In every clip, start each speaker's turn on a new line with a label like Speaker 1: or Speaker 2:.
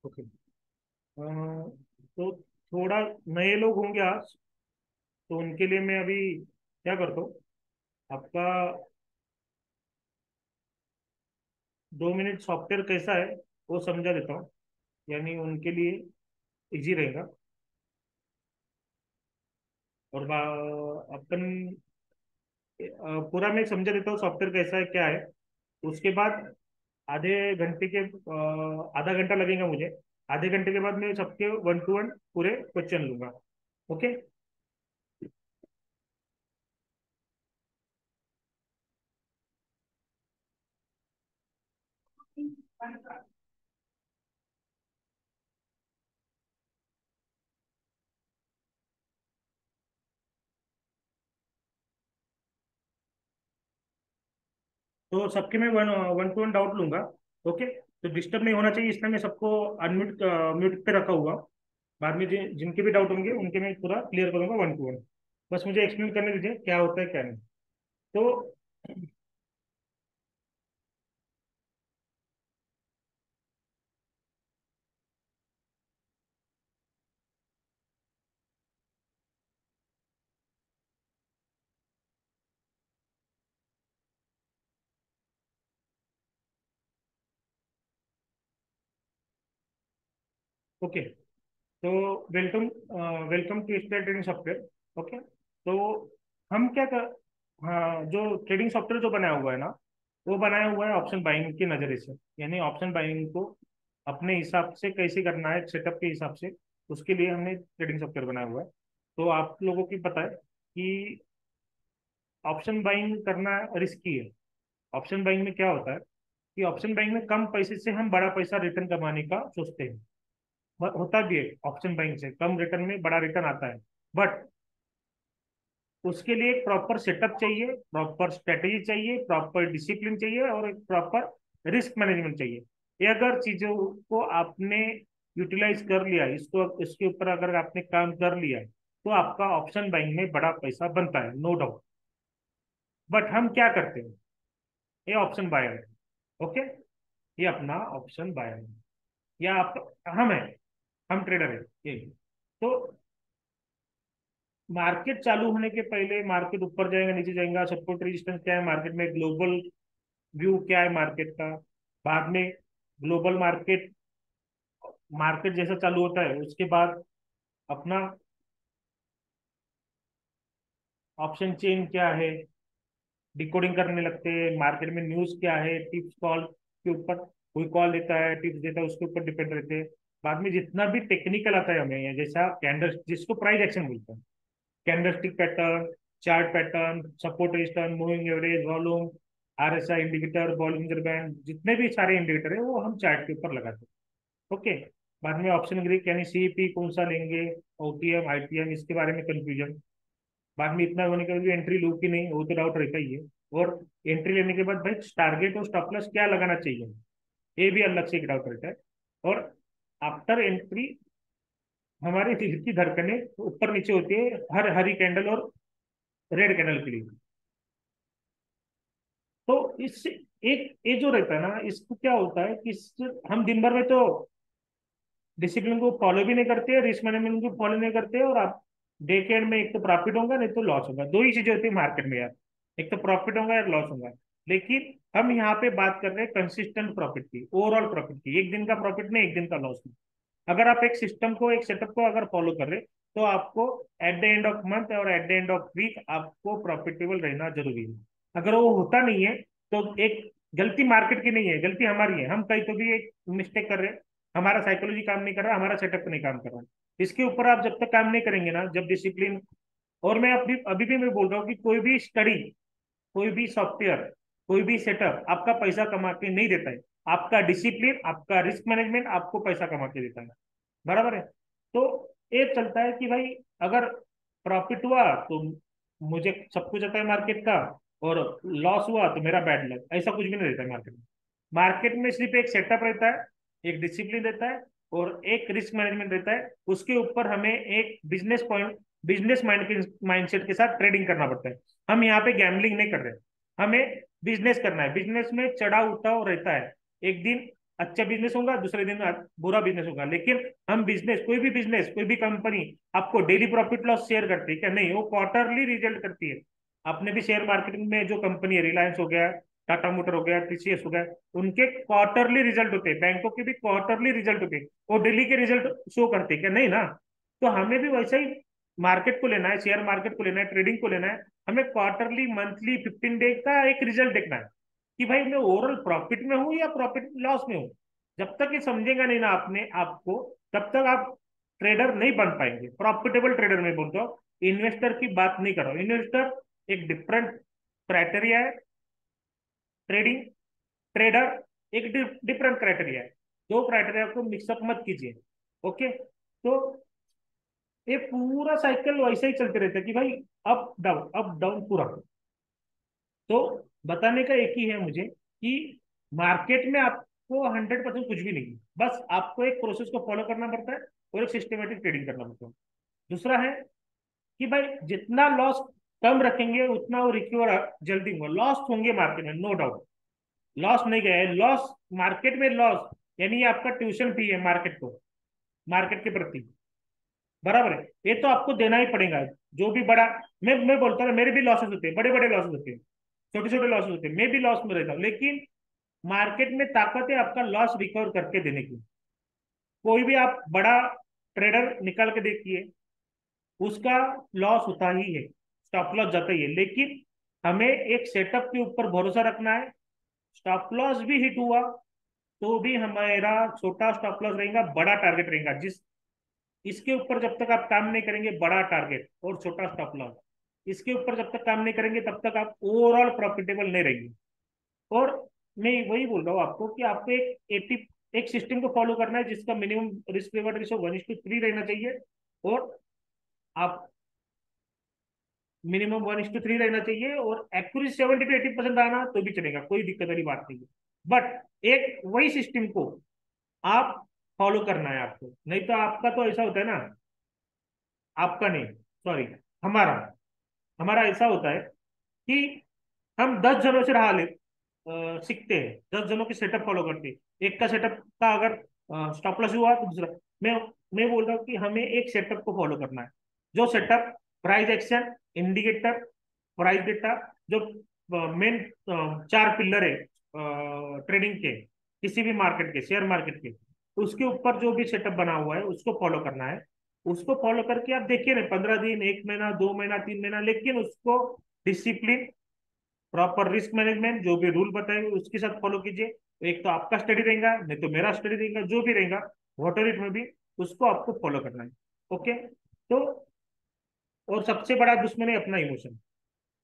Speaker 1: Okay. तो थोड़ा नए लोग होंगे आज, तो उनके लिए मैं अभी क्या करता हूँ, आपका 2 मिनट सॉफ्टवेयर कैसा है वो समझा देता हूँ, यानी उनके लिए इजी रहेगा। और अपन पूरा मैं समझा देता हूँ सॉफ्टवेयर कैसा है क्या है। उसके बाद आधा घंटा लगेगा मुझे। आधे घंटे के बाद मैं सबके 1 to 1 पूरे क्वेश्चन लूंगा। ओके। तो सबके मैं 1 to 1 डाउट लूंगा। ओके। तो डिस्टर्ब नहीं होना चाहिए, इसलिए मैं सबको अनम्यूट म्यूट पे रखा हुआ। बाद में जिनके भी डाउट होंगे उनके मैं पूरा क्लियर करूंगा 1 to 1। बस मुझे एक्सप्लेन करने दीजिए क्या होता है क्या नहीं। तो ओके। तो welcome, welcome to star trading software. Okay. तो हम क्या कर, हाँ, जो ट्रेडिंग सॉफ्टवेयर जो बनाया हुआ है ना, वो बनाया हुआ है ऑप्शन बाइंग के नजरिए से। यानी ऑप्शन बाइंग को अपने हिसाब से कैसे करना है, सेटअप के हिसाब से, उसके लिए हमने ट्रेडिंग सॉफ्टवेयर बनाया हुआ है। तो आप लोगों की पता है कि ऑप्शन बाइंग करना रिस्की है। ऑप्शन बाइंग में क्या होता है कि ऑप्शन बाइंग में कम पैसे से हम बड़ा पैसा रिटर्न कमाने का सोचते हैं। होता भी है, ऑप्शन बाइंग से कम रिटर्न में बड़ा रिटर्न आता है। बट उसके लिए एक प्रॉपर सेटअप चाहिए, प्रॉपर स्ट्रेटेजी चाहिए, प्रॉपर डिसिप्लिन चाहिए और एक प्रॉपर रिस्क मैनेजमेंट चाहिए। ये अगर चीजों को आपने यूटिलाइज कर लिया, इसको इसके ऊपर अगर आपने काम कर लिया, तो आपका ऑप्शन बाइंग में बड़ा पैसा बनता है, नो डाउट। बट हम क्या करते हैं, ये ऑप्शन बायर है। ओके। ये अपना ऑप्शन बायर है, या आप, हम है, हम ट्रेडर है ये। तो मार्केट चालू होने के पहले मार्केट ऊपर जाएगा नीचे जाएगा, सपोर्ट रेजिस्टेंस क्या है मार्केट में, ग्लोबल व्यू क्या है मार्केट का। बाद में ग्लोबल मार्केट, मार्केट जैसा चालू होता है उसके बाद अपना ऑप्शन चेन क्या है, डिकोडिंग करने लगते हैं। मार्केट में न्यूज क्या है, टिप्स कॉल के ऊपर, कोई कॉल देता है टिप्स देता है उसके ऊपर डिपेंड रहते हैं। बाद में जितना भी टेक्निकल आता है हमें, जैसा कैंडल जिसको प्राइस एक्शन बोलते हैं, candlestick pattern, chart pattern, support resistance, moving average, volume, RSI indicator, Bollinger band, जितने भी सारे इंडिकेटर है वो हम चार्ट के ऊपर लगाते हैं। ओके। बाद में ऑप्शन ग्रीक यानी सीपी कौन सा लेंगे, ओटीएम आईटीएम, इसके बारे में कंफ्यूजन। बाद में इतना होने के बाद भी एंट्री लूँ कि नहीं वो तो डाउट रहता ही है। और एंट्री लेने के बाद भाई टारगेट और स्टॉप लॉस क्या लगाना चाहिए, ये भी अलग से एक डाउट रहता है। और आफ्टर एंट्री हमारी दिल की धड़कनें ऊपर नीचे होती है हर हरी कैंडल और रेड कैंडल के लिए। तो इससे एक ये जो रहता है ना, इसको क्या होता है कि हम दिन भर में तो डिसिप्लिन को फॉलो भी नहीं करते, रिस्क मैनेजमेंट को फॉलो नहीं करते, और आप डे के एंड में एक तो प्रॉफिट होगा नहीं तो लॉस होगा। दो ही चीजें होती है मार्केट में यार, एक तो प्रॉफिट होगा या लॉस होगा। लेकिन हम यहाँ पे बात कर रहे हैं कंसिस्टेंट प्रॉफिट की, ओवरऑल प्रॉफिट की, एक दिन का प्रॉफिट नहीं, एक दिन का लॉस नहीं। अगर आप एक सिस्टम को, एक सेटअप को अगर फॉलो कर रहे, तो आपको at the end of month और at the end of week आपको प्रॉफिटेबल रहना जरूरी है। अगर वो होता नहीं है तो एक गलती मार्केट की नहीं है, गलती हमारी है, हम कहीं तो भी एक मिस्टेक कर रहे हैं। हमारा साइकोलॉजी काम नहीं कर रहा, हमारा सेटअप नहीं काम कर रहा। इसके ऊपर आप जब तक काम नहीं करेंगे ना, जब डिसिप्लिन, और मैं अभी अभी भी मैं बोल रहा हूँ कि कोई भी स्टडी, कोई भी सॉफ्टवेयर, कोई भी सेटअप आपका पैसा कमा के नहीं देता है। आपका डिसिप्लिन, आपका रिस्क मैनेजमेंट आपको पैसा कमा के देता है। बराबर है। तो ये चलता है कि भाई अगर प्रॉफिट हुआ तो मुझे सब कुछ आता है मार्केट का, और लॉस हुआ तो मेरा बैड लक, ऐसा कुछ भी नहीं रहता है मार्केट में। मार्केट में सिर्फ एक सेटअप रहता है, एक डिसिप्लिन रहता है, और एक रिस्क मैनेजमेंट रहता है। उसके ऊपर हमें एक बिजनेस पॉइंट, बिजनेस माइंडसेट के साथ ट्रेडिंग करना पड़ता है। हम यहाँ पे गैम्बलिंग नहीं कर रहे, हमें बिजनेस करना है। बिजनेस में चढ़ाव उताव रहता है। एक दिन अच्छा बिजनेस होगा, दूसरे दिन बुरा बिजनेस होगा। लेकिन हम बिजनेस, कोई भी बिजनेस, कोई भी कंपनी आपको डेली प्रॉफिट लॉस शेयर करती है क्या? नहीं, वो क्वार्टरली रिजल्ट करती है। आपने भी शेयर मार्केट में जो कंपनी है, रिलायंस हो गया, टाटा मोटर हो गया, टीसीएस हो गया, उनके क्वार्टरली रिजल्ट होते हैं। बैंकों के भी क्वार्टरली रिजल्ट होते हैं। वो डेली के रिजल्ट शो करते हैं क्या? नहीं ना। तो हमें भी वैसा ही मार्केट को लेना है, शेयर मार्केट को लेना है, ट्रेडिंग को लेना है। हमें क्वार्टरली, मंथली, 15 डे का एक रिजल्ट देखना है कि भाई मैं ओवरऑल प्रॉफिट में हूँ या प्रॉफिट लॉस में हूँ। जब तक ये समझेगा नहीं ना आपने आपको, तब तक आप ट्रेडर नहीं बन पाएंगे। प्रॉफिटेबल ट्रेडर में बोलता हूँ, इन्वेस्टर की बात नहीं कर रहा हूँ। इन्वेस्टर एक डिफरेंट क्राइटेरिया है, ट्रेडिंग ट्रेडर एक डिफरेंट क्राइटेरिया है। दो क्राइटेरिया को मिक्सअप मत कीजिए। ओके। तो ये पूरा साइकिल वैसे ही चलते रहता है कि भाई अप डाउन पूरा। तो बताने का एक ही है मुझे कि मार्केट में आपको 100% कुछ भी नहीं है। बस आपको एक प्रोसेस को फॉलो करना पड़ता है और एक सिस्टमेटिक ट्रेडिंग करना पड़ता है। दूसरा है कि भाई जितना लॉस कम रखेंगे उतना वो रिकवर जल्दी होगा। लॉस होंगे मार्केट में, नो डाउट। लॉस नहीं गया है, लॉस मार्केट में लॉस, यानी ये आपका ट्यूशन फी है मार्केट को, मार्केट के प्रति। बराबर है, ये तो आपको देना ही पड़ेगा। जो भी बड़ा, मैं बोलता हूँ मेरे भी लॉसेस होते हैं, बड़े बड़े लॉसेस होते हैं, छोटे छोटे लॉसेस होते हैं, मैं भी लॉस में रहता हूँ। लेकिन मार्केट में ताकत है आपका लॉस रिकवर करके देने की। कोई भी आप बड़ा ट्रेडर निकाल के देखिए, उसका लॉस होता ही है, स्टॉप लॉस जाता ही है। लेकिन हमें एक सेटअप के ऊपर भरोसा रखना है। स्टॉप लॉस भी हिट हुआ तो भी हमारा छोटा स्टॉप लॉस रहेगा, बड़ा टारगेट रहेगा। जिस इसके ऊपर जब तक आप काम नहीं करेंगे, बड़ा टारगेट और छोटा स्टॉप लॉस, इसके ऊपर जब तक काम नहीं करेंगे तब तक आप ओवरऑल प्रॉफिटेबल नहीं रहेंगे। और मैं वही बोल रहा हूँ आपको कि आपको एक सिस्टम को फॉलो करना है जिसका मिनिमम रिस्क रिवॉर्ड रेशियो 1:3 रहना चाहिए। और आप मिनिमम 1:3 रहना चाहिए, और एक्यूरेसी 70 to 80% आना तो भी चलेगा, कोई दिक्कत वाली बात नहीं है। बट एक वही सिस्टम को आप फॉलो करना है आपको। नहीं तो आपका तो ऐसा होता है ना, आपका नहीं, सॉरी, हमारा हमारा ऐसा होता है कि हम 10 जनों से रहा ले सीखते हैं, 10 जनों की सेटअप फॉलो करते हैं। एक का सेटअप का अगर स्टॉप लॉस हुआ तो दूसरा। मैं मैं बोल रहा हूँ कि हमें एक सेटअप को फॉलो करना है। जो setup price action, indicator, price data, जो मेन 4 पिलर है ट्रेडिंग के, किसी भी मार्केट के, शेयर मार्केट के, उसके ऊपर जो भी सेटअप बना हुआ है उसको फॉलो करना है। उसको फॉलो करके आप देखिए ना, 15 दिन, 1 महीना, 2 महीना, 3 महीना, लेकिन उसको डिसिप्लिन, प्रॉपर रिस्क मैनेजमेंट, जो भी रूल बताएंगे उसके साथ फॉलो कीजिए। एक तो आपका स्टडी रहेगा, नहीं तो मेरा स्टडी रहेगा, जो भी रहेगा वॉटर इट में भी, उसको आपको फॉलो करना है। ओके। तो और सबसे बड़ा दुश्मन है अपना इमोशन,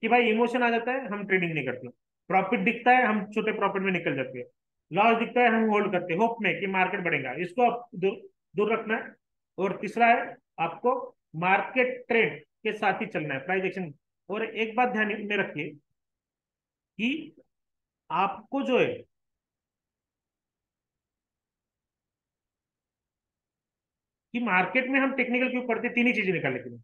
Speaker 1: कि भाई इमोशन आ जाता है हम ट्रेडिंग नहीं करते। प्रॉफिट दिखता है हम छोटे प्रॉफिट में निकल जाते हैं, लॉस दिखता है हम होल्ड करते हैं होप में कि मार्केट बढ़ेगा। इसको आप दूर रखना है। और तीसरा है आपको मार्केट ट्रेंड के साथ ही चलना है, प्राइस एक्शन। और एक बात ध्यान में रखिए कि आपको जो है कि मार्केट में हम टेक्निकल क्यों पढ़ते हैं, 3 ही चीजें निकालने के लिए: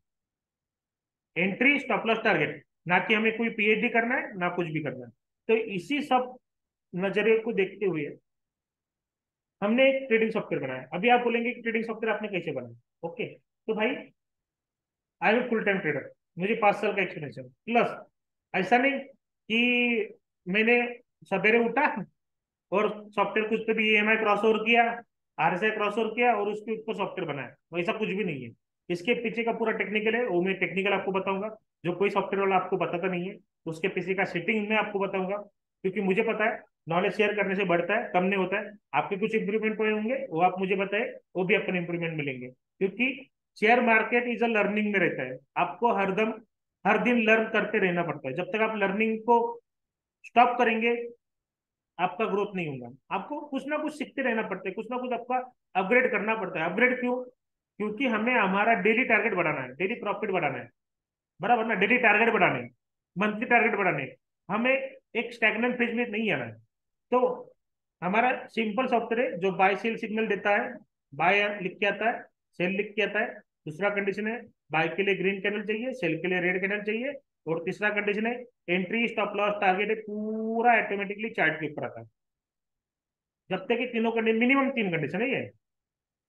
Speaker 1: एंट्री, स्टॉप लॉस, टारगेट। ना कि हमें कोई पीएचडी करना है, ना कुछ भी करना है। तो इसी सब नजरिए को देखते हुए हमने एक ट्रेडिंग सॉफ्टवेयर बनाया। अभी आप बोलेंगे कि ट्रेडिंग सॉफ्टवेयर आपने कैसे बनाया? ओके। तो भाई I am full time trader, मुझे 5 साल का एक्सपीरियंस है प्लस। ऐसा नहीं कि मैंने सवेरे उठा और सॉफ्टवेयर कुछ पे भी ईएमआई क्रॉस ओवर किया, आरएसआई क्रॉस ओवर किया और उसके ऊपर सॉफ्टवेयर बनाया, वैसा कुछ भी नहीं है। इसके पीछे का पूरा टेक्निकल है, वो मैं टेक्निकल आपको बताऊंगा, जो कोई सॉफ्टवेयर वाला आपको बताता नहीं है। उसके पीछे का सेटिंग मैं आपको बताऊंगा, क्योंकि मुझे पता है नॉलेज शेयर करने से बढ़ता है, कम नहीं होता है। आपके कुछ इंप्रूवमेंट हुए होंगे, वो आप मुझे बताए, वो भी अपने इंप्रूवमेंट मिलेंगे। क्योंकि share market is a learning में रहता है। आपको हरदम हर दिन लर्न करते रहना पड़ता है। जब तक आप लर्निंग को स्टॉप करेंगे आपका ग्रोथ नहीं होगा। आपको कुछ ना कुछ सीखते रहना पड़ता है, कुछ ना कुछ आपका अपग्रेड करना पड़ता है। अपग्रेड क्यों? क्योंकि हमें हमारा डेली टारगेट बढ़ाना है, डेली प्रॉफिट बढ़ाना है, बराबर ना। डेली टारगेट बढ़ाने, मंथली टारगेट बढ़ाने, हमें एक स्टैग्नेंट फेज में नहीं आना है। तो हमारा सिंपल सॉफ्टवेयर है जो बाय सेल सिग्नल देता है। बाय लिख के आता है, सेल लिख के आता है। दूसरा कंडीशन है बाय के लिए ग्रीन कैंडल चाहिए, सेल के लिए रेड कैंडल चाहिए। और तीसरा कंडीशन है एंट्री, स्टॉप लॉस, टारगेट है, पूरा ऑटोमेटिकली चार्ट के ऊपर आता है। जब तक कि तीनों कंडीशन, मिनिमम तीन कंडीशन है ये,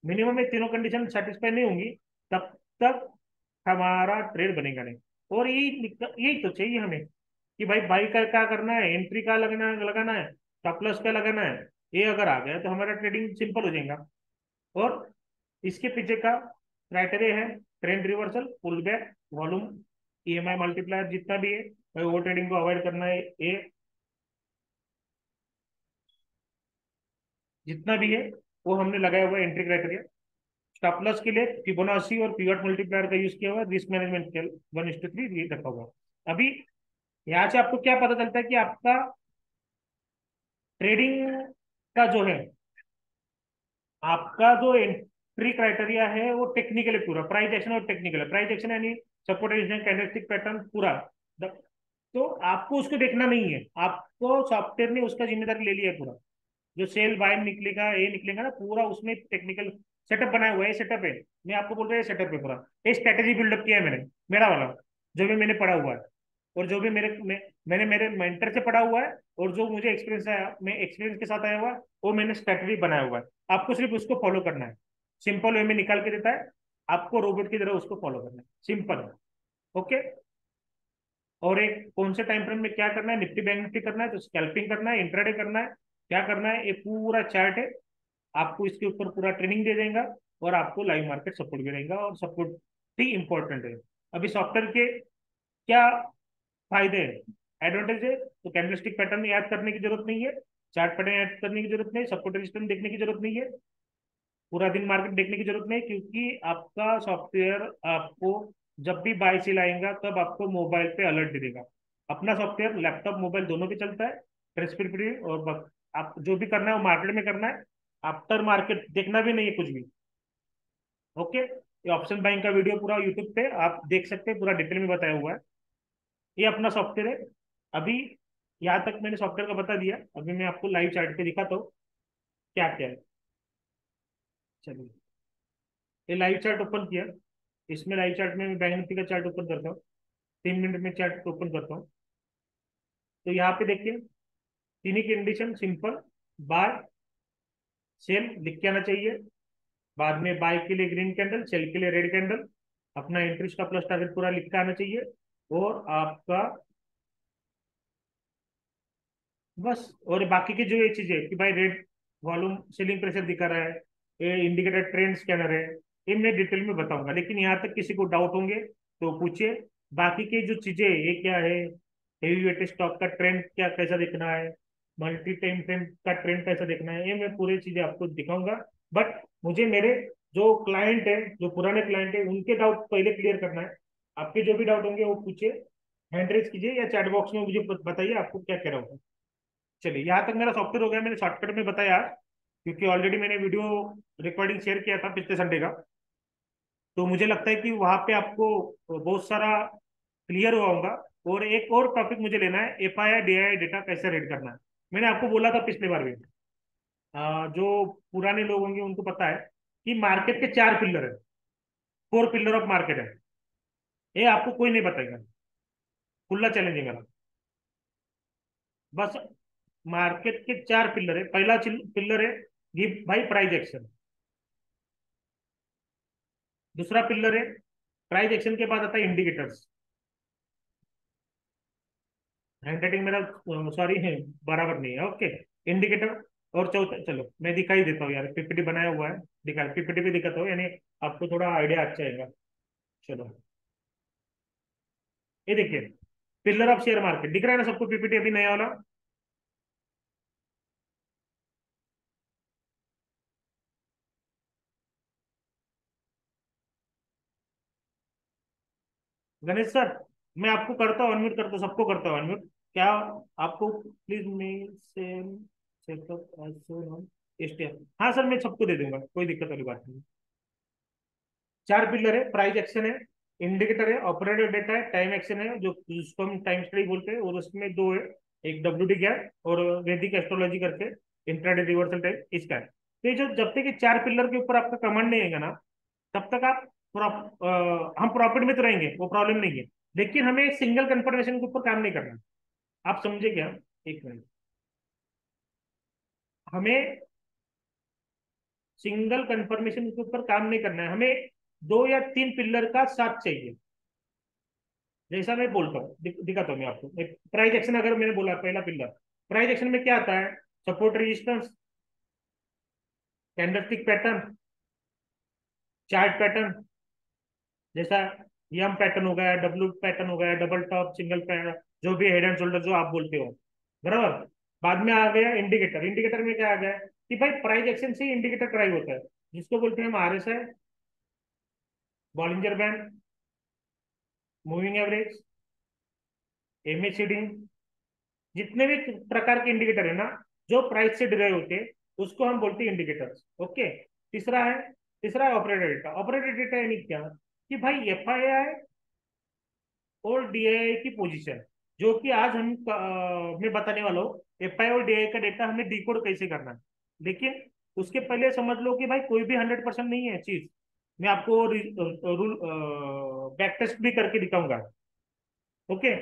Speaker 1: मिनिमम में तीनों कंडीशन सेटिस्फाई नहीं होंगी, तब तक हमारा ट्रेड बनेगा नहीं। और यही तो चाहिए हमें, कि भाई बाई का क्या करना है, एंट्री का लगना लगाना है, स्टॉप लॉस का लगाना है। ये अगर आ गया तो हमारा ट्रेडिंग सिंपल हो जाएगा। और इसके पीछे का क्राइटेरिया है trend reversal, pull back, volume, EMI multiplier जितना भी है, भाई वो ट्रेडिंग को अवॉइड करना है। ये जितना भी है वो हमने लगाया हुआ है एंट्री क्राइटेरिया। स्टॉप लॉस के लिए फिबोनाची और पिवट मल्टीप्लायर का यूज किया हुआ है, रिस्क मैनेजमेंट स्केल 1:3 रखा हुआ है। अभी यहाँ से आपको क्या पता चलता है कि आपका ट्रेडिंग का जो है, आपका जो एंट्री क्राइटेरिया है वो टेक्निकल है पूरा, प्राइस एक्शन और टेक्निकल है। प्राइस एक्शन यानी सपोर्ट रेजिस्टेंस कैंडलस्टिक पैटर्न पूरा। तो आपको उसको देखना नहीं है, आपको सॉफ्टवेयर ने उसका जिम्मेदारी ले लिया है पूरा। जो सेल बाय निकलेगा, ये निकलेगा ना पूरा, उसमें टेक्निकल सेटअप बनाया हुआ है, सेटअप है। मैं आपको बोल रहा हूँ सेटअप है पूरा, ये स्ट्रेटेजी बिल्डअप किया है मैंने, मेरा वाला, जो भी मैंने पढ़ा हुआ है, और जो भी मैंने मेरे मेंटर से पढ़ा हुआ है, और जो मुझे एक्सपीरियंस आया, मैं एक्सपीरियंस के साथ आया हुआ है, वो मैंने स्ट्रेटेजी बनाया हुआ है। आपको सिर्फ उसको फॉलो करना है, सिंपल वे में निकाल के देता है, आपको रोबोट की तरह उसको फॉलो करना है, सिंपल है। ओके। और एक कौन से टाइम फ्रेम में क्या करना है, निफ्टी बैंक निफ्टी करना है तो स्कैल्पिंग करना है, इंट्राडे करना है, क्या करना है, ये पूरा चार्ट है। आपको इसके ऊपर पूरा ट्रेनिंग दे देगा, और आपको लाइव मार्केट सपोर्ट भी रहेगा, और सपोर्ट ही इंपॉर्टेंट है। अभी सॉफ्टवेयर के क्या फायदे हैं, एडवांटेज है, तो कैंडलस्टिक पैटर्न याद करने की जरूरत नहीं है, चार्ट पैटर्न याद करने की जरूरत नहीं, सपोर्ट रेजिस्टेंस देखने की जरूरत नहीं है, पूरा दिन मार्केट देखने की जरूरत नहीं, क्योंकि आपका सॉफ्टवेयर आपको जब भी बाय सेल आएगा तब आपको मोबाइल पे अलर्ट दे देगा। अपना सॉफ्टवेयर लैपटॉप मोबाइल दोनों पे चलता है, ट्रांसपेरेंट, और आप जो भी करना है वो मार्केट में करना है, आफ्टर मार्केट देखना भी नहीं है कुछ भी। ओके। ये ऑप्शन बाइंग का वीडियो पूरा यूट्यूब पे आप देख सकते हैं, पूरा डिटेल में बताया हुआ है। ये अपना सॉफ्टवेयर है। अभी यहाँ तक मैंने सॉफ्टवेयर का बता दिया, अभी मैं आपको लाइव चार्ट पे दिखाता हूँ क्या क्या है। चलिए, ये लाइव चार्ट ओपन किया। इसमें लाइव चार्ट में मैं बैंक निफ्टी का चार्ट ओपन करता हूँ, 3 मिनट में चार्ट ओपन करता हूँ। तो यहाँ पे देखिए, तीन ही कंडीशन सिंपल, बाय सेल लिख के आना चाहिए, बाद में बाय के लिए ग्रीन कैंडल, सेल के लिए रेड कैंडल, अपना इंटरेस्ट का प्लस टारगेट पूरा लिख के आना चाहिए, और आपका बस। और बाकी की जो ये चीजें कि भाई रेड वॉल्यूम सेलिंग प्रेशर दिखा रहा है, ये इंडिकेटर ट्रेंड स्कैनर है, ये मैं डिटेल में बताऊंगा, लेकिन यहाँ तक किसी को डाउट होंगे तो पूछिए। बाकी की जो चीजें, ये क्या है, हेवी वेट स्टॉक का ट्रेंड क्या कैसा देखना है, मल्टी टाइम फ्रेम का ट्रेंड कैसा देखना है, ये मैं पूरी चीजें आपको दिखाऊंगा। बट मुझे मेरे जो क्लाइंट है, जो पुराने क्लाइंट है, उनके डाउट पहले क्लियर करना है। आपके जो भी डाउट होंगे वो पूछिए, हैंड रेज कीजिए या चैट बॉक्स में मुझे बताइए आपको क्या कह रहा होगा। चलिए, यहाँ तक मेरा सॉफ्टवेयर हो गया, मैंने शॉर्टकट में बताया, क्योंकि ऑलरेडी मैंने वीडियो रिकॉर्डिंग शेयर किया था पिछले संडे का। तो मुझे लगता है कि वहां पे आपको बहुत सारा क्लियर हुआ होगा। और एक और टॉपिक मुझे लेना है, एफआईआई डीआईआई डेटा कैसे रीड करना है। मैंने आपको बोला था पिछले बार भी, जो पुराने लोग होंगे उनको पता है कि मार्केट के चार पिलर है, 4 पिलर ऑफ मार्केट है। ये आपको कोई नहीं बताएगा, खुला चैलेंज है मेरा। बस, मार्केट के चार पिलर है। पहला पिलर है गिव भाई प्राइस एक्शन। दूसरा पिलर है, प्राइस एक्शन के बाद आता है इंडिकेटर्स। हैंड राइटिंग मेरा सॉरी है, बराबर नहीं है। Okay, indicator. और चौथा, चलो मैं दिखाई देता हूँ यार, पीपीटी बनाया हुआ है, दिखा पीपीटी भी दिखाता हूँ, यानी आपको थोड़ा आइडिया अच्छा आएगा। चलो, ये देखिए, पिलर ऑफ शेयर मार्केट दिख रहा है ना सबको, पीपीटी अभी नया वाला। गणेश सर, मैं आपको करता हूँ अनम्यूट, करता हूँ सबको, करता हूँ अनम्यूट। क्या आपको please me same setup as soon on STF. हाँ सर, मैं सबको दे दूंगा, कोई दिक्कत वाली बात नहीं। चार पिलर है, प्राइस एक्शन है, इंडिकेटर है, ऑपरेटिव डेटा है, टाइम एक्शन है, जो जिसको हम टाइम स्टडी बोलते हैं, और उसमें दो है, एक डब्ल्यूडी गैप और वैदिक एस्ट्रोलॉजी करके इंट्राडे रिवर्सल टाइप इसका है। तो ये जो जब तक ये चार पिलर के ऊपर आपका कमांड नहीं आएगा ना, तब तक आप हम प्रॉफिट में तो रहेंगे, वो प्रॉब्लम नहीं है। लेकिन हमें एक सिंगल कंफर्मेशन के ऊपर काम नहीं करना। आप समझे क्या? एक मिनट। हमें सिंगल कंफर्मेशन के ऊपर काम नहीं करना है हमें, 2 या 3 पिलर का साथ चाहिए। जैसा मैं बोलता हूँ, दिखाता हूँ मैं आपको। एक प्राइस एक्शन अगर मैंने बोला पहला पिलर, प्राइस एक्शन में क्या आता है? Support resistance, candlestick pattern, chart pattern, जैसा यम पैटर्न हो गया, डब्ल्यू पैटर्न हो गया, डबल टॉप, सिंगल पैटर्न, जो भी हेड एंड शोल्डर जो आप बोलते हो, बराबर। बाद में आ गया इंडिकेटर। इंडिकेटर में क्या आ गया कि भाई प्राइस एक्शन से इंडिकेटर ड्राइव होता है, जिसको बोलते हैं हम RSI, Bollinger band, moving average, MACD, जितने भी प्रकार के इंडिकेटर है ना जो प्राइस से डिराइव होते हैं, उसको हम बोलते हैं इंडिकेटर्स। ओके। तीसरा है ऑपरेटर डेटा। ऑपरेटर डेटा यानी क्या कि भाई एफआईआई और डीआईआई की पोजीशन, जो कि आज मैं बताने वाला हूँ। एफआई और डीआईआई का डेटा हमें डिकोड कैसे करना है, लेकिन उसके पहले समझ लो कि भाई कोई भी 100% नहीं है चीज। मैं आपको रूल बैक टेस्ट भी करके दिखाऊंगा। ओके।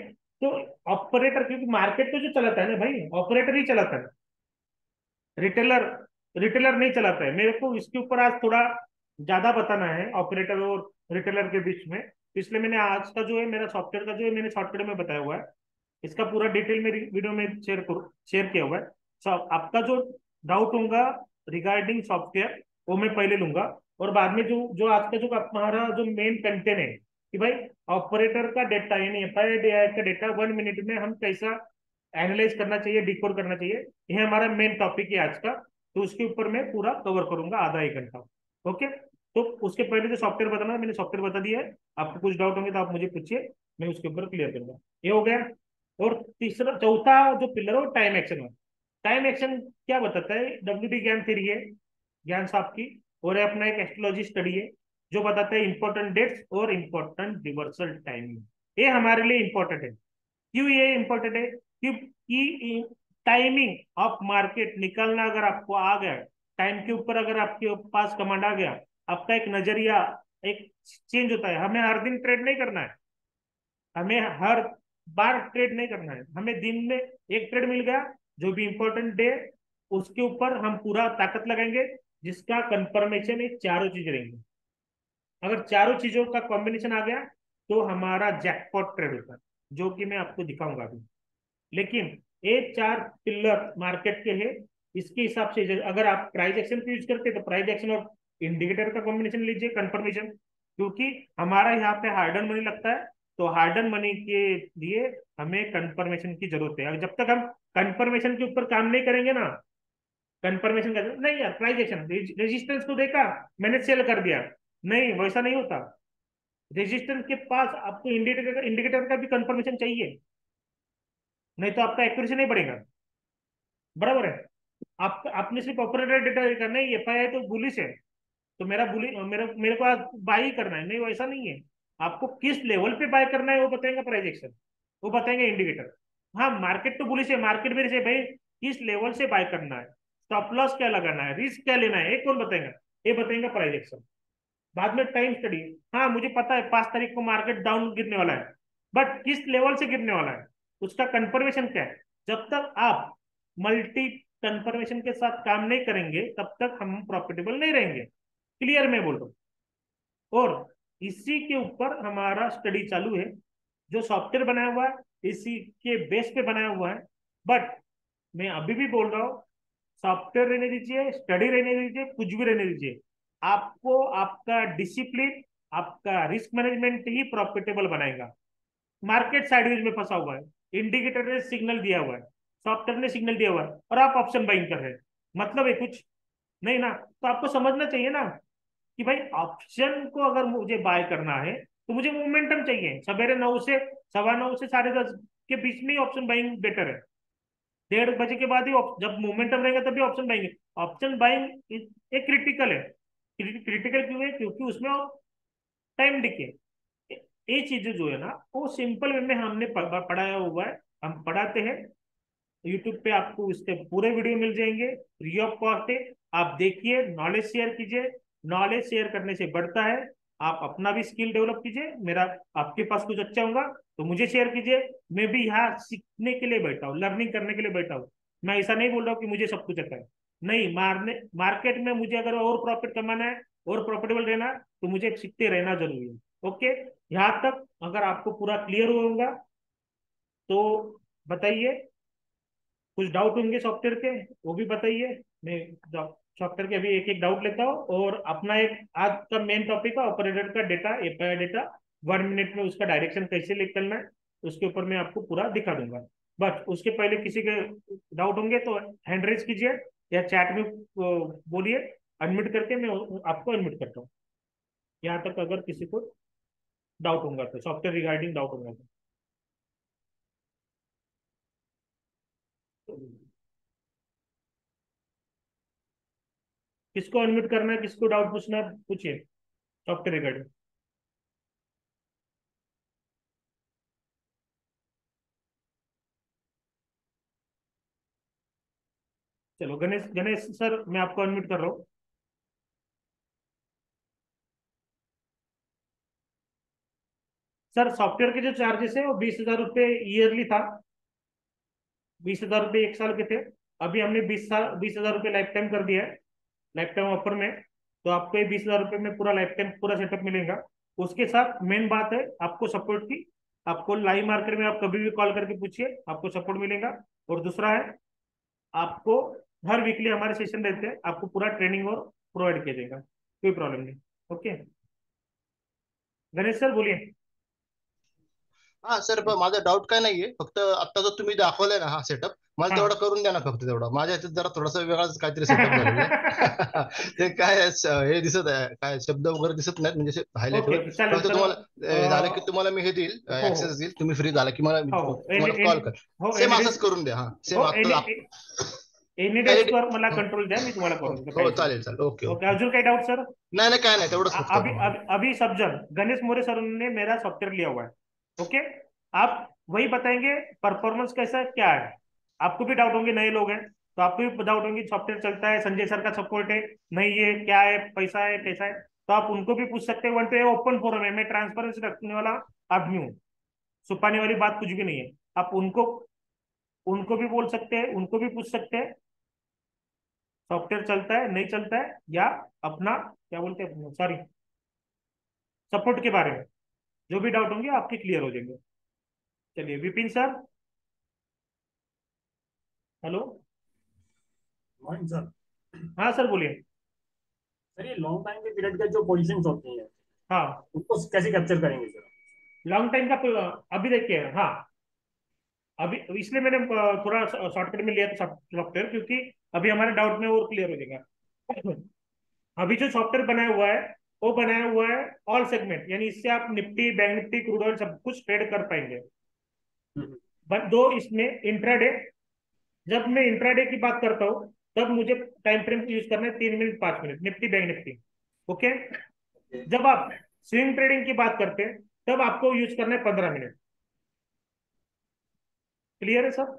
Speaker 1: तो ऑपरेटर, क्योंकि मार्केट तो जो चलाता है ना भाई, ऑपरेटर ही चलाता है, रिटेलर रिटेलर नहीं चलाता है। मेरे को इसके ऊपर आज थोड़ा ज्यादा बताना है ऑपरेटर और रिटेलर के बीच में, इसलिए मैंने आज का जो है मेरा सॉफ्टवेयर का जो है मैंने शॉर्टकट में बताया हुआ है। इसका पूरा डिटेल में वीडियो में शेयर किया हुआ है। आपका जो डाउट होगा रिगार्डिंग सॉफ्टवेयर, वो मैं पहले लूंगा, और बाद में जो जो आज का जो हमारा जो मेन कंटेंट है कि भाई ऑपरेटर का डेटा यानी एफआईआई का डेटा 1 मिनट में हम कैसा एनालाइज करना चाहिए, डिकोड करना चाहिए, ये हमारा मेन टॉपिक है आज का। तो उसके ऊपर मैं पूरा कवर करूंगा आधा एक घंटा। ओके। तो उसके पहले जो सॉफ्टवेयर बताना है मैंने सॉफ्टवेयर बता दिया है। आपको कुछ डाउट होंगे तो आप मुझे पूछिए, मैं उसके ऊपर क्लियर करूंगा। ये हो गया। और तीसरा चौथा जो पिलर है वो टाइम एक्शन है। टाइम एक्शन क्या बताता है? डब्ल्यूडी ज्ञान थ्योरी है, ज्ञान साहब की, और अपना एक एस्ट्रोलॉजी स्टडी है जो बताता है इंपॉर्टेंट डेट्स और इंपॉर्टेंट रिवर्सल टाइमिंग। ये हमारे लिए इंपॉर्टेंट है। क्यों ये इंपॉर्टेंट है? क्योंकि टाइमिंग ऑफ मार्केट निकलना अगर आपको आ गया, टाइम के ऊपर अगर आपके पास कमांड आ गया, आपका एक नजरिया एक चेंज होता है। हमें हर दिन ट्रेड नहीं करना है, हमें हर बार ट्रेड नहीं करना है, हमें दिन में एक ट्रेड मिल गया, जो भी इंपॉर्टेंट डे, उसके ऊपर हम पूरा ताकत लगाएंगे, जिसका कंफर्मेशन ये चारों चीज रहेंगी। अगर चारों चीजों का कॉम्बिनेशन आ गया तो हमारा जैकपॉट ट्रेड होता है, जो कि मैं आपको दिखाऊंगा अभी। लेकिन ये 4 पिलर मार्केट के हैं। इसके हिसाब से अगर आप प्राइस एक्शन को यूज करते हैं तो प्राइस एक्शन और इंडिकेटर का कॉम्बिनेशन लीजिए, कंफर्मेशन। क्योंकि हमारा यहाँ पे हार्डन मनी लगता है, तो हार्डन मनी के लिए हमें कंफर्मेशन की जरूरत है। जब तक हम कंफर्मेशन के ऊपर काम नहीं करेंगे ना, कंफर्मेशन का नहीं यार, प्राइस एक्शन रेजिस्टेंस को देखा, मैंने सेल कर दिया, नहीं वैसा नहीं होता। रेजिस्टेंस के पास आपको इंडिकेटर इंडिकेटर का भी कंफर्मेशन चाहिए, नहीं तो आपका एक्यूरेसी नहीं बढ़ेगा। बराबर है। आप आपने सिर्फ ऑपरेटर डेटा करना है, एफआईआई तो बुलिश है, तो मेरा बुली मेरा मेरे को आज बाई करना है, नहीं वैसा नहीं है। आपको किस लेवल पे बाय करना है वो बताएंगे प्राइस एक्शन, वो बताएंगे इंडिकेटर। हाँ, मार्केट तो बुलिश है, मार्केट भी से भाई किस लेवल से बाय करना है, स्टॉप लॉस क्या लगाना है, रिस्क क्या लेना है, ये कौन बताएगा? ये बताएंगे प्राइस एक्शन। बाद में टाइम स्टडी। हाँ मुझे पता है 5 तारीख को मार्केट डाउन गिरने वाला है, बट किस लेवल से गिरने वाला है, उसका कंफर्मेशन क्या है? जब तक आप मल्टी कंफर्मेशन के साथ काम नहीं करेंगे तब तक हम प्रॉफिटेबल नहीं रहेंगे। क्लियर मैं बोल रहा हूँ। और इसी के ऊपर हमारा स्टडी चालू है, जो सॉफ्टवेयर बनाया हुआ है इसी के बेस पे बनाया हुआ है। बट मैं अभी भी बोल रहा हूँ, सॉफ्टवेयर रहने दीजिए, स्टडी रहने दीजिए, कुछ भी रहने दीजिए, आपको आपका डिसिप्लिन, आपका रिस्क मैनेजमेंट ही प्रॉफिटेबल बनाएगा। मार्केट साइडवेज में फंसा हुआ है, इंडिकेटर ने सिग्नल दिया हुआ है, सॉफ्टवेयर ने सिग्नल दिया हुआ है, और आप ऑप्शन बाइंग कर रहे हैं, मतलब है कुछ नहीं ना। तो आपको समझना चाहिए ना कि भाई ऑप्शन को अगर मुझे बाय करना है तो मुझे मोमेंटम चाहिए। सवेरे 9 से 9:15 से 10:30 के बीच में ही ऑप्शन बाइंग बेटर है। 1:30 बजे के बाद ही जब मोमेंटम रहेगा तभी ऑप्शन बाइंग। ऑप्शन बाइंग एक क्रिटिकल है। क्रिटिकल क्यों है? क्योंकि उसमें टाइम डिके, ये चीजें जो है ना वो सिंपल वे में हमने पढ़ाया हुआ है, हम पढ़ाते हैं। यूट्यूब पे आपको इसके पूरे वीडियो मिल जाएंगे, फ्री ऑफ कॉस्ट है। आप देखिए, नॉलेज शेयर कीजिए, नॉलेज शेयर करने से बढ़ता है। आप अपना भी स्किल डेवलप कीजिए, मेरा आपके पास कुछ अच्छा होगा तो मुझे शेयर कीजिए। मैं भी यहाँ सीखने के लिए बैठा हूँ, लर्निंग करने के लिए बैठा हूँ। मैं ऐसा नहीं बोल रहा हूँ कि मुझे सब कुछ आता है। नहीं, मार्केट में मुझे अगर और प्रॉफिट कमाना है और प्रॉफिटेबल रहना है, तो मुझे सीखते रहना जरूरी है। ओके, यहाँ तक अगर आपको पूरा क्लियर होगा तो बताइए। कुछ डाउट होंगे सॉफ्टवेयर के, वो भी बताइए। मैं सॉफ्टवेयर के अभी एक एक डाउट लेता हूँ, और अपना एक आज का मेन टॉपिक है ऑपरेटर का डेटा, एपीआई डेटा। 1 मिनट में उसका डायरेक्शन कैसे निकलना है उसके ऊपर मैं आपको पूरा दिखा दूंगा। बट उसके पहले किसी के डाउट होंगे तो हैंड रेज कीजिए या चैट में बोलिए, अनम्यूट करके मैं आपको अनम्यूट करता हूँ। यहाँ तक अगर किसी को डाउट होगा तो, सॉफ्टवेयर रिगार्डिंग डाउट होगा तो किसको अनम्यूट करना है, किसको डाउट पूछना है, पूछिए सॉफ्टवेयर रिगार्डिंग। चलो गणेश, गणेश सर मैं आपको अनम्यूट कर रहा हूँ। सर सॉफ्टवेयर के जो चार्जेस है वो 20,000 रुपये ईयरली था। 20,000 रुपये 1 साल के थे। अभी हमने 20,000 रुपये लाइफ टाइम कर दिया है, लाइफ टाइम ऑफर में। तो आपको ये 20,000 रुपये में पूरा लाइफ टाइम पूरा सेटअप मिलेगा। उसके साथ मेन बात है आपको सपोर्ट की। आपको लाइव मार्केट में आप कभी भी कॉल करके पूछिए, आपको सपोर्ट मिलेगा। और दूसरा है, आपको हर वीकली हमारे सेशन रहते हैं, आपको पूरा ट्रेनिंग और प्रोवाइड किया जाएगा, कोई प्रॉब्लम नहीं। ओके, गणेश सर बोलिए।
Speaker 2: हा सर, पण माझा डाऊट काय नाहीये, फक्त आता जो तुम्ही दाखवलाय ना हा सेटअप, मला तेवढा
Speaker 1: हाँ।
Speaker 2: करून द्या ना, फक्त तेवढा. माझ्या ह्याच्यात जरा थोडासा वेगळाच काहीतरी सेटअप झालेला आहे. ते काय हे दिसत आहे, काय शब्द वगैरे दिसत नाहीत म्हणजे हायलाइट
Speaker 1: ओके
Speaker 2: होत.
Speaker 1: ओके चालेल
Speaker 2: फक्त
Speaker 1: तर
Speaker 2: तुम्हाला झालं की तुम्हाला मी हे देईल,
Speaker 1: हो हो
Speaker 2: ऍक्सेस देईल, तुम्ही फ्री झाला की मला
Speaker 1: हो
Speaker 2: तुम्हाला कॉल कर.
Speaker 1: हो
Speaker 2: सेम
Speaker 1: एनी
Speaker 2: असंच करून द्या. हा सेम
Speaker 1: हो
Speaker 2: आता
Speaker 1: एनी
Speaker 2: एल-
Speaker 1: डेस्कवर मला कंट्रोल द्या, मी तुम्हाला
Speaker 2: हो
Speaker 1: करून देतो,
Speaker 2: हो,
Speaker 1: काही इशू
Speaker 2: चालेल
Speaker 1: नाही।
Speaker 2: चालेल, ओके
Speaker 1: ओके,
Speaker 2: ओके.
Speaker 1: अजून काही डाउट सर?
Speaker 2: नाही नाही, काय नाही, तेवढंच फक्त
Speaker 1: अभी
Speaker 2: होतं मला.
Speaker 1: अभी अभी सब जन गणेश मोरे सर ने मेरा सॉफ्टवेयर लिया हुआ है। ओके, आप वही बताएंगे परफॉर्मेंस कैसा है, क्या है। आपको भी डाउट होंगे, नए लोग हैं तो आपको भी डाउट होंगे सॉफ्टवेयर चलता है, संजय सर का सपोर्ट है नहीं, ये क्या है, पैसा है कैसा है, तो आप उनको भी पूछ सकते हैं। वन पे ओपन फोरम है, मैं ट्रांसपेरेंसी रखने वाला आदमी हूँ, छुपाने वाली बात कुछ भी नहीं है। आप उनको उनको भी बोल सकते हैं, उनको भी पूछ सकते हैं सॉफ्टवेयर चलता है नहीं चलता है, या अपना क्या बोलते हैं, सॉरी, सपोर्ट के बारे में जो भी डाउट होंगे आपके क्लियर हो जाएंगे। चलिए Vipin sir. Hello.
Speaker 3: Morning sir.
Speaker 1: हाँ सर बोलिए।
Speaker 3: सर ये लॉन्ग टाइम के पीरियड के जो पोजीशंस होती हैं
Speaker 1: हाँ,
Speaker 3: उनको कैसे कैप्चर करेंगे सर?
Speaker 1: लॉन्ग टाइम का अभी देखिए, हाँ, अभी इसलिए मैंने थोड़ा शॉर्टकट में लिया था सॉफ्टवेयर, क्योंकि अभी हमारे डाउट में और क्लियर हो जाएगा। अभी जो सॉफ्टवेयर बनाया हुआ है वो बनाया हुआ है ऑल सेगमेंट, यानी इससे आप Nifty, bank Nifty, crude oil सब कुछ ट्रेड कर पाएंगे।
Speaker 3: हम्म,
Speaker 1: दो इसमें इंट्राडे, जब मैं इंट्राडे की बात करता हूँ तब मुझे टाइम फ्रेम यूज करना है 3 minute 5 minute, Nifty bank Nifty. Okay, जब आप स्विंग ट्रेडिंग की बात करते हैं तब आपको यूज करना है 15 मिनट। क्लियर है सब?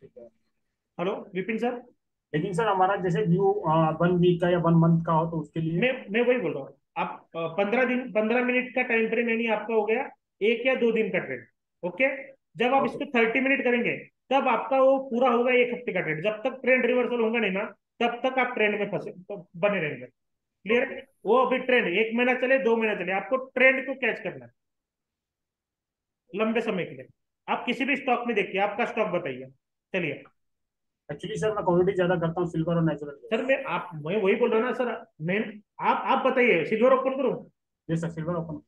Speaker 3: ठीक है।
Speaker 1: Hello Vipin sir.
Speaker 3: लेकिन सर हमारा जैसे व्यू 1 वीक का या 1 मंथ का हो तो उसके लिए।
Speaker 1: मैं वही बोल रहा हूँ, आप 15 दिन 15 मिनट का टाइम फ्रेम यानी आपका हो गया 1 या 2 दिन का ट्रेड। ओके, जब आप
Speaker 3: ओके।
Speaker 1: इसको 30 मिनट करेंगे तब आपका वो पूरा होगा 1 हफ्ते का ट्रेड। जब तक ट्रेंड रिवर्सल होगा नहीं ना, तब तक आप ट्रेंड में फंसे तो बने रहेंगे। Clear
Speaker 3: okay.
Speaker 1: है? वो अभी ट्रेंड 1 महीना चले 2 महीना चले, आपको ट्रेंड को कैच करना है लंबे समय के लिए। आप किसी भी स्टॉक में देखिए, आपका स्टॉक बताइए। चलिए
Speaker 3: एक्चुअली सर मैं कमोडिटी ज्यादा करता हूँ, सिल्वर और नेचुरल
Speaker 1: सर,
Speaker 3: गैस।
Speaker 1: मैं वही बोल रहा हूँ ना सर। मैं आप बताइए, सिल्वर ओपन करूँ?
Speaker 3: ये सर सिल्वर ओपन।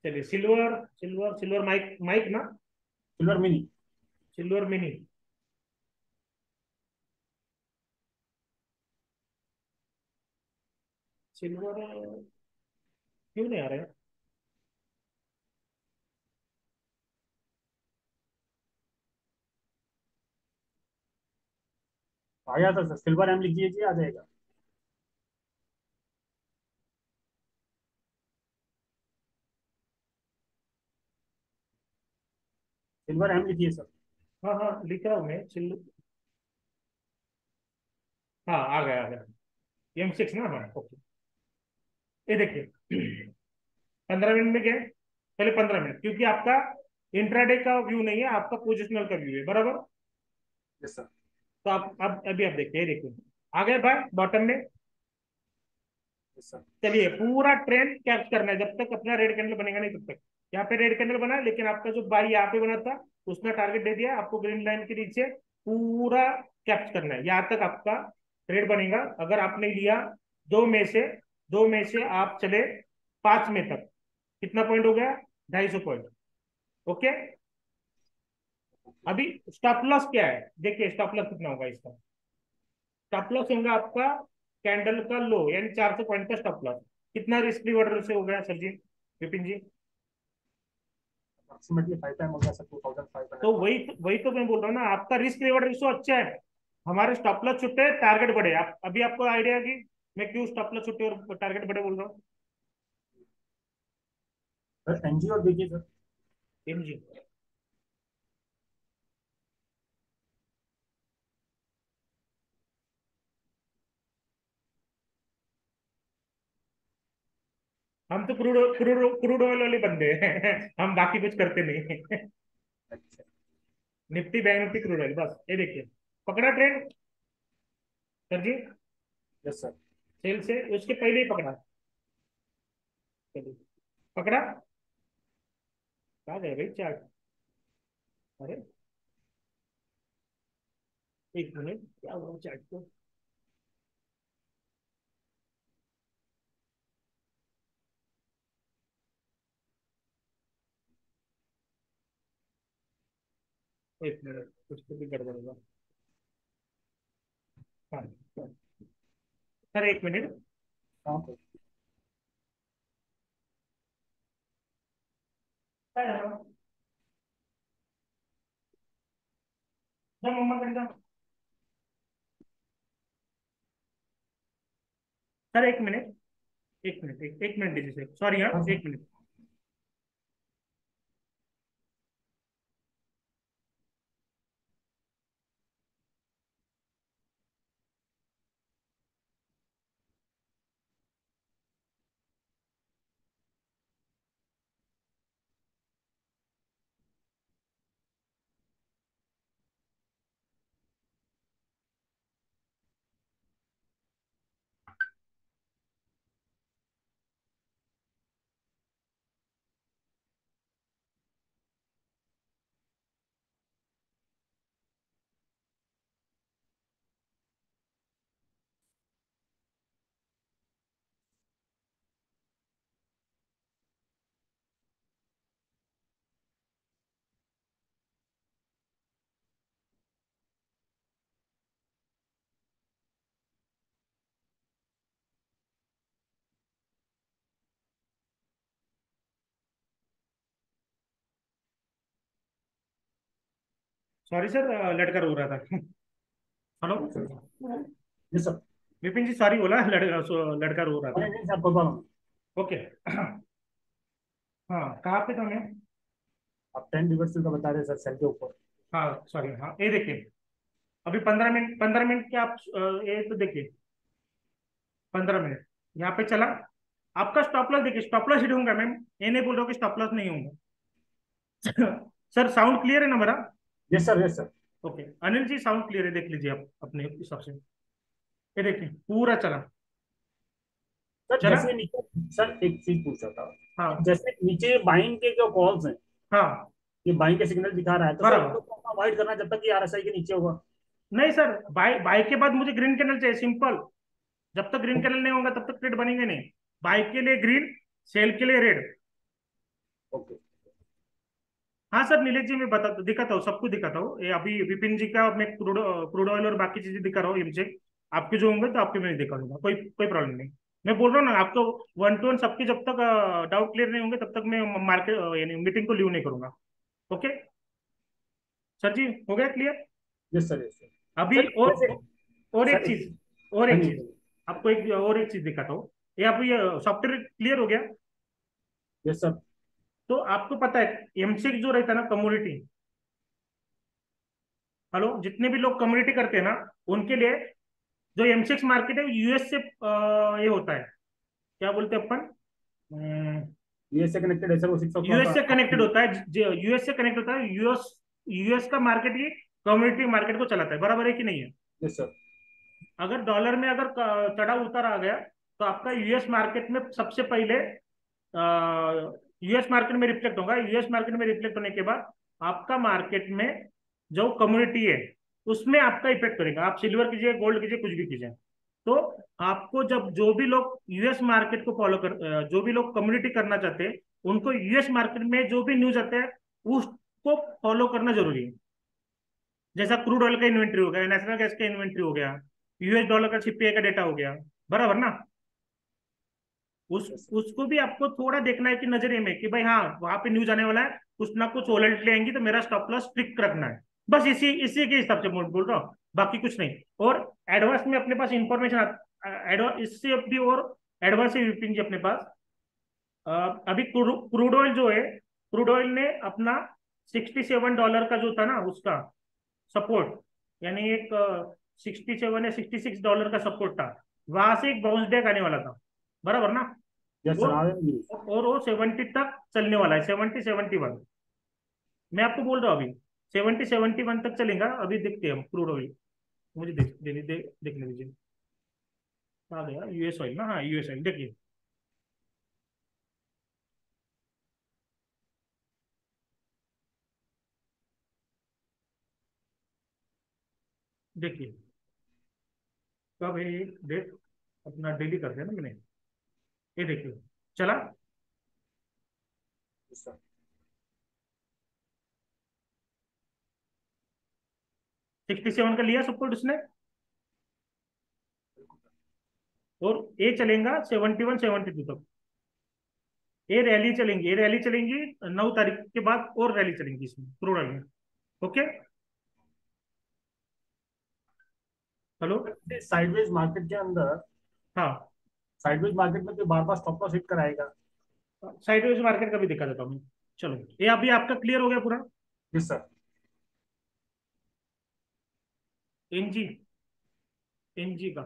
Speaker 1: चलिए सिल्वर, सिल्वर माइक माइक ना,
Speaker 3: silver mini.
Speaker 1: Silver mini. Silver क्यों नहीं आ रहा है?
Speaker 3: आ गया था सर, सिल्वर एम लिखिए जी, आ जाएगा। सिल्वर एम लिखिए सर।
Speaker 1: हाँ हाँ लिख रहा हूँ मैं सिल्वर। हाँ आ गया, आ गया। M6 ना, हाँ ओके। ये देखिए 15 मिनट में क्या है? पहले 15 मिनट, क्योंकि आपका इंट्राडे का व्यू नहीं है, आपका पोजिशनल का व्यू है, बराबर।
Speaker 3: Yes sir.
Speaker 1: तो आप अब अभी आप देखिए, ये देखिए आ गए भाई बॉटम में।
Speaker 3: Yes sir.
Speaker 1: चलिए पूरा ट्रेंड कैप्च करना है, जब तक अपना रेड कैंडल बनेगा नहीं तब तक। यहाँ पे रेड कैंडल बना है, लेकिन आपका जो बाई यहाँ पे बना था उसने टारगेट दे दिया आपको ग्रीन लाइन के नीचे। पूरा कैप्च करना है, यहाँ तक आपका ट्रेड बनेगा। अगर आपने लिया दो में से दो में से आप चले 5 में तक, कितना पॉइंट हो गया? 250 पॉइंट। ओके। अभी स्टॉप लॉस क्या है, देखिए स्टॉप लॉस कितना होगा इसका। स्टॉप लॉस होगा आपका कैंडल का लो, यानी 400 पॉइंट का स्टॉप लॉस। कितना रिस्क रिवॉर्डर से हो गया सर जी, विपिन जी?
Speaker 3: अप्रोक्सीमेटली 5 टाइम हो गया सर, 2500
Speaker 1: तो
Speaker 3: का।
Speaker 1: वही तो मैं बोल रहा हूँ ना, आपका रिस्क रिवॉर्ड रेशो अच्छा है। हमारे स्टॉप लॉस छुट्टे, टारगेट बढ़े। आप अभी आपको आइडिया है कि मैं क्यों स्टॉप लॉस छुट्टे और टारगेट बढ़े बोल रहा हूँ?
Speaker 3: सर एनजी और देखिए सर।
Speaker 1: जी, हम तो क्रूड क्रूड क्रूड ऑयल वाले बंदे हैं हम बाकी कुछ करते नहीं
Speaker 3: अच्छा।
Speaker 1: Nifty bank Nifty crude oil बस। ये देखिए पकड़ा ट्रेंड सर जी,
Speaker 3: यस सर।
Speaker 1: सेल से उसके पहले ही पकड़ा। चलिए पकड़ा, कहा गया भाई चार्ट? अरे एक मिनट, क्या हुआ चार्ट को? एक मिनट, कुछ तो भी गड़बड़ होगा। हाँ सर, एक मिनट।
Speaker 3: हाँ सर।
Speaker 1: मम्मा कर दो। सर एक मिनट, एक मिनट, एक मिनट दीजिए सर, सॉरी हाँ,
Speaker 3: हाँ सर।
Speaker 1: एक मिनट। सॉरी सर, लड़का रो रहा था hello.
Speaker 3: Yes sir.
Speaker 1: Vipin ji sorry बोला, लड़का रो रहा
Speaker 3: नहीं
Speaker 1: था।
Speaker 3: नहीं सर, कोई प्रॉब्लम नहीं।
Speaker 1: ओके हाँ, कहाँ पे था मैं?
Speaker 3: आप 10 रिवर्सल का बता रहे सर, सेल के ऊपर।
Speaker 1: हाँ सॉरी, हाँ ये देखिए अभी 15 मिनट, 15 मिनट के आप ये तो देखिए 15 मिनट यहाँ पे चला। आपका स्टॉप लॉस देखिए, स्टॉप लॉस हिट होगा मैम, ये नहीं बोल रहा हूँ कि स्टॉप लॉस नहीं होगा सर साउंड क्लियर है ना मेरा?
Speaker 3: Yes sir, yes sir.
Speaker 1: Okay Anil ji, sound clear है, देख लीजिए आप अपने हिसाब से। ये देखिए पूरा चला।
Speaker 3: सर
Speaker 1: चला।
Speaker 3: जैसे नीचे, सर एक चीज पूछ रहा था कि
Speaker 1: हाँ
Speaker 3: जैसे नीचे बाइंग के जो कॉल्स हैं,
Speaker 1: हाँ
Speaker 3: ये बाइंग के सिग्नल दिखा रहा है, तो सर
Speaker 1: बराबर।
Speaker 3: इनको अवॉइड करना जब तक कि आरएसआई के नीचे होगा।
Speaker 1: नहीं सर, बाय बाय के बाद मुझे ग्रीन कैंडल चाहिए, सिंपल। जब तक ग्रीन कैंडल नहीं होगा तब तक ट्रेड बनेंगे नहीं। बाय के लिए ग्रीन, सेल के लिए रेड।
Speaker 3: ओके।
Speaker 1: हाँ सर नीलेश जी, मैं दिखाता हूँ, सबको दिखाता हूँ। ये अभी विपिन जी का मैं क्रूड क्रूड ऑयल और बाकी चीजें दिखा रहा हूँ मुझे। आपके जो होंगे तो आपके मैं दिखा दूंगा, कोई कोई प्रॉब्लम नहीं। मैं बोल रहा हूँ ना आपको, वन टू वन सबके जब तक डाउट क्लियर नहीं होंगे तब तक मैं मार्केट यानी मीटिंग को लीव नहीं करूंगा। ओके सर जी, हो गया clear?
Speaker 3: Yes sir, yes sir.
Speaker 1: अभी
Speaker 3: सर जैसे,
Speaker 1: और एक
Speaker 3: सर एक,
Speaker 1: चीज, और
Speaker 3: हाँ
Speaker 1: एक
Speaker 3: जी
Speaker 1: चीज आपको एक और एक चीज दिखाता हूँ। ये आप ये सॉफ्टवेयर क्लियर हो गया?
Speaker 3: Yes sir.
Speaker 1: तो आपको पता है एमसीक्स जो रहता है ना, कम्युनिटी, हेलो, जितने भी लोग कम्युनिटी करते हैं ना उनके लिए जो एमसीक्स मार्केट है यूएस से ये होता है, क्या बोलते हैं अपन,
Speaker 3: यूएस से कनेक्टेड है सर, वो 6
Speaker 1: यूएस से
Speaker 3: o'clock
Speaker 1: कनेक्टेड होता है। यूएस से कनेक्ट होता है, यूएस यूएस का मार्केट ही कम्युनिटी मार्केट को चलाता है, बराबर है कि नहीं है?
Speaker 3: Yes sir.
Speaker 1: अगर डॉलर में अगर चढ़ाव उतार आ गया तो आपका यूएस मार्केट में सबसे पहले यूएस मार्केट में रिफ्लेक्ट होगा। यूएस मार्केट में रिफ्लेक्ट होने के बाद आपका मार्केट में जो कम्युनिटी है उसमें आपका इफेक्ट करेगा। आप सिल्वर कीजिए, गोल्ड कीजिए, कुछ भी कीजिए। तो आपको जब जो भी लोग यूएस मार्केट को फॉलो कर जो भी लोग कम्युनिटी करना चाहते हैं उनको यूएस मार्केट में जो भी न्यूज आता है उसको फॉलो करना जरूरी है। जैसा क्रूड ऑयल का इन्वेंट्री हो गया, नेशनल गैस का इन्वेंट्री हो गया, यूएस डॉलर का सीपीआई का डेटा हो गया, बराबर ना। उसको भी आपको थोड़ा देखना है कि नजरिए में कि भाई हाँ वहां पे न्यूज आने वाला है, कुछ ना कुछ वॉलेटिलिटी आएंगी तो मेरा स्टॉप लॉस स्ट्रिक्ट रखना है। बस इसी इसी के हिसाब से बोल रहा हूँ, बाकी कुछ नहीं। और एडवांस में अपने पास इंफॉर्मेशन एडवांस इससे भी और एडवांस है विपिन जी अपने पास। अभी क्रूड ऑयल जो है, क्रूड ऑयल ने अपना $67 का जो था ना उसका सपोर्ट, यानी एक $67 या $66 का सपोर्ट था, वहां से एक बाउंस बैक आने वाला था, बराबर ना।
Speaker 3: यस
Speaker 1: वो
Speaker 3: सर, आ रहे हैं news।
Speaker 1: और वो 70 तक चलने वाला है, 70-71। मैं आपको बोल रहा हूँ अभी 70-71 तक चलेगा। अभी देखते हैं हम क्रूड ऑयल, मुझे देखने दीजिए। आ गया यूएस ऑयल ना, हाँ यूएस ऑयल देखिए। देखिए कब है ये डेट, अपना डेली कर दिया ना मैंने। ये देखिए चला।
Speaker 3: Yes, sir।
Speaker 1: 67 का लिया सपोर्ट उसने, और ये चलेगा 71-72 तक। ये रैली चलेंगी 9 तारीख के बाद, और रैली चलेंगी इसमें क्रूड ऑयल में। ओके। हेलो।
Speaker 3: साइडवेज मार्केट के अंदर,
Speaker 1: हाँ,
Speaker 3: साइडवेज मार्केट में तो बार बार स्टॉप लॉस हिट कराएगा।
Speaker 1: साइडवेज मार्केट का भी देखा जाता हूँ। चलो ये अभी आपका क्लियर हो गया पूरा।
Speaker 3: Yes sir.
Speaker 1: एनजी, एनजी का,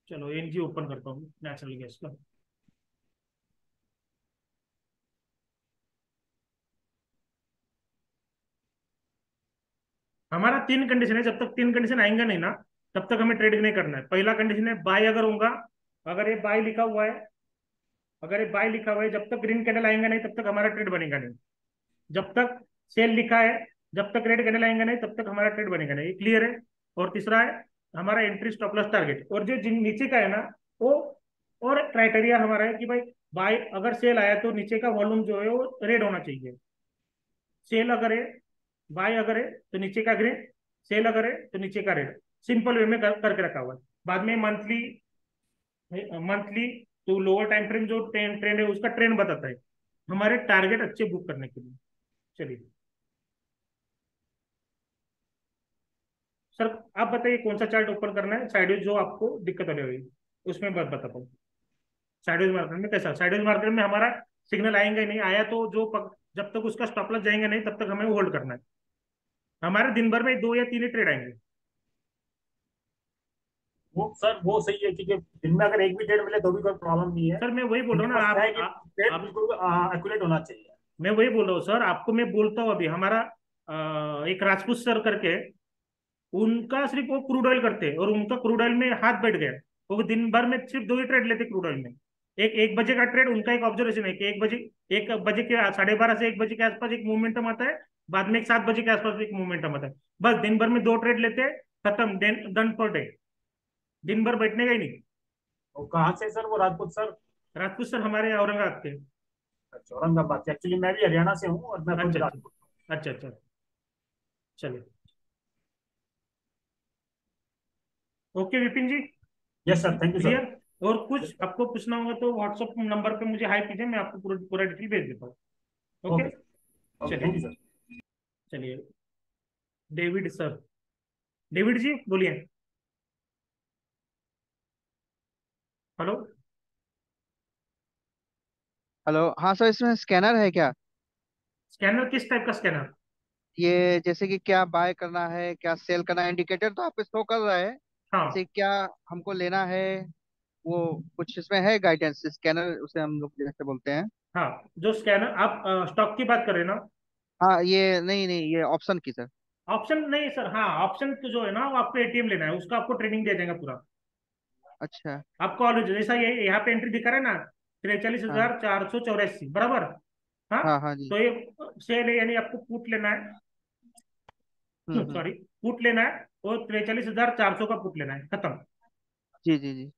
Speaker 1: चलो एनजी ओपन करता हूँ, नेचुरल गैस का। हमारा तीन कंडीशन है, जब तक तीन कंडीशन आएंगे नहीं ना तब तक हमें ट्रेड नहीं करना है। पहला कंडीशन है बाय अगर होगा, अगर ये बाय लिखा हुआ है, अगर ये बाय लिखा हुआ है जब तक ग्रीन कैंडल आएंगे नहीं तब तक हमारा ट्रेड बनेगा नहीं। जब तक सेल लिखा है, जब तक रेड कैंडल आएंगे नहीं तब तक हमारा ट्रेड बनेगा नहीं, क्लियर है। और तीसरा है हमारा एंट्री स्टॉप लॉस टारगेट। और जो नीचे का है ना वो, और क्राइटेरिया हमारा है कि भाई बाय अगर सेल आया तो नीचे का वॉल्यूम जो है वो रेड होना चाहिए। सेल अगर है, बाय अगर है तो नीचे का ग्रीन, सेल अगर है तो नीचे का रेड। सिंपल वे में करके रखा हुआ है। बाद में मंथली, मंथली तो लोअर टाइम फ्रेम जो ट्रेंड ट्रेंड है उसका ट्रेंड बताता है हमारे टारगेट अच्छे बुक करने के लिए। चलिए सर, आप बताइए कौन सा चार्ट ओपन करना है, साइडवेज जो आपको दिक्कत आ रही होगी उसमें बात बताता हूँ। साइडवेज मार्केट में कैसा, साइडवेज मार्केट में हमारा सिग्नल आएंगे नहीं, आया तो जब तक उसका स्टॉप लॉस जाएंगे नहीं तब तक हमें होल्ड करना है। हमारे दिन भर में 2 या 3 ही ट्रेड आएंगे।
Speaker 3: वो सर वो सही है, क्योंकि दिन में अगर एक भी ट्रेड मिले तो भी कोई प्रॉब्लम नहीं है।
Speaker 1: सर मैं वही बोल रहा
Speaker 3: लेकिन
Speaker 1: हूँ ना,
Speaker 3: बस क्या है कि ट्रेड
Speaker 1: आप
Speaker 3: बिल्कुल एक्यूरेट होना चाहिए।
Speaker 1: मैं वही बोल रहा हूँ सर आपको। मैं बोलता हूँ अभी हमारा एक राजपूत सर करके, उनका सिर्फ वो क्रूड ऑयल करते हैं और उनका क्रूड ऑयल में हाथ बैठ गया। वो दिन भर में सिर्फ 2 ही ट्रेड लेते क्रूड ऑयल में। एक बजे का ट्रेड उनका, एक ऑब्जर्वेशन है कि 1 बजे, 1 बजे के 12:30 से 1 बजे के आसपास एक मोमेंटम आता है, बाद में एक 7 बजे के आसपास एक मोमेंटम आता है। बस दिन भर में 2 ट्रेड लेते हैं, खत्म, डन फॉर डे। दिन भर बैठने का ही नहीं।
Speaker 3: और कहाँ से सर वो राजपूत सर?
Speaker 1: राजपूत सर हमारे औरंगाबाद के।
Speaker 3: अच्छा, औरंगाबाद से। एक्चुअली मैं भी हरियाणा से हूँ और मैं खुद
Speaker 1: अच्छा अच्छा,
Speaker 3: राजपूत
Speaker 1: अच्छा अच्छा, चलिए ओके विपिन जी,
Speaker 3: हूँ। Yes sir, thank you sir.
Speaker 1: Clear. और
Speaker 3: यस
Speaker 1: कुछ
Speaker 3: सर।
Speaker 1: आपको पूछना होगा तो व्हाट्सएप नंबर पे मुझे हाई कीजिए, मैं आपको पूरा पूरा डिटेल भेज देता हूँ। Okay.
Speaker 3: Okay sir. Okay, thank
Speaker 1: चलिए,
Speaker 3: यू सर।
Speaker 1: चलिए डेविड सर, डेविड जी बोलिए। हेलो।
Speaker 4: हेलो, हाँ सर, इसमें स्कैनर है क्या?
Speaker 1: स्कैनर किस टाइप का स्कैनर?
Speaker 4: ये जैसे कि क्या बाय करना है, क्या सेल करना है, इंडिकेटर तो आप पे शो कर रहा है। जैसे
Speaker 1: हाँ
Speaker 4: क्या हमको लेना है, वो कुछ इसमें है गाइडेंस, स्कैनर उसे हम लोग जैसे बोलते हैं।
Speaker 1: हाँ, जो स्कैनर आप स्टॉक की बात कर रहे हैं ना?
Speaker 4: हाँ, ये नहीं नहीं, ये ऑप्शन की सर।
Speaker 1: ऑप्शन नहीं सर, हाँ ऑप्शन तो जो है ना वो आपको एटीएम लेना है, उसका आपको ट्रेनिंग दिया जाएगा पूरा।
Speaker 4: अच्छा।
Speaker 1: आपको ऑलरेडी जैसा ये यहाँ पे एंट्री दिखा रहा है ना, तिरचालीस
Speaker 4: हाँ
Speaker 1: हजार चार सौ चौरासी बराबर। हाँ,
Speaker 4: हाँ हाँ जी।
Speaker 1: तो ये शेयर है, यानी आपको पुट लेना है,
Speaker 4: हम्म।
Speaker 1: सॉरी पुट लेना है, और 43,400 का पुट लेना है, खत्म।
Speaker 4: जी जी जी।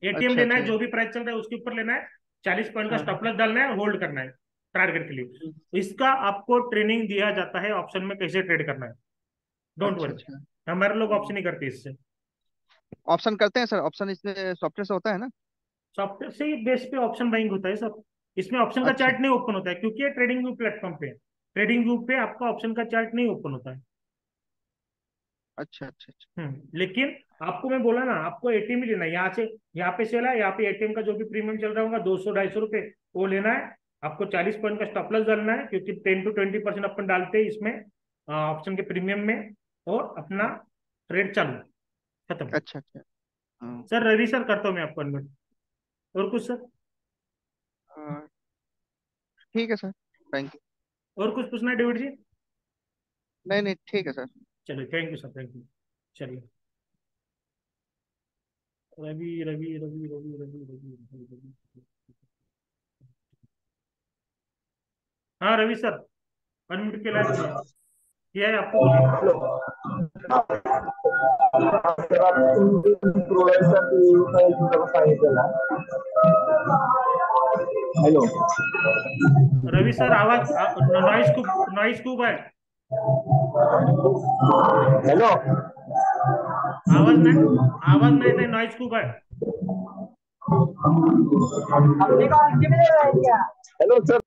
Speaker 1: एटीएम
Speaker 4: अच्छा
Speaker 1: लेना है,
Speaker 4: अच्छा।
Speaker 1: जो भी प्राइस चल रहा है उसके ऊपर लेना है, 40 पॉइंट का
Speaker 4: हाँ
Speaker 1: स्टॉप
Speaker 4: हाँ।
Speaker 1: लॉस डालना है, होल्ड करना है टारगेट के लिए। तो इसका आपको ट्रेनिंग दिया जाता है ऑप्शन में कैसे ट्रेड करना है, डोंट
Speaker 4: अच्छा
Speaker 1: वरी।
Speaker 4: अच्छा।
Speaker 1: हमारे लोग ऑप्शन नहीं करते इससे।
Speaker 4: ऑप्शन करते हैं सर, ऑप्शन इसमें सॉफ्टवेयर से होता है ना?
Speaker 1: सॉफ्टवेयर से ही बेस पे ऑप्शन बाइंग होता है सब। इसमें ऑप्शन का
Speaker 4: अच्छा
Speaker 1: चार्ट नहीं ओपन होता है, क्योंकि ये ट्रेडिंग व्यू प्लेटफॉर्म पे है। ट्रेडिंग व्यू पे आपका ऑप्शन का चार्ट नहीं ओपन होता है।
Speaker 4: अच्छा अच्छा अच्छा।
Speaker 1: लेकिन आपको मैं बोला ना, आपको एटीएम ही लेना है, यहाँ से यहाँ पे सेल है, यहाँ पे एटीएम का जो भी प्रीमियम चल रहा होगा 200-250 रुपये, वो लेना है। आपको 40 पॉइंट का स्टॉप लॉस डालना है, क्योंकि 10 to 20% अपन डालते हैं इसमें ऑप्शन के प्रीमियम में, और अपना ट्रेड चालू, खत्म।
Speaker 4: अच्छा अच्छा। हाँ।
Speaker 1: सर रवि सर, करता हूँ मैं आपको अनम्यूट। और कुछ सर?
Speaker 4: हाँ, ठीक है सर। Thank you.
Speaker 1: और कुछ पूछना है डेविड जी?
Speaker 4: नहीं नहीं, ठीक है सर।
Speaker 1: चलिए, thank you sir, thank you. चलिए, रवि रवि रवि रवि रवि रवि रवि रवि। हाँ रवि सर, अनम्यूट के लायक बोलिए। किया है आपको, बोलिए।
Speaker 5: हॅलो.
Speaker 1: रवि सर, आवाज नॉइस खूप आहे।
Speaker 5: हॅलो.
Speaker 1: आवाज नाही, आवाज नाही येत, नॉइस खूप आहे।
Speaker 5: Hello sir.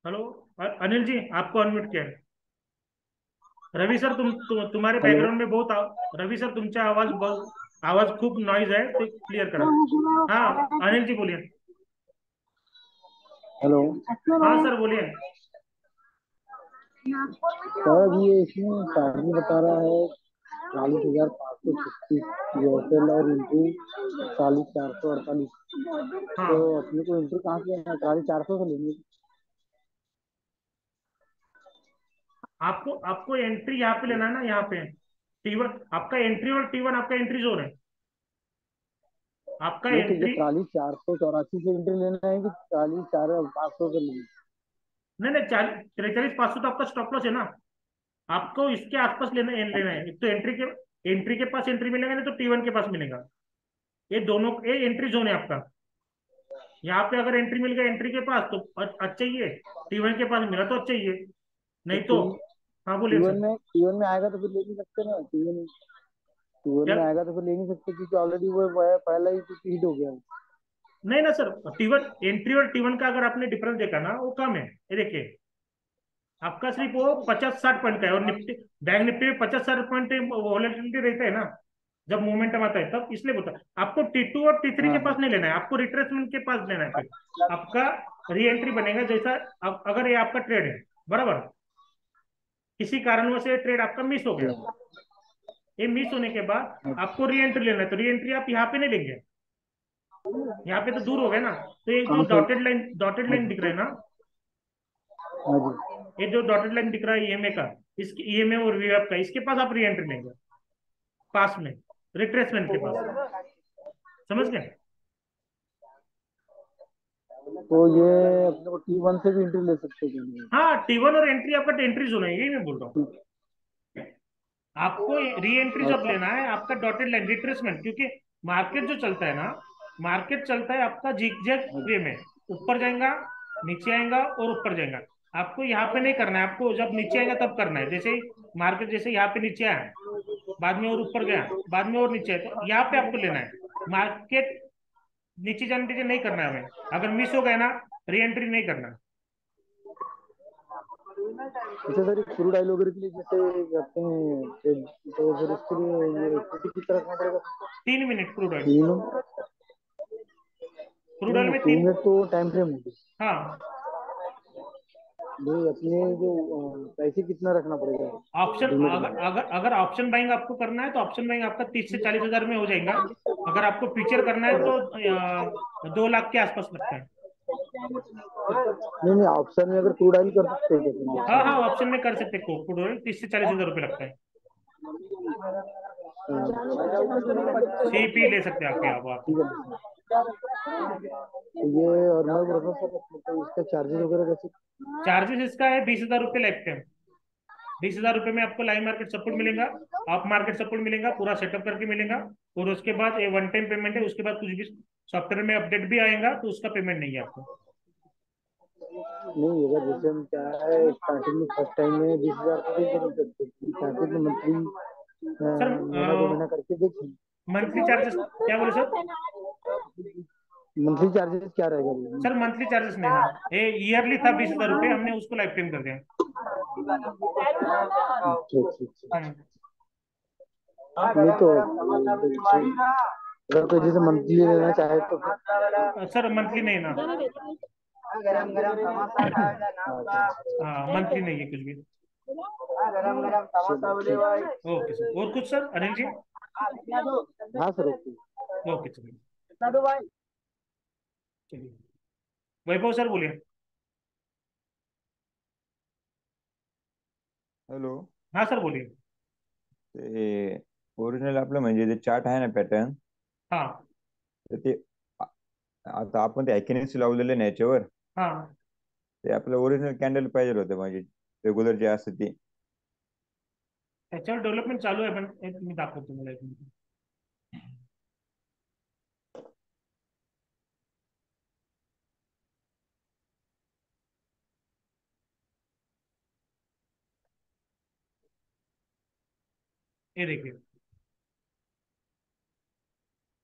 Speaker 1: Hello, Anil ji, आपको अनम्यूट किया है। रवि सर, तुम्हारे
Speaker 5: हॅलो.
Speaker 1: बैकग्राउंड में बहुत रवि सर, तुमचा आवाज खूप नॉइज आहे, ते क्लियर करा। हाँ अनिल जी बोलिए।
Speaker 5: हॅलो.
Speaker 1: हाँ सर बोलिए।
Speaker 5: सर ये इसमें चार्जिंग बता रहा है 40,536 यूएसएल और इंट्री 40,448। तो
Speaker 1: हाँ,
Speaker 5: अपने को इंट्री कहाँ से लेना है? 40,400 से लेंगे?
Speaker 1: आपको आपको एंट्री यहाँ पे लेना है ना, यहाँ पे T1 आपका एंट्री, और T1 आपका एंट्री जोन है। आपका
Speaker 5: नहीं तो ये
Speaker 1: एंट्री,
Speaker 5: 40,484 से इंट्री लेना है कि 40,400 से लेना
Speaker 1: नहीं नहीं, 43,500 तो आपका स्टॉप लॉस है ना। आपको इसके आसपास लेना है। एक तो एंट्री के पास एंट्री मिलेगा, नहीं तो T1 के पास मिलेगा। ये दोनों, ये एंट्री जोन है आपका। यहाँ पे अगर एंट्री मिल गया एंट्री के पास तो अच्छा ही है, T1 के पास मिला तो अच्छा ही है,
Speaker 5: है?
Speaker 1: नहीं तो। हाँ बोलिए सर।
Speaker 5: टी वन में आएगा तो फिर ले नहीं सकते ना। टी वन
Speaker 1: क्या?
Speaker 5: में आएगा तो फिर ले नहीं सकते, क्योंकि ऑलरेडी वो है, पहला ही हिट हो गया।
Speaker 1: नहीं ना सर, T1 एंट्री और T1 का अगर आपने डिफरेंस देखा ना, वो कम है। ये देखिए, आपका सिर्फ वो 50-60 पॉइंट का है, और निफ्टी, बैंक निफ्टी में 50-60 पॉइंट वॉलेटिलिटी रहता है ना, जब मोमेंटम आता है तब, इसलिए बोलता है आपको T2 और T3
Speaker 5: हाँ
Speaker 1: के
Speaker 5: हाँ।
Speaker 1: पास नहीं लेना है, आपको रिट्रेसमेंट के पास लेना है। फिर आपका री एंट्री बनेगा, जैसा अगर ये आपका ट्रेड है बराबर, किसी कारणवश ये ट्रेड आपका मिस हो गया, ये मिस होने के बाद आपको री एंट्री लेना है, तो री एंट्री आप यहाँ पे नहीं लेंगे, यहाँ पे तो दूर हो गया ना। तो ये जो
Speaker 5: कहाँ से?
Speaker 1: डॉटेड लाइन दिख रहा है ना,
Speaker 5: हाँ जी।
Speaker 1: ये जो डॉटेड लाइन दिख रहा है ईएमए का, इसकी ईएमए और वीएफ का, इसके पास आप री एंट्री लेंगे, पास में, रिट्रेसमेंट के पास। समझ गए?
Speaker 5: तो ये अपने को T1 से भी एंट्री ले सकते हैं क्या?
Speaker 1: हाँ, T1 और एंट्री आपका एंट्री जोन है, यही मैं बोल रहा हूँ। आपको री एंट्री जब
Speaker 5: अच्छा।
Speaker 1: लेना है, आपका डॉटेड लाइन रिट्रेसमेंट, क्योंकि मार्केट जो चलता है ना, मार्केट चलता है आपका जिगजैग वे में, ऊपर जाएगा, नीचे आएगा और ऊपर जाएगा। आपको यहाँ पे नहीं करना है, आपको जब नीचे आएगा तब करना है। जैसे ही मार्केट, जैसे यहाँ पे नीचे आया, बाद में और ऊपर गया, बाद में और नीचे आया, तो यहाँ पे आपको लेना है। मार्केट नीचे जाने दीजिए, नहीं करना है हमें। अगर मिस हो गया ना, री एंट्री नहीं करना।
Speaker 5: अच्छा सर, क्रूड ऑयल वगैरह के लिए जैसे करते हैं तो फिर इसके लिए ये एक्विटी की तरह रखना पड़ेगा?
Speaker 1: 3 मिनट क्रूड ऑयल,
Speaker 5: तीन?
Speaker 1: क्रूड ऑयल
Speaker 5: नहीं,
Speaker 1: में
Speaker 5: 3
Speaker 1: तीन।
Speaker 5: मिनट तो टाइम फ्रेम होगी।
Speaker 1: हाँ,
Speaker 5: नहीं, अपने जो पैसे कितना रखना पड़ेगा
Speaker 1: ऑप्शन,
Speaker 5: लिमिट में?
Speaker 1: अगर ऑप्शन बाइंग आपको करना है तो ऑप्शन बाइंग आपका 30 से 40 हजार में हो जाएगा। अगर आपको फ्यूचर करना है तो 2 लाख के आसपास लगता है।
Speaker 5: नहीं नहीं, ऑप्शन में अगर क्रूड ऑयल कर सकते हैं क्या
Speaker 1: हाँ
Speaker 5: ऑप्शन
Speaker 1: हाँ,
Speaker 5: में?
Speaker 1: ऑप्शन में कर सकते हैं, क्रूड ऑयल 30 से 40 हजार रुपये लगता है। सीपी ले सकते हैं आपके, आप
Speaker 5: ठीक है। तो ये और मैं बोल रहा था सर, मतलब इसका चार्जेस वगैरह कैसे?
Speaker 1: चार्जेस इसका है 20 हजार रुपये लाइफ टाइम। 20 हजार रुपये में आपको लाइव मार्केट सपोर्ट मिलेगा, आप मार्केट सपोर्ट मिलेगा, पूरा सेटअप करके मिलेगा। और उसके बाद ये वन टाइम पेमेंट है, उसके बाद कुछ भी सॉफ्टवेयर में अपडेट भी आएगा तो उसका पेमेंट नहीं है आपको।
Speaker 5: नहीं, अगर जैसे हम क्या है स्टार्टिंग में फर्स्ट टाइम में 20,000 तो नहीं कर सकते, स्टार्टिंग में मंथली
Speaker 1: सर
Speaker 5: महीना 2 महीना करके देखिए।
Speaker 1: मंथली चार्जेस क्या बोले सर?
Speaker 5: मंथली चार्जेस क्या रहेगा ये?
Speaker 1: सर मंथली चार्जेस नहीं ना, ये ईयरली था 20 हजार रुपये, हमने उसको लाइफ टाइम कर दिया।
Speaker 5: ठीक ठीक ठीक।
Speaker 1: हम्म।
Speaker 5: नहीं तो अगर कोई जैसे मंथली लेना चाहे तो
Speaker 1: सर मंथली नहीं ना,
Speaker 5: गरम गरम समोसा खाएगा।
Speaker 1: हाँ मंथली नहीं है कुछ भी।
Speaker 5: गरम गरम समोसा बोले भाई।
Speaker 1: ओके सर, और कुछ सर अनिल जी?
Speaker 5: हाँ सर, ओके।
Speaker 1: ओके चलिए।
Speaker 5: कितना दो भाई?
Speaker 1: चलिए वैभव सर बोलिए।
Speaker 6: हॅलो.
Speaker 1: हाँ सर बोलिए।
Speaker 6: ते ओरिजिनल आपलं म्हणजे जे चार्ट आहे ना पॅटर्न,
Speaker 1: हाँ
Speaker 6: तर ते आ- आता आपण ते अॅक्युरसी लावलेले ना याच्यावर,
Speaker 1: हाँ,
Speaker 6: ते आपलं ओरिजिनल कॅन्डल पाहिजे होतं म्हणजे रेग्युलर जे असतं ते.
Speaker 1: त्याच्यावर डेव्हलपमेंट चालू आहे, पण मी दाखवतो तुम्हाला एक मिनिट. ये देखिए,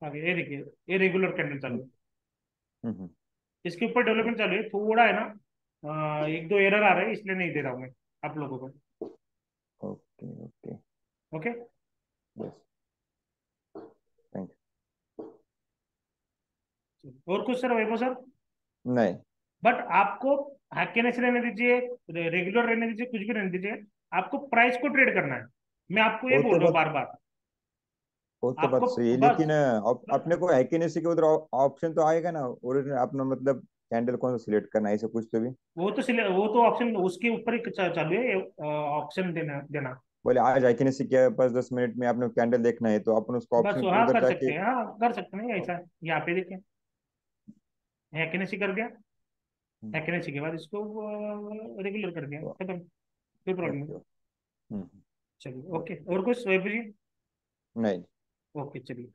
Speaker 1: आगे ये देखिए, ये रेगुलर कैंडल चालू
Speaker 6: हम्म,
Speaker 1: है,
Speaker 6: हम्म.
Speaker 1: इसके ऊपर डेवलपमेंट चालू है, थोड़ा है ना। एक दो एरर आ रहे हैं, इसलिए नहीं दे रहा हूँ मैं आप लोगों को।
Speaker 6: Okay okay.
Speaker 1: Okay.
Speaker 6: Yes. Thank you.
Speaker 1: और कुछ सर वैभव सर?
Speaker 6: नाही.
Speaker 1: बट आपको हैक्कीनेस रहने दीजिए, रेगुलर रहने दीजिए, कुछ भी रहने दीजिए, आपको प्राइस को ट्रेड करना है। मैं आपको ये
Speaker 6: वो
Speaker 1: बोल
Speaker 6: तो
Speaker 1: रहा हूँ
Speaker 6: बात
Speaker 1: बार बार।
Speaker 6: वो तो बात
Speaker 1: आपको
Speaker 6: सही है,
Speaker 1: बस
Speaker 6: लेकिन अपने को हैकेनेसी के उधर ऑप्शन तो आएगा ना ओरिजिनल अपना, मतलब कैंडल कौन सा सिलेक्ट करना है ऐसा कुछ तो भी.
Speaker 1: वो तो ऑप्शन उसके ऊपर ही चालू है, ऑप्शन देना देना।
Speaker 6: बोले आज हैकेनेसी के पास 10 मिनट में आपने कैंडल देखना है तो अपन उसको
Speaker 1: बस
Speaker 6: ऑप्शन
Speaker 1: हाँ
Speaker 6: उधर
Speaker 1: कर सकते
Speaker 6: जाके.
Speaker 1: हैं, हाँ कर सकते हैं ऐसा। यहाँ पे देखें, हैकेनेसी कर दिया, हैकेनेसी के बाद इसको रेगुलर कर दिया, खत्म, कोई प्रॉब्लम
Speaker 6: ओके
Speaker 1: नहीं।
Speaker 6: ओके. हम्म.
Speaker 1: चलिए ओके,
Speaker 6: ओके.
Speaker 1: और कुछ वैभव जी?
Speaker 6: नहीं.
Speaker 1: ओके चलिए।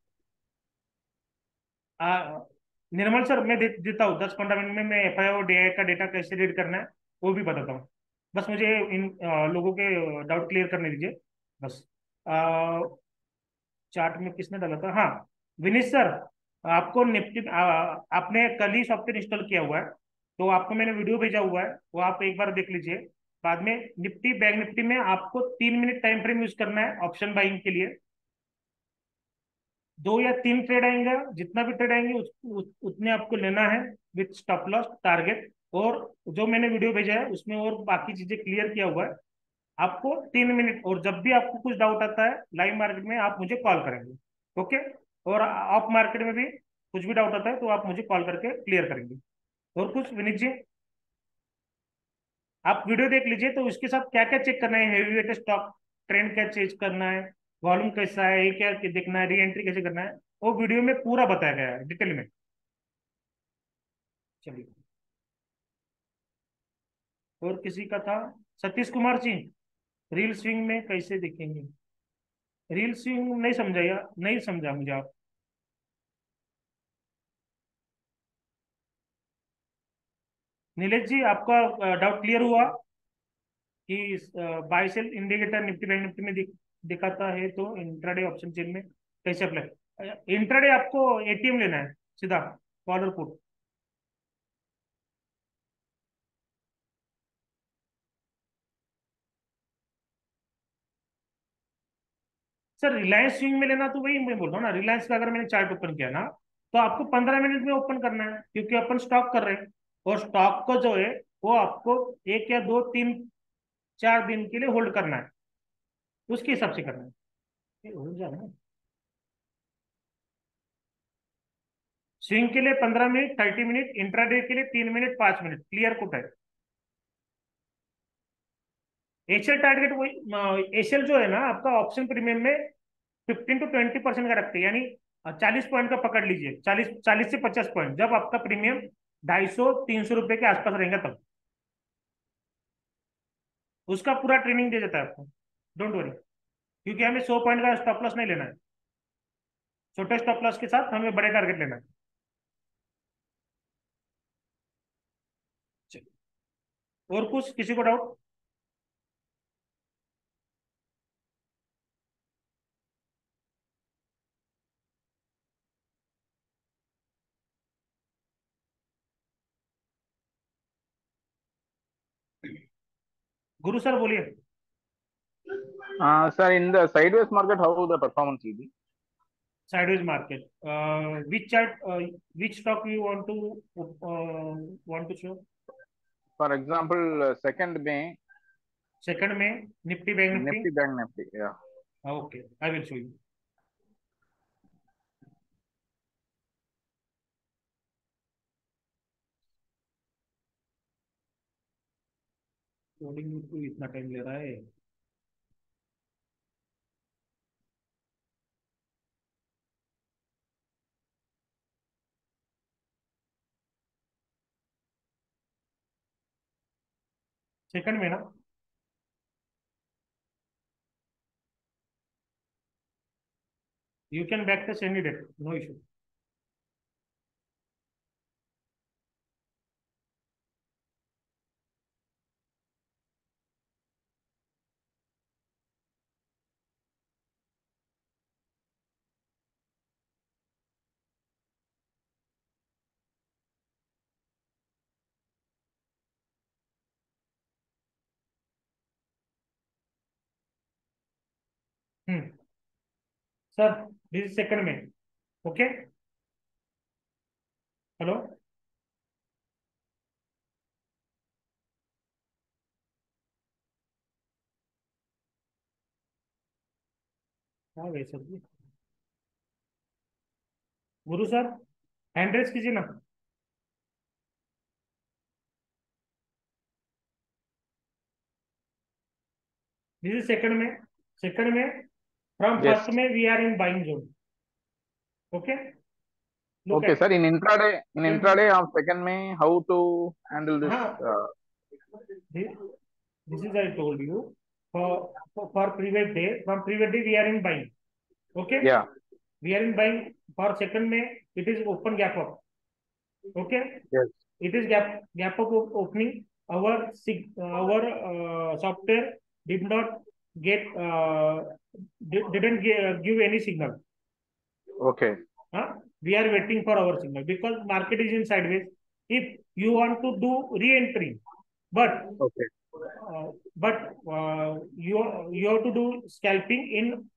Speaker 1: निर्मल सर मैं देता हूँ 10-15 मिनट में, मैं एफआई और डीआई का डेटा कैसे रीड करना है वो भी बताता हूँ। बस मुझे इन लोगों के डाउट क्लियर करने दीजिए बस। चार्ट में किसने डाला था? हाँ, विनीत सर, आपको निफ्टी आपने कल ही सॉफ्टवेयर इंस्टॉल किया हुआ है, तो आपको मैंने वीडियो भेजा हुआ है, वो आप एक बार देख लीजिए। बाद में निफ्टी बैंक निफ्टी में आपको 3 मिनट टाइम फ्रेम यूज करना है ऑप्शन बाइंग के लिए। 2 या 3 ट्रेड आएंगे, जितना भी ट्रेड आएंगे उतने आपको लेना है, विथ स्टॉप लॉस टारगेट। और जो मैंने वीडियो भेजा है उसमें और बाकी चीजें क्लियर किया हुआ है। आपको 3 मिनट, और जब भी आपको कुछ डाउट आता है लाइव मार्केट में आप मुझे कॉल करेंगे। ओके। और ऑफ मार्केट में भी कुछ भी डाउट आता है तो आप मुझे कॉल करके क्लियर करेंगे। और कुछ विनीत जी? आप वीडियो देख लीजिए, तो उसके साथ क्या क्या चेक करना है, हेवी वेट स्टॉक ट्रेंड क्या चेक करना है, वॉल्यूम कैसा है, ये क्या देखना है, री एंट्री कैसे करना है, वो वीडियो में पूरा बताया गया है डिटेल में। चलिए, और किसी का था? सतीश कुमार जी, रील स्विंग में कैसे देखेंगे? रील स्विंग नहीं समझा या नहीं समझा मुझे आप? नीलेश जी, आपका डाउट क्लियर हुआ कि buy sell indicator Nifty bank Nifty में दिखाता है तो इंट्राडे ऑप्शन चेन में कैसे अप्लाई? इंट्राडे आपको एटीएम लेना है सीधा, call or put. Sir Reliance swing में लेना, तो वही मैं बोल रहा हूँ ना, रिलायंस का अगर मैंने चार्ट ओपन किया ना, तो आपको 15 मिनट में ओपन करना है, क्योंकि अपन स्टॉक कर रहे हैं। और स्टॉक को जो है वो आपको 1 या 2 3 4 दिन के लिए होल्ड करना है, उसके हिसाब से करना है। ये हो जाए ना। स्विंग के लिए 15 मिनट, 30 मिनट, इंट्राडे के लिए 3 मिनट, 5 मिनट, क्लियर कट है। एशियल टारगेट वही, एशियल जो है ना आपका ऑप्शन प्रीमियम में 15 to 20% का रखते हैं, यानी 40 पॉइंट का पकड़ लीजिए, 40 से 50 पॉइंट, जब आपका प्रीमियम 250-300 रुपए के आसपास रहेगा तब उसका पूरा ट्रेनिंग दे देता है आपको, डोंट वरी। क्योंकि हमें 100 पॉइंट का स्टॉप लॉस नहीं लेना है, छोटे स्टॉप लॉस के साथ हमें बड़े टारगेट लेना है। और कुछ किसी को डाउट? गुरु सर बोलिए।
Speaker 7: Sir, in the sideways market, how the performance will be?
Speaker 1: Sideways market, which chart, which stock you want to show?
Speaker 7: For example, second May,
Speaker 1: Second में Nifty bank Nifty.
Speaker 7: Nifty Bank Nifty, yeah.
Speaker 1: Okay, I will show you. Coding में क्यों इतना time ले रहा है? Second में ना, you can back the any date, no issue. Sir, this is second में, okay? Hello? हाँ भाई सर जी, गुरु सर हैंड रेस कीजिए ना। दिस इज सेकंड में, सेकंड में फ्रॉम
Speaker 7: Yes.
Speaker 1: फर्स्ट में we are in buying zone, okay? Look
Speaker 7: Okay,
Speaker 1: एट,
Speaker 7: sir. In intraday of second May, how to handle this?
Speaker 1: हाँ, this is I told you, for previous day, from previous day we are in buying, okay?
Speaker 7: Yeah.
Speaker 1: We are in buying for second May, it is open gap up, okay?
Speaker 7: Yes.
Speaker 1: It is gap up opening. Our software did not get didn't give any signal.
Speaker 7: Okay.
Speaker 1: We are waiting for our signal because market is in sideways. If you want to do re-entry, but
Speaker 7: Okay.
Speaker 1: you have to do scalping in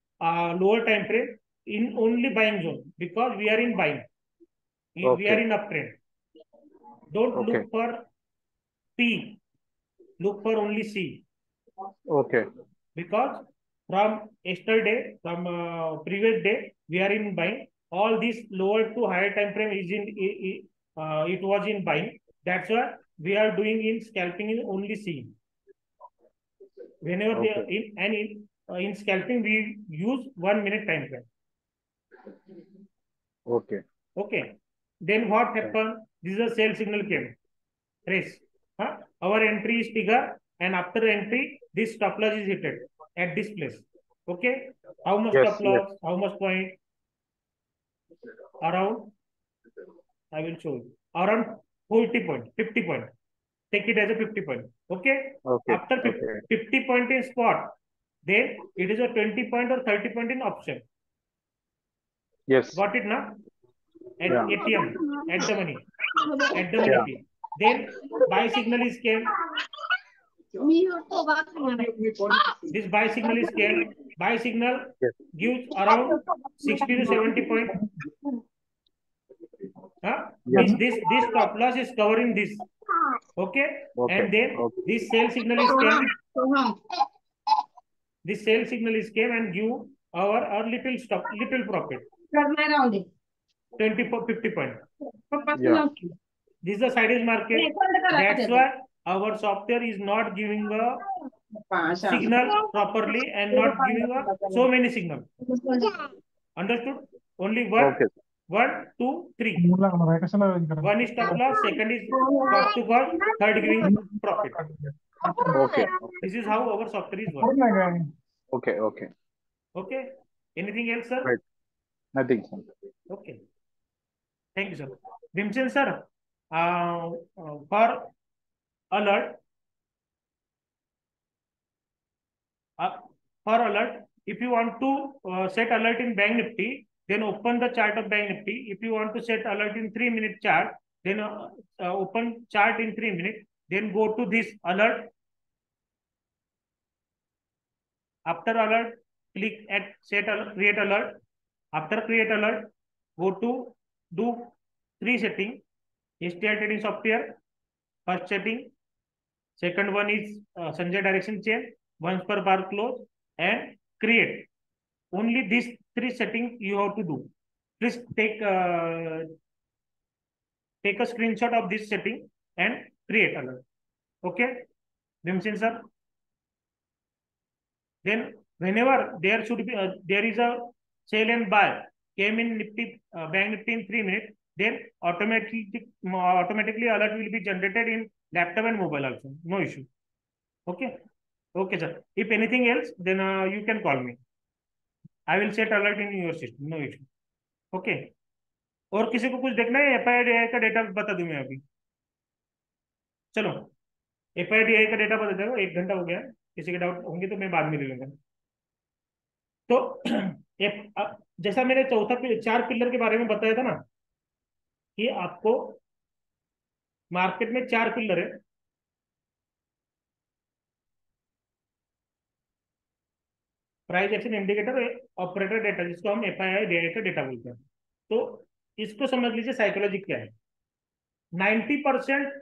Speaker 1: lower time frame in only buying zone because we are in buying. We are
Speaker 7: Okay.
Speaker 1: in uptrend. Don't
Speaker 7: Okay.
Speaker 1: look for P. Look for only C.
Speaker 7: Okay.
Speaker 1: Because from yesterday, from previous day, we are in buying. All these lower to higher time frame is it was in buying. That's why we are doing in scalping in only C. Whenever they are
Speaker 7: Okay.
Speaker 1: in scalping, we use 1 minute time frame.
Speaker 7: Okay.
Speaker 1: Okay. Then what happened? This is a sell signal came. Trace. Our entry is trigger, and after entry, this stop loss is hit at this place. Okay. How much
Speaker 7: Yes.
Speaker 1: stop loss? How much point? Around, I will show you. Around 40 point, 50 point. Take it as a 50 point. Okay.
Speaker 7: Okay.
Speaker 1: After 50,
Speaker 7: Okay.
Speaker 1: 50 point in spot, then it is a 20 point or 30 point in option.
Speaker 7: Yes.
Speaker 1: Got it now? At
Speaker 7: Yeah.
Speaker 1: ATM, at the money, at the money
Speaker 7: Yeah.
Speaker 1: fee. Then buy signal is came. This buy signal is came. Buy signal
Speaker 7: Yes.
Speaker 1: gives around 60 to 70 point.
Speaker 7: Yes.
Speaker 1: This stop loss is covering this. Okay.
Speaker 7: Okay.
Speaker 1: And then
Speaker 7: Okay.
Speaker 1: this sell signal is came. This sell signal is came and give our little stop, little profit. 24 50 point.
Speaker 7: Yeah.
Speaker 1: This is the sideways market. That's why our software is not giving a signal properly and not giving so many signals. Understood? Only
Speaker 7: Okay.
Speaker 1: one, two, three. One is stop loss, second is cost to call, third giving profit.
Speaker 7: Okay.
Speaker 1: This is how our software is working.
Speaker 7: Okay. Okay.
Speaker 1: Okay. Anything else, sir?
Speaker 7: Right. Nothing, sir.
Speaker 1: Okay. Thank you, sir. Vimsen, sir, for alert, if you want to set alert in Bank Nifty, then open the chart of Bank Nifty. If you want to set alert in 3-minute chart, then open chart in 3 minutes. Then go to this alert. After alert, click at set alert, create alert. After create alert, go to do 3 settings. STR trading software. First setting. Second one is Sanjay direction chain. Once per bar close and create. Only these 3 settings you have to do. Please take a screenshot of this setting and create alert. Okay, Vimsin sir. Then whenever there should be there is a sell and buy came in Nifty Bank Nifty in 3 minutes, then automatically alert will be generated in laptop and mobile also. No issue. Okay. Okay, sir. If anything else, then you can call me. I will set alert in your system. No issue. Okay. और किसी को कुछ देखना है? FII का data बता दूं मैं अभी. चलो, एफआईआई का डेटा बता दो. 1 घंटा हो गया. किसी के डाउट होंगे तो मैं बाद में ले लूंगा. तो जैसा मैंने 4 पिलर के बारे में बताया था ना, कि आपको मार्केट में 4 पिलर है. Price action indicator, operator data, जिसको हम एफआईआई का डेटा बोलते हैं. तो इसको समझ लीजिए साइकोलॉजी क्या है. 90%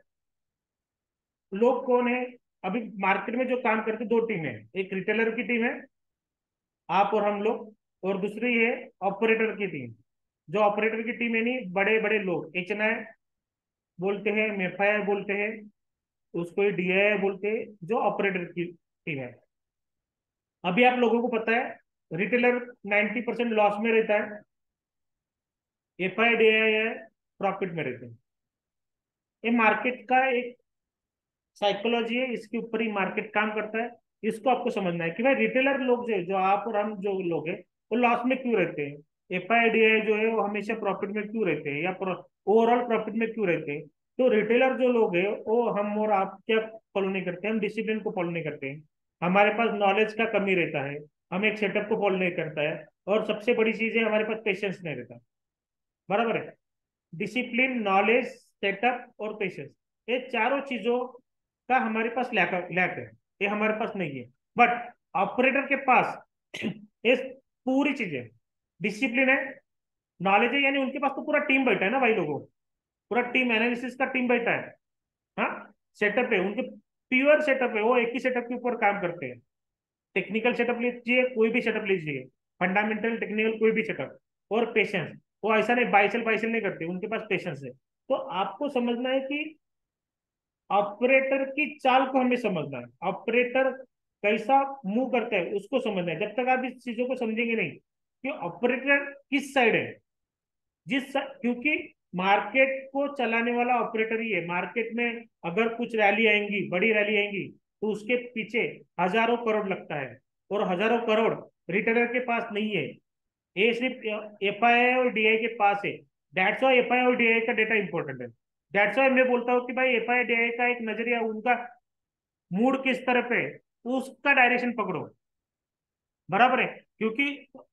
Speaker 1: लोग कौन है अभी मार्केट में जो काम करते? 2 टीम है. एक रिटेलर की टीम है, आप और हम लोग, और दूसरी है ऑपरेटर की टीम. जो ऑपरेटर की टीम है, नहीं बड़े बड़े लोग, एचएनआई बोलते हैं, एफआईआई बोलते हैं, उसको डीआईआई बोलते हैं, जो ऑपरेटर की टीम है. अभी आप लोगों को पता है रिटेलर 90% लॉस में रहता है, एफआईआई डीआईआई प्रॉफिट में रहते हैं. ये मार्केट का एक साइकोलॉजी है, इसके ऊपर ही मार्केट काम करता है. इसको आपको समझना है कि भाई रिटेलर लोग जो आप और हम जो लोग हैं, वो लॉस में क्यों रहते हैं, एफआईआई डीआईआई जो है वो हमेशा प्रॉफिट में क्यों रहते हैं, या ओवरऑल प्रॉफिट में क्यों रहते हैं. तो रिटेलर जो लोग हैं वो हम और आप क्या फॉलो नहीं करते, हम डिसिप्लिन को फॉलो नहीं करते हैं. हमारे पास नॉलेज का कमी रहता है, हम एक सेटअप को फॉलो नहीं करता है, और सबसे बड़ी चीज है हमारे पास पेशेंस नहीं रहता. बराबर है. डिसिप्लिन, नॉलेज, सेटअप और पेशेंस, ये चारों चीजों का हमारे पास लैक है. ये हमारे पास नहीं है. बट ऑपरेटर के पास ये पूरी चीजें, डिसिप्लिन है, नॉलेज है, यानी उनके पास तो पूरा टीम बैठा है ना भाई लोगों, पूरा टीम एनालिसिस का टीम बैठा है. हाँ, सेटअप है उनके, प्योर सेटअप है. वो एक ही सेटअप के ऊपर काम करते हैं. टेक्निकल सेटअप लीजिए, कोई भी सेटअप लीजिए, फंडामेंटल टेक्निकल कोई भी सेटअप. और पेशेंस, वो ऐसा नहीं बाइसेल नहीं करते, उनके पास पेशेंस है. तो आपको समझना है कि ऑपरेटर की चाल को हमें समझना है, ऑपरेटर कैसा मूव करता है उसको समझना है. जब तक आप इस चीजों को समझेंगे नहीं कि ऑपरेटर किस साइड है, क्योंकि मार्केट को चलाने वाला ऑपरेटर ही है. मार्केट में अगर कुछ रैली आएंगी, बड़ी रैली आएंगी, तो उसके पीछे हजारों करोड़ लगता है, और हजारों करोड़ रिटेलर के पास नहीं है. ये सिर्फ एफआईआई और डीआई के पास है. दैट्स व्हाई एफआईआई और डीआई का डेटा इंपॉर्टेंट है. दैट्स व्हाई मैं बोलता हूँ कि भाई एफआईआई डीआई का एक नजरिया, उनका मूड किस तरफ है, उसका डायरेक्शन पकड़ो. बराबर है. क्योंकि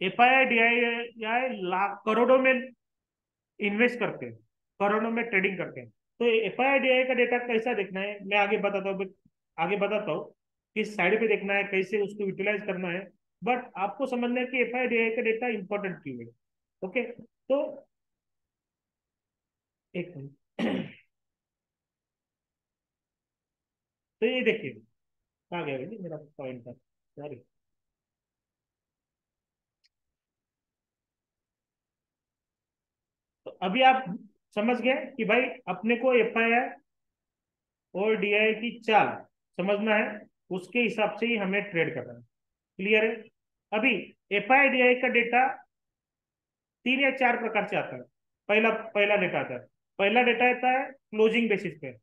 Speaker 1: एफआईआई डीआई लाख करोड़ों में इन्वेस्ट करते हैं, करोड़ों में ट्रेडिंग करते हैं. तो एफआईआई डीआई का डेटा कैसा देखना है मैं आगे बताता हूँ किस साइड पे देखना है, कैसे उसको यूटिलाइज करना है. बट आपको समझना है कि एफआईआई डीआई का डेटा इंपॉर्टेंट क्यों है. ओके, तो एक मिनट. तो ये देखिए कहाँ गया भाई मेरा पॉइंट था, सॉरी. तो अभी आप समझ गए कि भाई अपने को एफआईआई और डीआई की चाल समझना है, उसके हिसाब से ही हमें ट्रेड करना है। क्लियर है? अभी एफआईआई डीआई का डेटा 3 या 4 प्रकार से आता है। पहला पहला डेटा आता है, पहला डेटा आता है क्लोजिंग बेसिस पे,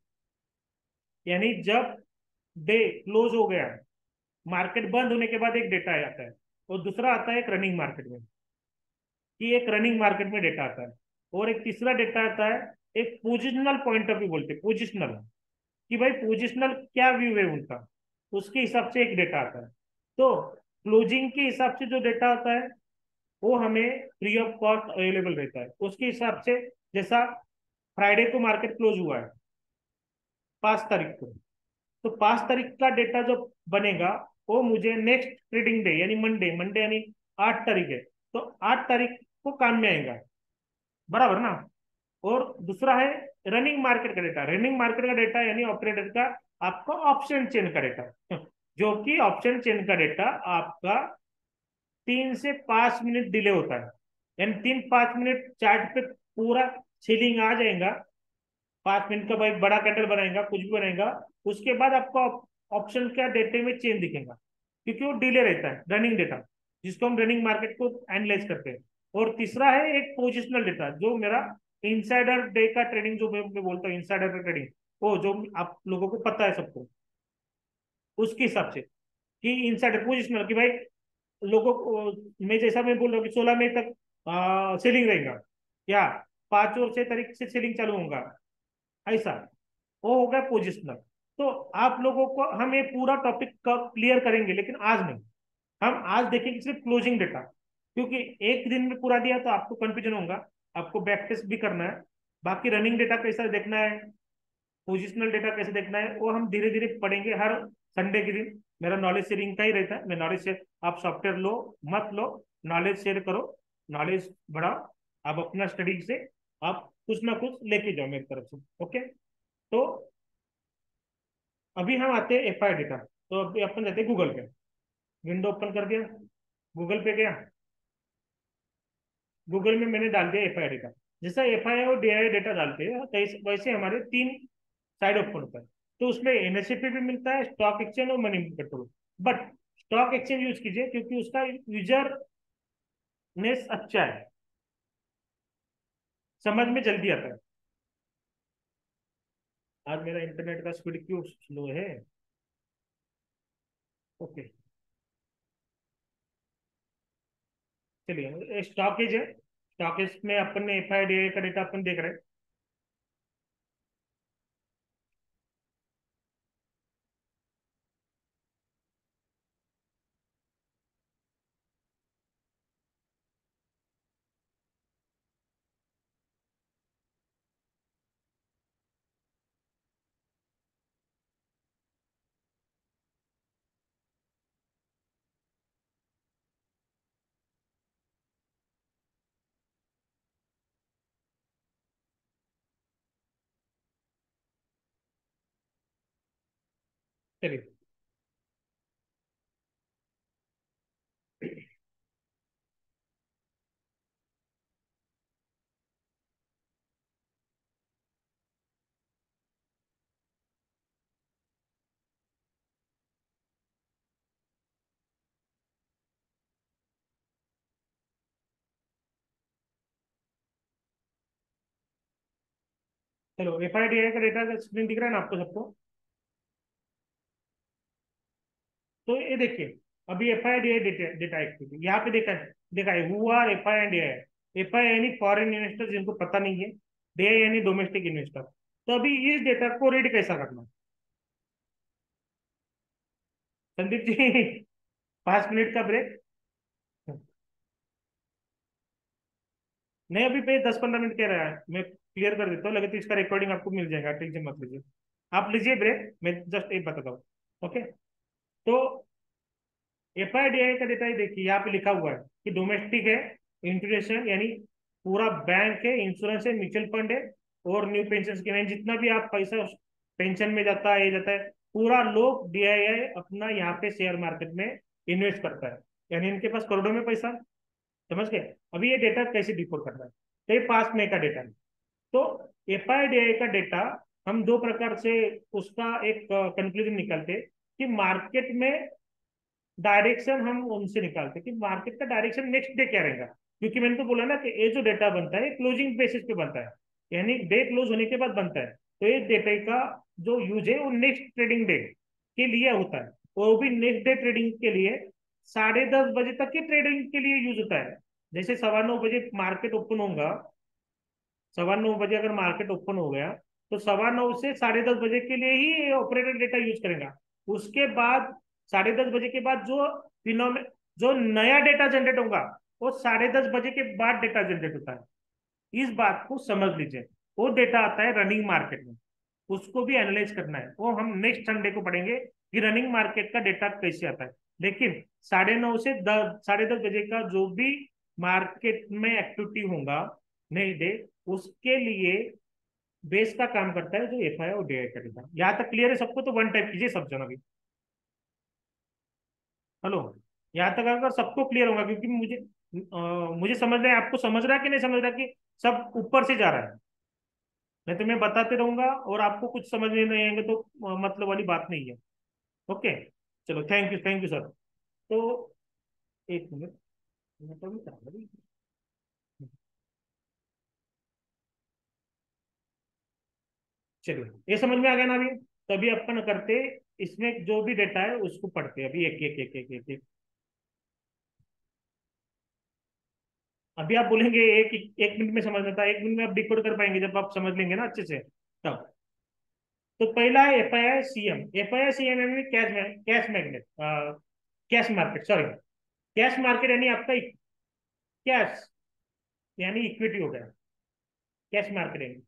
Speaker 1: यानी जब डे क्लोज हो गया, मार्केट बंद होने के बाद एक डेटा आता है। और दूसरा आता है एक रनिंग मार्केट में, कि एक रनिंग मार्केट में डेटा आता है। और एक तीसरा डेटा आता है एक पोजिशनल पॉइंट ऑफ व्यू, बोलते हैं पोजिशनल, कि भाई पोजिशनल क्या व्यू है उनका, उसके हिसाब से एक डेटा आता है। तो क्लोजिंग के हिसाब से जो डेटा आता है वो हमें फ्री ऑफ कॉस्ट अवेलेबल रहता है। उसके हिसाब से जैसा फ्राइडे को मार्केट क्लोज हुआ है 5 तारीख को, तो 5 तारीख का डेटा जो बनेगा वो मुझे नेक्स्ट ट्रेडिंग डे यानी मंडे, मंडे यानी 8 तारीख है, तो 8 तारीख को काम में आएगा, बराबर ना। और दूसरा है रनिंग मार्केट का डेटा। रनिंग मार्केट का डेटा यानी ऑपरेटर का आपका ऑप्शन चेन का डेटा, जो कि ऑप्शन चेन का डेटा आपका 3 से 5 मिनट डिले होता है, यानी 3-5 मिनट चार्ट पे पूरा सीलिंग आ जाएगा, 5 मिनट का भाई बड़ा कैंडल बनाएगा, कुछ भी बनाएगा, उसके बाद आपको ऑप्शन का डेटे में चेंज दिखेगा, क्योंकि वो डिले रहता है रनिंग डेटा, जिसको हम रनिंग मार्केट को एनालाइज करते हैं। और तीसरा है एक पोजिशनल डेटा, जो मेरा इनसाइडर डे का ट्रेडिंग, जो मैं बोलता हूँ इनसाइडर का ट्रेडिंग, वो जो आप लोगों को पता है सबको, उसके हिसाब से कि इनसाइडर पोजिशनल, कि भाई लोगों को मैं जैसा मैं बोल रहा हूँ कि 16 मई तक सेलिंग रहेगा, या 5 और 6 तारीख से सेलिंग चालू होगा, ऐसा वो होगा पोजिशनल। तो आप लोगों को हम ये पूरा टॉपिक क्लियर करेंगे, लेकिन आज नहीं, हम आज देखेंगे सिर्फ क्लोजिंग डेटा, क्योंकि एक दिन में पूरा दिया तो आपको कंफ्यूजन होगा, आपको बैक टेस्ट भी करना है। बाकी रनिंग डेटा कैसा देखना है, पोजिशनल डेटा कैसे देखना है, वो हम धीरे धीरे पढ़ेंगे हर संडे के दिन। मेरा नॉलेज शेयरिंग का ही रहता है, मैं नॉलेज शेयर, आप सॉफ्टवेयर लो मत लो, नॉलेज शेयर करो, नॉलेज बढ़ाओ, आप अपना स्टडी से आप कुछ ना कुछ लेके जाओ मेरी तरफ से। ओके, तो अभी हम आते हैं एफआई डेटा। तो अभी अपन जाते हैं गूगल पे, विंडो ओपन कर दिया, गूगल पे गया, गूगल में मैंने डाल दिया एफआई डेटा। जैसा एफआई और डीआई डेटा डालते हैं वैसे हमारे 3 साइड ओपन होता है। तो उसमें एनएसए पे भी मिलता है, स्टॉक एक्सचेंज और money petrol. But stock exchange use कीजिए, क्योंकि उसका यूजरनेस अच्छा है, समझ में जल्दी आता है। आज मेरा इंटरनेट का स्पीड क्यों स्लो है? ओके, चलिए स्टॉकेज है, स्टॉकेज में अपन ने एफ आई डी का डेटा अपन देख रहे हैं। चलिए, चलो एफ आई डी का डेटा का स्क्रीन दिख रहा है ना आपको सबको? तो ये देखिए, अभी F I D data data activity यहाँ पे देखा है who R F I and F I यानी फॉरेन इन्वेस्टर जिनको पता नहीं है, डे यानी डोमेस्टिक इन्वेस्टर। तो अभी इस डेटा को रीड कैसा करना, संदीप जी? 5 मिनट का ब्रेक? नहीं, अभी पे 10-15 मिनट कह रहा है, मैं क्लियर कर देता हूँ, लगे तो इसका रिकॉर्डिंग आपको मिल जाएगा, टेंशन मत लीजिए। आप लीजिए ब्रेक, मैं जस्ट एक बताता हूँ। ओके, तो एफ आई डी आई का डेटा ही देखिए, यहाँ पे लिखा हुआ है कि डोमेस्टिक है, इंटरनेशनल यानी पूरा बैंक है, इंश्योरेंस है, म्यूचुअल फंड है, और न्यू पेंशन स्कीम है, जितना भी आप पैसा पेंशन में जाता है, ये जाता है, पूरा लोग डीआईआई अपना यहाँ पे शेयर मार्केट में इन्वेस्ट करता है, यानी इनके पास करोड़ों में पैसा। समझ गए? अभी ये डेटा कैसे डिकोड करना है, तो ये पास्ट में का डेटा है। तो एफआईडीआई का डेटा हम दो प्रकार से उसका एक कंक्लूजन निकालते हैं कि मार्केट में डायरेक्शन हम उनसे निकालते हैं कि मार्केट का डायरेक्शन नेक्स्ट डे क्या रहेगा, क्योंकि मैंने तो बोला ना कि ये जो डेटा बनता है क्लोजिंग बेसिस पे बनता है, यानी डे क्लोज होने के बाद बनता है। तो ये डेटा का जो यूज है वो नेक्स्ट ट्रेडिंग डे के लिए होता है, वो भी नेक्स्ट डे ट्रेडिंग के लिए 10:30 बजे तक की ट्रेडिंग के लिए यूज होता है। जैसे 9:15 बजे मार्केट ओपन होगा, 9:15 बजे अगर मार्केट ओपन हो गया तो 9:15 से 10:30 बजे के लिए ही ऑपरेटर डेटा यूज करेगा। उसके बाद 10:30 बजे के बाद जो नया डेटा जनरेट होगा वो 10:30 बजे के बाद डेटा जनरेट होता है। इस बात को समझ लीजिए। वो डेटा आता है रनिंग मार्केट में, उसको भी एनालाइज करना है, वो हम नेक्स्ट संडे को पढ़ेंगे कि रनिंग मार्केट का डेटा कैसे आता है। लेकिन 9:30 से 10:30 बजे का जो भी मार्केट में एक्टिविटी होगा नेक्स्ट डे, उसके लिए बेस का काम करता है जो एफआई और डीआई का डेटा। यहाँ तक क्लियर है सबको? तो वन टाइप कीजिए सब जन अभी। हेलो, यहाँ तक अगर सबको क्लियर होगा, क्योंकि मुझे समझ रहा है, आपको समझ रहा है कि नहीं समझ रहा कि सब ऊपर से जा रहा है? नहीं तो मैं बताते रहूंगा और आपको कुछ समझ में नहीं आएंगे तो मतलब वाली बात नहीं है। ओके, चलो, थैंक यू सर। तो एक मिनट, मैं तो अभी करा रहा हूँ। चलिए, ये समझ में आ गया ना अभी? तभी अपन करते, इसमें जो भी डेटा है उसको पढ़ते हैं अभी एक एक एक एक एक, एक। अभी आप बोलेंगे एक एक मिनट में समझ में था, 1 मिनट में आप डिकोड कर पाएंगे जब आप समझ लेंगे ना अच्छे से तब। तो पहला है एफआईआई सीएम। एफआईआई सीएम यानी cash magnet, cash market, sorry, cash market यानी आपका कैश यानी इक्विटी हो गया कैश मार्केट। यानी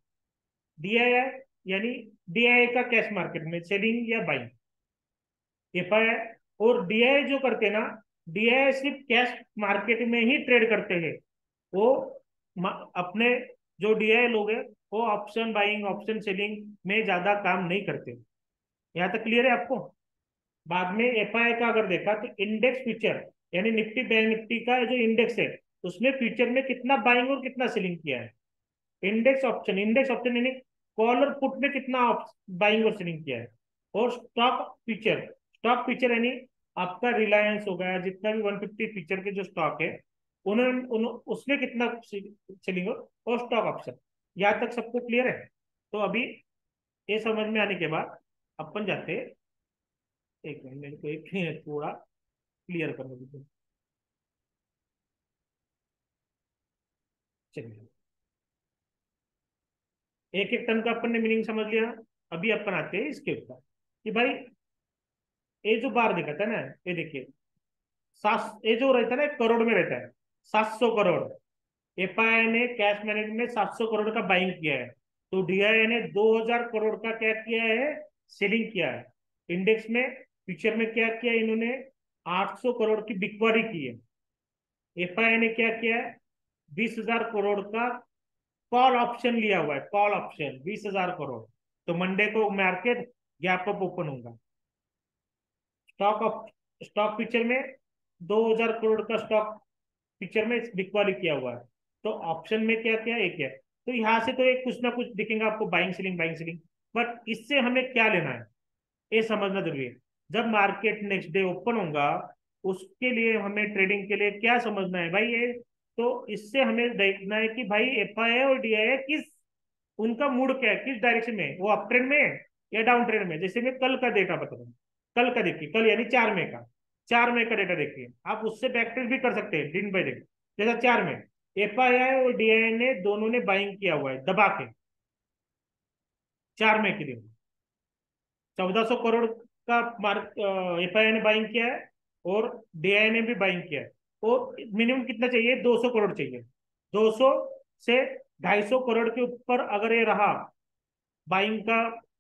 Speaker 1: डीआईआई यानी डीआईआई का कैश मार्केट में सेलिंग या बाइंग। एफआईआई और डीआईआई जो करते हैं ना, डीआईआई सिर्फ कैश मार्केट में ही ट्रेड करते हैं। वो अपने जो डीआईआई लोग हैं वो ऑप्शन बाइंग ऑप्शन सेलिंग में ज्यादा काम नहीं करते। यहाँ तक क्लियर है आपको? बाद में एफआईआई का अगर देखा तो इंडेक्स फ्यूचर यानी निफ्टी बैंक निफ्टी का जो इंडेक्स है उसमें फ्यूचर में कितना बाइंग और कितना सेलिंग किया है। इंडेक्स ऑप्शन यानी कॉल और पुट में कितना बाइंग और सेलिंग किया है। और स्टॉक फीचर यानी आपका रिलायंस हो गया, जितना भी 150 फीचर के जो स्टॉक है उसमें कितना सेलिंग हो। और स्टॉक ऑप्शन। यहाँ तक सबको क्लियर है? तो अभी ये समझ में आने के बाद अपन जाते हैं, एक मिनट मेरे को एक थोड़ा क्लियर करने दीजिए। चलिए, एक एक टर्म का अपन ने मीनिंग समझ लिया। अभी अपन आते हैं इसके ऊपर कि भाई ये जो बार दिखाता है ना, ये देखिए, ये जो रहता है ना करोड़ में रहता है, 700 करोड़। एफआईआई ने कैश मैनेजमेंट में 700 करोड़ का बाइंग किया है, तो डीआईआई ने 2000 करोड़ का क्या किया है, सेलिंग किया है। इंडेक्स में फ्यूचर में क्या किया इन्होंने, 800 करोड़ की बिकवारी की है। एफआईआई ने क्या किया है, 20,000 करोड़ का कॉल ऑप्शन लिया हुआ है, कॉल ऑप्शन 20,000 करोड़। तो मंडे को मार्केट गैप अप ओपन होगा। स्टॉक फ्यूचर में 2,000 करोड़ का स्टॉक फ्यूचर में बिकवाली किया हुआ है। तो ऑप्शन में क्या क्या एक है, तो यहाँ से तो एक कुछ ना कुछ दिखेगा आपको, बाइंग सेलिंग। बट इससे हमें क्या लेना है ये समझना जरूरी है। जब मार्केट नेक्स्ट डे ओपन होगा उसके लिए हमें ट्रेडिंग के लिए क्या समझना है भाई ये, तो इससे हमें देखना है कि भाई एफआईआई और डीआईआई किस, उनका मूड क्या है, किस डायरेक्शन में, वो अप ट्रेंड में है या डाउन ट्रेंड में। जैसे मैं कल का डेटा बता रहा हूँ, कल का देखिए, कल यानी 4 मई का, 4 मई का डेटा देखिए। आप उससे बैक टेस्ट भी कर सकते हैं दिन बाय दिन। जैसा 4 मई एफआईआई और डीआईआई ने दोनों ने बाइंग किया हुआ है दबा के, 4 मई के दिन 1400 करोड़ का मार्क एफआईआई ने बाइंग किया है और डीआईआई ने भी बाइंग किया है। और मिनिमम कितना चाहिए, 200 करोड़ चाहिए। 200 से 250 करोड़ के ऊपर अगर ये रहा बाइंग का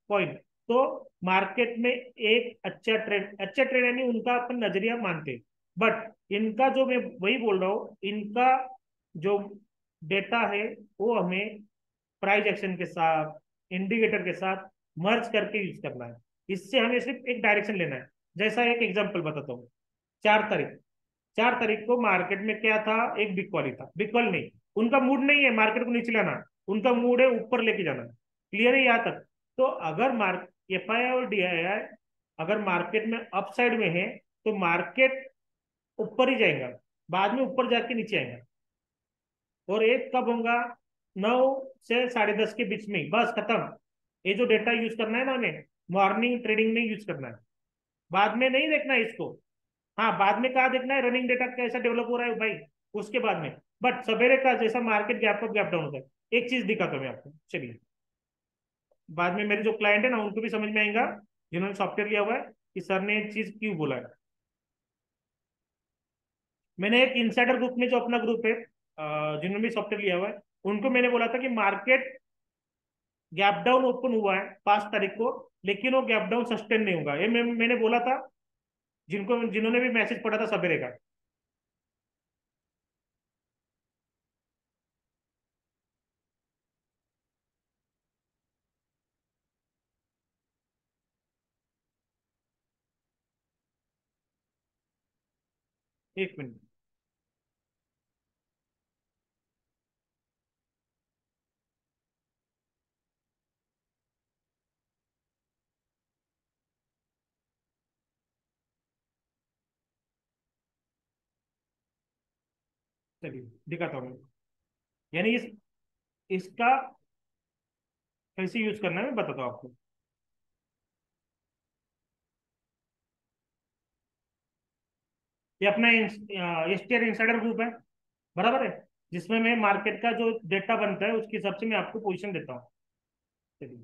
Speaker 1: पॉइंट, तो मार्केट में एक अच्छा ट्रेड यानी उनका अपन नजरिया मानते हैं। बट इनका जो मैं वही बोल रहा हूँ, इनका जो डेटा है वो हमें प्राइस एक्शन के साथ, इंडिकेटर के साथ मर्ज करके यूज करना है। इससे हमें सिर्फ एक डायरेक्शन लेना है। जैसा एक एग्जांपल बताता हूँ, 4 तारीख को मार्केट में क्या था, एक बिग कॉल था, बिग कॉल नहीं, उनका मूड नहीं है मार्केट को नीचे लाना, उनका मूड है ऊपर लेके जाना। क्लियर है यहाँ तक? तो अगर मार्केट एफआईआई और डीआईआई अगर मार्केट में अपसाइड में है तो मार्केट ऊपर ही जाएगा, बाद में ऊपर जाके नीचे आएगा। और एक कब होगा? 9 से 10:30 के बीच में, बस खत्म। ये जो डेटा यूज करना है ना हमें, मॉर्निंग ट्रेडिंग में यूज करना है, बाद में नहीं देखना है इसको। हाँ, बाद में कहा देखना है रनिंग डेटा कैसा डेवलप हो रहा है भाई, उसके बाद में। बट सवेरे का जैसा market gap up gap down होता है, एक चीज दिखाता हूँ मैं आपको, चलिए। बाद में मेरे जो क्लाइंट है ना उनको भी समझ में आएगा, जिन्होंने सॉफ्टवेयर लिया हुआ है, कि सर ने एक चीज क्यों बोला है। मैंने एक इनसाइडर ग्रुप में, जो अपना ग्रुप है, जिन्होंने भी सॉफ्टवेयर लिया हुआ है, उनको मैंने बोला था कि मार्केट गैप डाउन ओपन हुआ है 5 तारीख को, लेकिन वो गैप डाउन सस्टेन नहीं होगा। ये मैंने बोला था जिनको जिन्होंने भी मैसेज पढ़ा था सवेरे का। एक मिनट। चलिए दिखाता हूँ मैं। यानी इसका कैसे यूज करना है मैं बताता हूँ आपको। ये अपना एसटीआर इंसाइडर ग्रुप है, बराबर है, जिसमें मैं मार्केट का जो डेटा बनता है उसके हिसाब से मैं आपको पोजीशन देता हूँ। चलिए,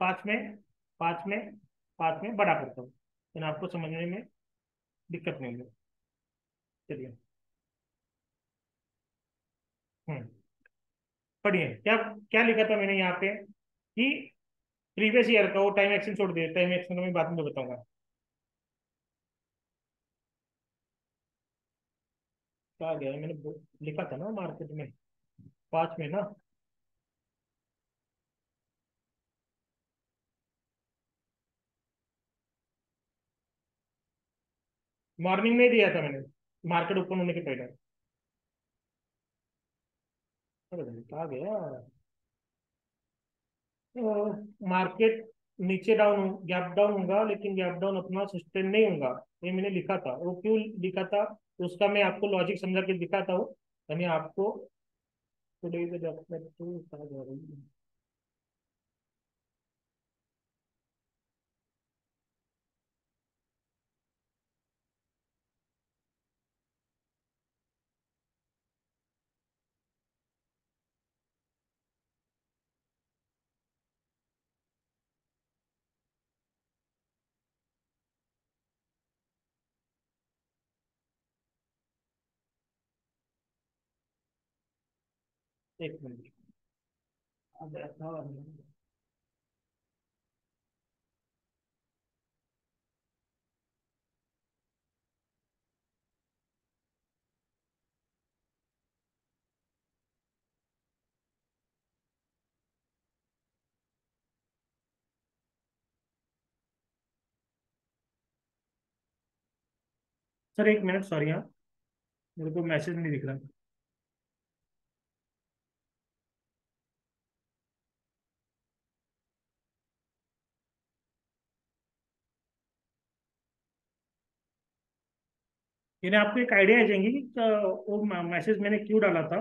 Speaker 1: 5 में, 5 में, 5 में बड़ा करता हूँ, लेकिन आपको समझने में दिक्कत नहीं होगी। चलिए। हम्म पढ़िए क्या क्या लिखा था मैंने यहाँ पे, कि प्रीवियस ईयर का वो टाइम एक्शन छोड़ दिया, टाइम एक्शन में बाद में बताऊंगा। क्या गया है? मैंने लिखा था ना मार्केट में 5 में ना। मॉर्निंग में दिया था मैंने, मार्केट ओपन होने के पहले। अरे भाई, कहाँ गया? तो मार्केट नीचे डाउन गैप डाउन होगा, लेकिन गैप डाउन अपना सस्टेन नहीं होगा। ये मैंने लिखा था, वो क्यों लिखा था तो उसका मैं आपको लॉजिक समझा के दिखाता हूँ। यानी आपको टुडे इज तो कहा जा रही है। एक मिनट। अब ऐसा, सर एक मिनट, सॉरी हाँ, मेरे को मैसेज नहीं दिख रहा। यानी आपको एक आइडिया आ जाएंगी कि वो मैसेज मैंने क्यों डाला था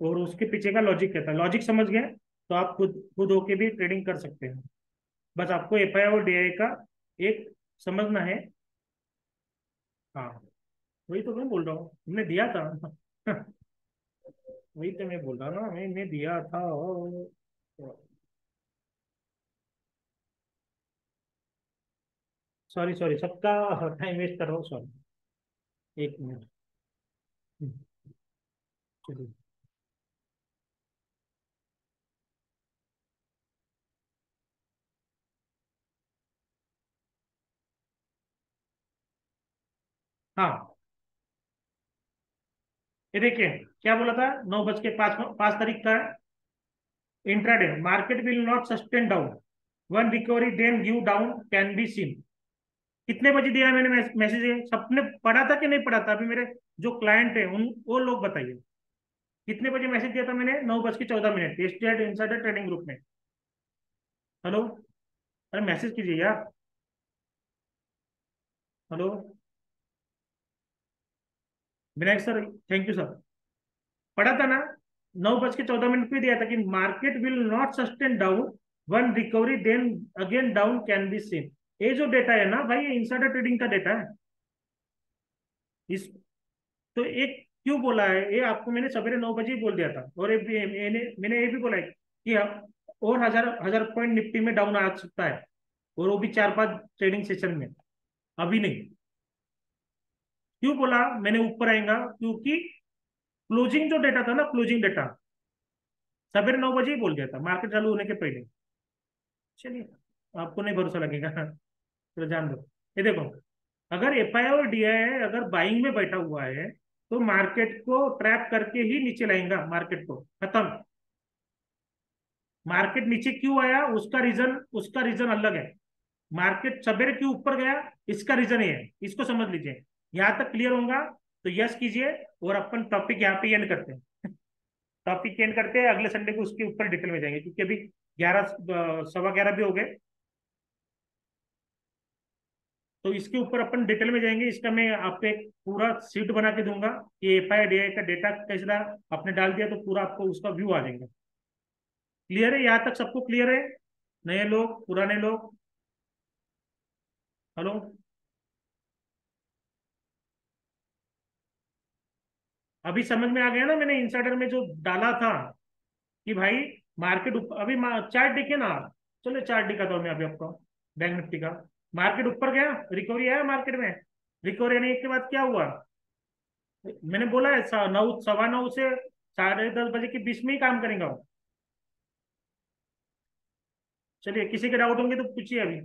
Speaker 1: और उसके पीछे का लॉजिक क्या था। लॉजिक समझ गए तो आप खुद खुद होके भी ट्रेडिंग कर सकते हैं। बस आपको एफआई और डीआई का एक समझना है। हाँ, वही तो मैं बोल रहा हूँ, हमने दिया था। वही तो मैं बोल रहा हूँ ना, मैंने दिया था। सॉरी सॉरी, सबका टाइम वेस्ट कर रहा हूँ, सॉरी। एक मिनट। चलिए। हाँ, ये देखिए क्या बोला था, 9:05 5 तारीख का। Intraday market will not sustain down, one recovery then give down can be seen. कितने बजे दिया मैंने मैसेज? सबने पढ़ा था कि नहीं पढ़ा था? अभी मेरे जो क्लाइंट है उन वो लोग बताइए। कितने बजे मैसेज दिया था मैंने? 9:14 एसटीआई इनसाइडर ट्रेडिंग ग्रुप में। हेलो, अरे मैसेज कीजिए यार। Hello Vinayak sir, thank you sir. पढ़ा था ना, 9:14 पे दिया था कि market will not sustain down, one recovery then again down can be seen. ये जो डेटा है ना भाई, ये इनसाइडर ट्रेडिंग का डेटा है। इस तो एक क्यों बोला है ये आपको? मैंने सवेरे 9 बजे ही बोल दिया था। और मैंने ये भी बोला है कि और हजार हजार पॉइंट निफ्टी में डाउन आ सकता है, और वो भी 4-5 ट्रेडिंग सेशन में, अभी नहीं। क्यों बोला मैंने ऊपर आएगा? क्योंकि क्लोजिंग जो डेटा था ना, क्लोजिंग डेटा सवेरे 9 बजे ही बोल दिया था, मार्केट चालू होने के पहले। चलिए, आपको नहीं भरोसा लगेगा तो जान दो। ये देखो, अगर एफआई और डीआई अगर बाइंग में बैठा हुआ है तो मार्केट को ट्रैप करके ही नीचे लाएगा, मार्केट को खत्म। मार्केट नीचे क्यों आया उसका रीजन अलग है। मार्केट सवेरे क्यों ऊपर गया, इसका रीजन ये है, इसको समझ लीजिए। यहां तक क्लियर होगा तो यस कीजिए, और अपन टॉपिक यहाँ पे एंड करते हैं। टॉपिक एंड करते हैं, अगले संडे को उसके ऊपर डिटेल में जाएंगे, क्योंकि अभी 11 11:15 भी हो गए। तो इसके ऊपर अपन डिटेल में जाएंगे। इसका मैं आपको एक पूरा सीट बना के दूंगा कि एफआई डीआई का डेटा कैसे रहा, आपने डाल दिया तो पूरा आपको उसका व्यू आ जाएगा। क्लियर है? यहाँ तक सबको क्लियर है? नए लोग, पुराने लोग? हेलो, अभी समझ में आ गया ना मैंने इनसाइडर में जो डाला था कि भाई मार्केट अभी चार्ट देखिए ना आप। चलो चार्ट दिखाता हूँ मैं अभी आपको, बैंक निफ्टी का। मार्केट ऊपर गया, रिकवरी आया मार्केट में। रिकवरी आने के बाद क्या हुआ? मैंने बोला है 9, 9:15 से 10:30 बजे के बीच में ही काम करेंगे वो। चलिए, किसी के डाउट होंगे तो पूछिए अभी।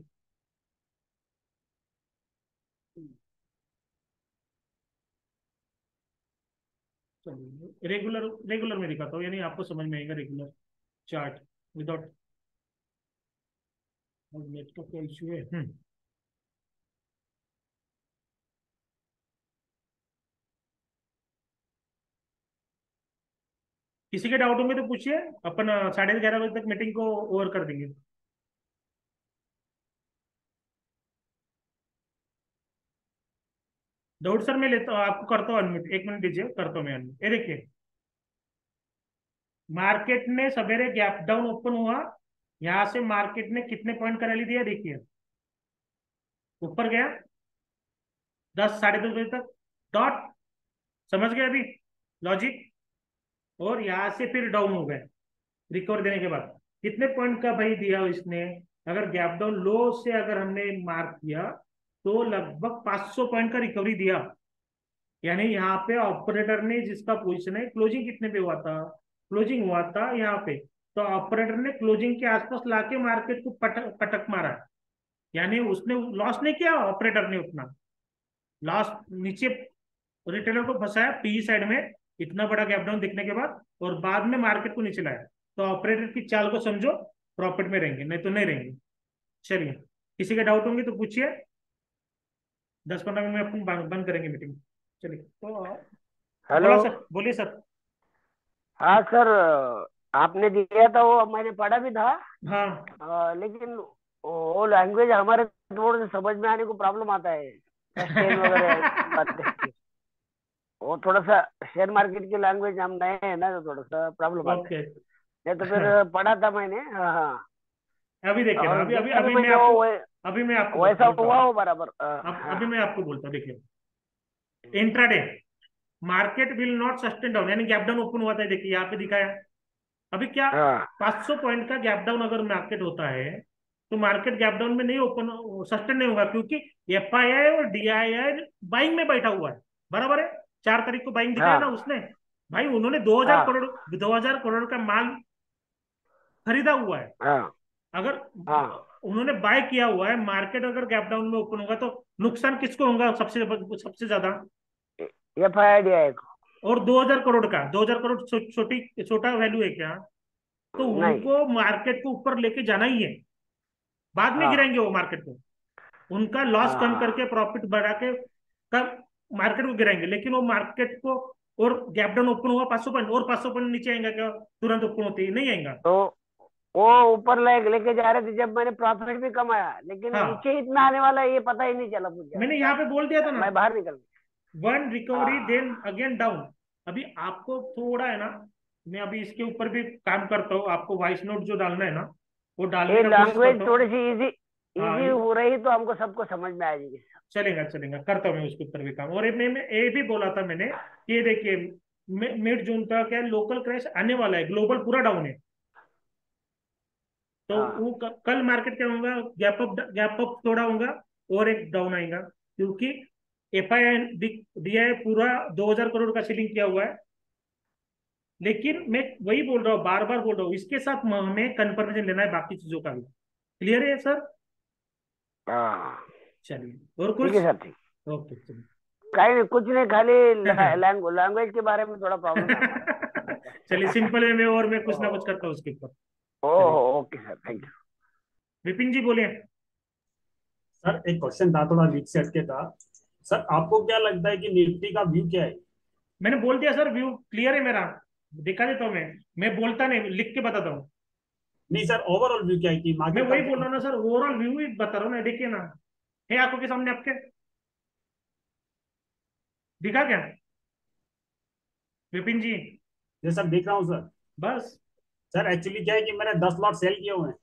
Speaker 1: चलिए, रेगुलर रेगुलर में दिखाता हूँ, यानी आपको समझ में आएगा रेगुलर चार्ट विदाउट। नेट का क्या इश्यू है? किसी के डाउट होंगे तो पूछिए, अपन 11:30 बजे तक मीटिंग को ओवर कर देंगे। डाउट सर मैं लेता हूँ, आपको करता हूँ अनम्यूट, 1 मिनट दीजिए, करता हूँ मैं अनम्यूट। ये देखिए, मार्केट ने सवेरे गैप डाउन ओपन हुआ, यहां से मार्केट ने कितने पॉइंट का रैली दिया देखिए। ऊपर गया 10, 10:30 बजे तक, डॉट। समझ गए अभी लॉजिक? और यहां से फिर डाउन हो गए रिकवर देने के बाद। कितने पॉइंट का भाई दिया इसने? अगर गैप डाउन लो से अगर हमने मार्क किया तो लगभग 500 पॉइंट का रिकवरी दिया। यानी यहाँ पे ऑपरेटर ने, जिसका पोजीशन है, क्लोजिंग कितने पे हुआ था? क्लोजिंग हुआ था यहाँ पे, तो ऑपरेटर ने क्लोजिंग के आसपास लाके मार्केट को पटक पटक मारा। यानी उसने लॉस नहीं किया ऑपरेटर ने उतना, लॉस नीचे रिटेलर को फंसाया पी साइड में, इतना बड़ा गैप डाउन दिखने के बाद, और बाद में मार्केट को नीचे लाया। तो ऑपरेटर की चाल को समझो, प्रॉफिट में रहेंगे, नहीं तो नहीं रहेंगे। चलिए, किसी के डाउट होंगे तो पूछिए, 10-15 मिनट में अपन बंद करेंगे मीटिंग। चलिए, तो
Speaker 8: हेलो।
Speaker 1: बोला सर, बोलिए सर।
Speaker 8: हाँ सर, आपने दिया था वो मैंने पढ़ा भी था।
Speaker 1: हाँ,
Speaker 8: लेकिन वो लैंग्वेज हमारे थोड़े से समझ में आने को प्रॉब्लम आता है, सस्टेन वगैरह बातें। वो थोड़ा सा शेयर मार्केट की लैंग्वेज हम नए हैं ना, तो थोड़ा सा प्रॉब्लम आता है।
Speaker 1: ओके।
Speaker 8: नहीं तो फिर पढ़ा था मैंने। हाँ हाँ।
Speaker 1: अभी देखिए ना,
Speaker 8: और
Speaker 1: अभी अभी
Speaker 8: देखा भी
Speaker 1: अभी मैं
Speaker 8: मैंने
Speaker 1: आपको
Speaker 8: वो
Speaker 1: अभी मैं आपको
Speaker 8: वैसा
Speaker 1: बोलता
Speaker 8: हुआ
Speaker 1: हूँ।
Speaker 8: वो बराबर।
Speaker 1: अब
Speaker 8: हाँ।
Speaker 1: अभी मैं आपको बोलता हूँ, देखिए, intraday market will not sustain down, यानी गैप डाउन ओपन हुआ था, देखिए यहाँ पे दिखाया। अभी क्या,
Speaker 8: हाँ
Speaker 1: 500 पॉइंट का गैप डाउन अगर मार्केट होता है तो मार्केट गैप डाउन में नहीं ओपन, सस्टेन नहीं होगा, क्योंकि एफआईआई और डीआईआई बाइंग में बैठा हुआ है। बराबर है? 4 तारीख को बाइंग दिखाया ना
Speaker 8: हाँ
Speaker 1: उसने। भाई उन्होंने 2000
Speaker 8: हाँ
Speaker 1: करोड़ 2000 करोड़ का माल खरीदा हुआ है।
Speaker 8: हाँ
Speaker 1: अगर
Speaker 8: हाँ
Speaker 1: उन्होंने बाय किया हुआ है, मार्केट अगर गैप डाउन में ओपन होगा तो नुकसान किसको होगा सबसे ज्यादा?
Speaker 8: FIDI को।
Speaker 1: और 2000 करोड़ का, 2000 करोड़ छोटी छोटा वैल्यू है क्या? तो
Speaker 8: नहीं।
Speaker 1: उनको मार्केट को ऊपर लेके जाना ही है, बाद में
Speaker 8: हाँ
Speaker 1: गिराएंगे वो मार्केट को। उनका लॉस
Speaker 8: हाँ
Speaker 1: कम
Speaker 8: हाँ
Speaker 1: करके प्रॉफिट बढ़ा के कब मार्केट को गिराएंगे, लेकिन वो मार्केट को और गैप डाउन ओपन हुआ 500 पॉइंट और 500 पॉइंट नीचे आएगा क्या तुरंत ओपन होते ही? नहीं आएगा।
Speaker 8: तो वो ऊपर लेके जा रहे थे जब मैंने प्रॉफिट भी कमाया, लेकिन
Speaker 1: हाँ,
Speaker 8: नीचे इतना आने वाला है ये पता ही नहीं चला मुझे।
Speaker 1: मैंने यहाँ पे बोल दिया था ना,
Speaker 8: मैं बाहर निकल गया।
Speaker 1: वन रिकवरी देन
Speaker 8: हाँ,
Speaker 1: अगेन डाउन। अभी आपको थोड़ा है ना, मैं अभी इसके ऊपर भी काम करता हूँ, आपको वॉइस नोट जो डालना है ना वो डालने
Speaker 8: ये
Speaker 1: का कोशिश
Speaker 8: लैंग्वेज
Speaker 1: करता हूँ।
Speaker 8: थोड़ी सी इजी
Speaker 1: हाँ,
Speaker 8: इजी हो रही तो हमको सबको समझ में आ जाएगी।
Speaker 1: चलेगा चलेगा, करता हूँ मैं उसके ऊपर भी काम। और मैं ये भी बोला था मैंने कि ये देखिए मिड जून तक क्या लोकल क्रैश आने वाला है, ग्लोबल पूरा डाउन है। तो
Speaker 8: हाँ,
Speaker 1: वो कल मार्केट क्या होगा, गैप अप थोड़ा होगा और एक डाउन आएगा, क्योंकि एफआई दिया है पूरा 2000 करोड़ का सीलिंग किया हुआ है। लेकिन मैं वही बोल रहा हूँ, बार बार बोल रहा हूँ, इसके साथ हमें कंफर्मेशन लेना है बाकी चीजों का भी। क्लियर है सर?
Speaker 8: हाँ,
Speaker 1: चलिए, और
Speaker 8: ठीक है
Speaker 1: कुछ?
Speaker 8: सर, ठीक।
Speaker 1: ओके चलिए।
Speaker 8: कहीं नहीं, कुछ नहीं, खाली लैंग्वेज के बारे में थोड़ा प्रॉब्लम है हमारा।
Speaker 1: चलिए, सिंपल वे में और मैं कुछ ना कुछ
Speaker 8: ओह,
Speaker 1: करता हूँ उसके ऊपर। चलिए,
Speaker 8: oh, okay sir, thank you.
Speaker 1: Vipin ji बोलिए।
Speaker 3: सर एक क्वेश्चन था, थोड़ा वीक सेट के था। सर आपको क्या लगता है कि निफ्टी का व्यू क्या है?
Speaker 1: मैंने बोल दिया सर, व्यू क्लियर है मेरा, दिखा देता हूँ मैं बोलता नहीं, लिख के बताता हूँ।
Speaker 3: नहीं सर, ओवरऑल व्यू क्या है कि
Speaker 1: मैं
Speaker 3: मार्केट का
Speaker 1: वही बोल
Speaker 3: क्या?
Speaker 1: रहा हूँ ना सर, ओवरऑल व्यू ही बता रहा हूँ ना, देखिए ना, है आंखों के सामने आपके, दिखा क्या विपिन जी?
Speaker 3: ये सर देख रहा हूँ सर।
Speaker 1: बस।
Speaker 3: सर एक्चुअली क्या है कि मैंने 10 लॉट सेल किए हुए हैं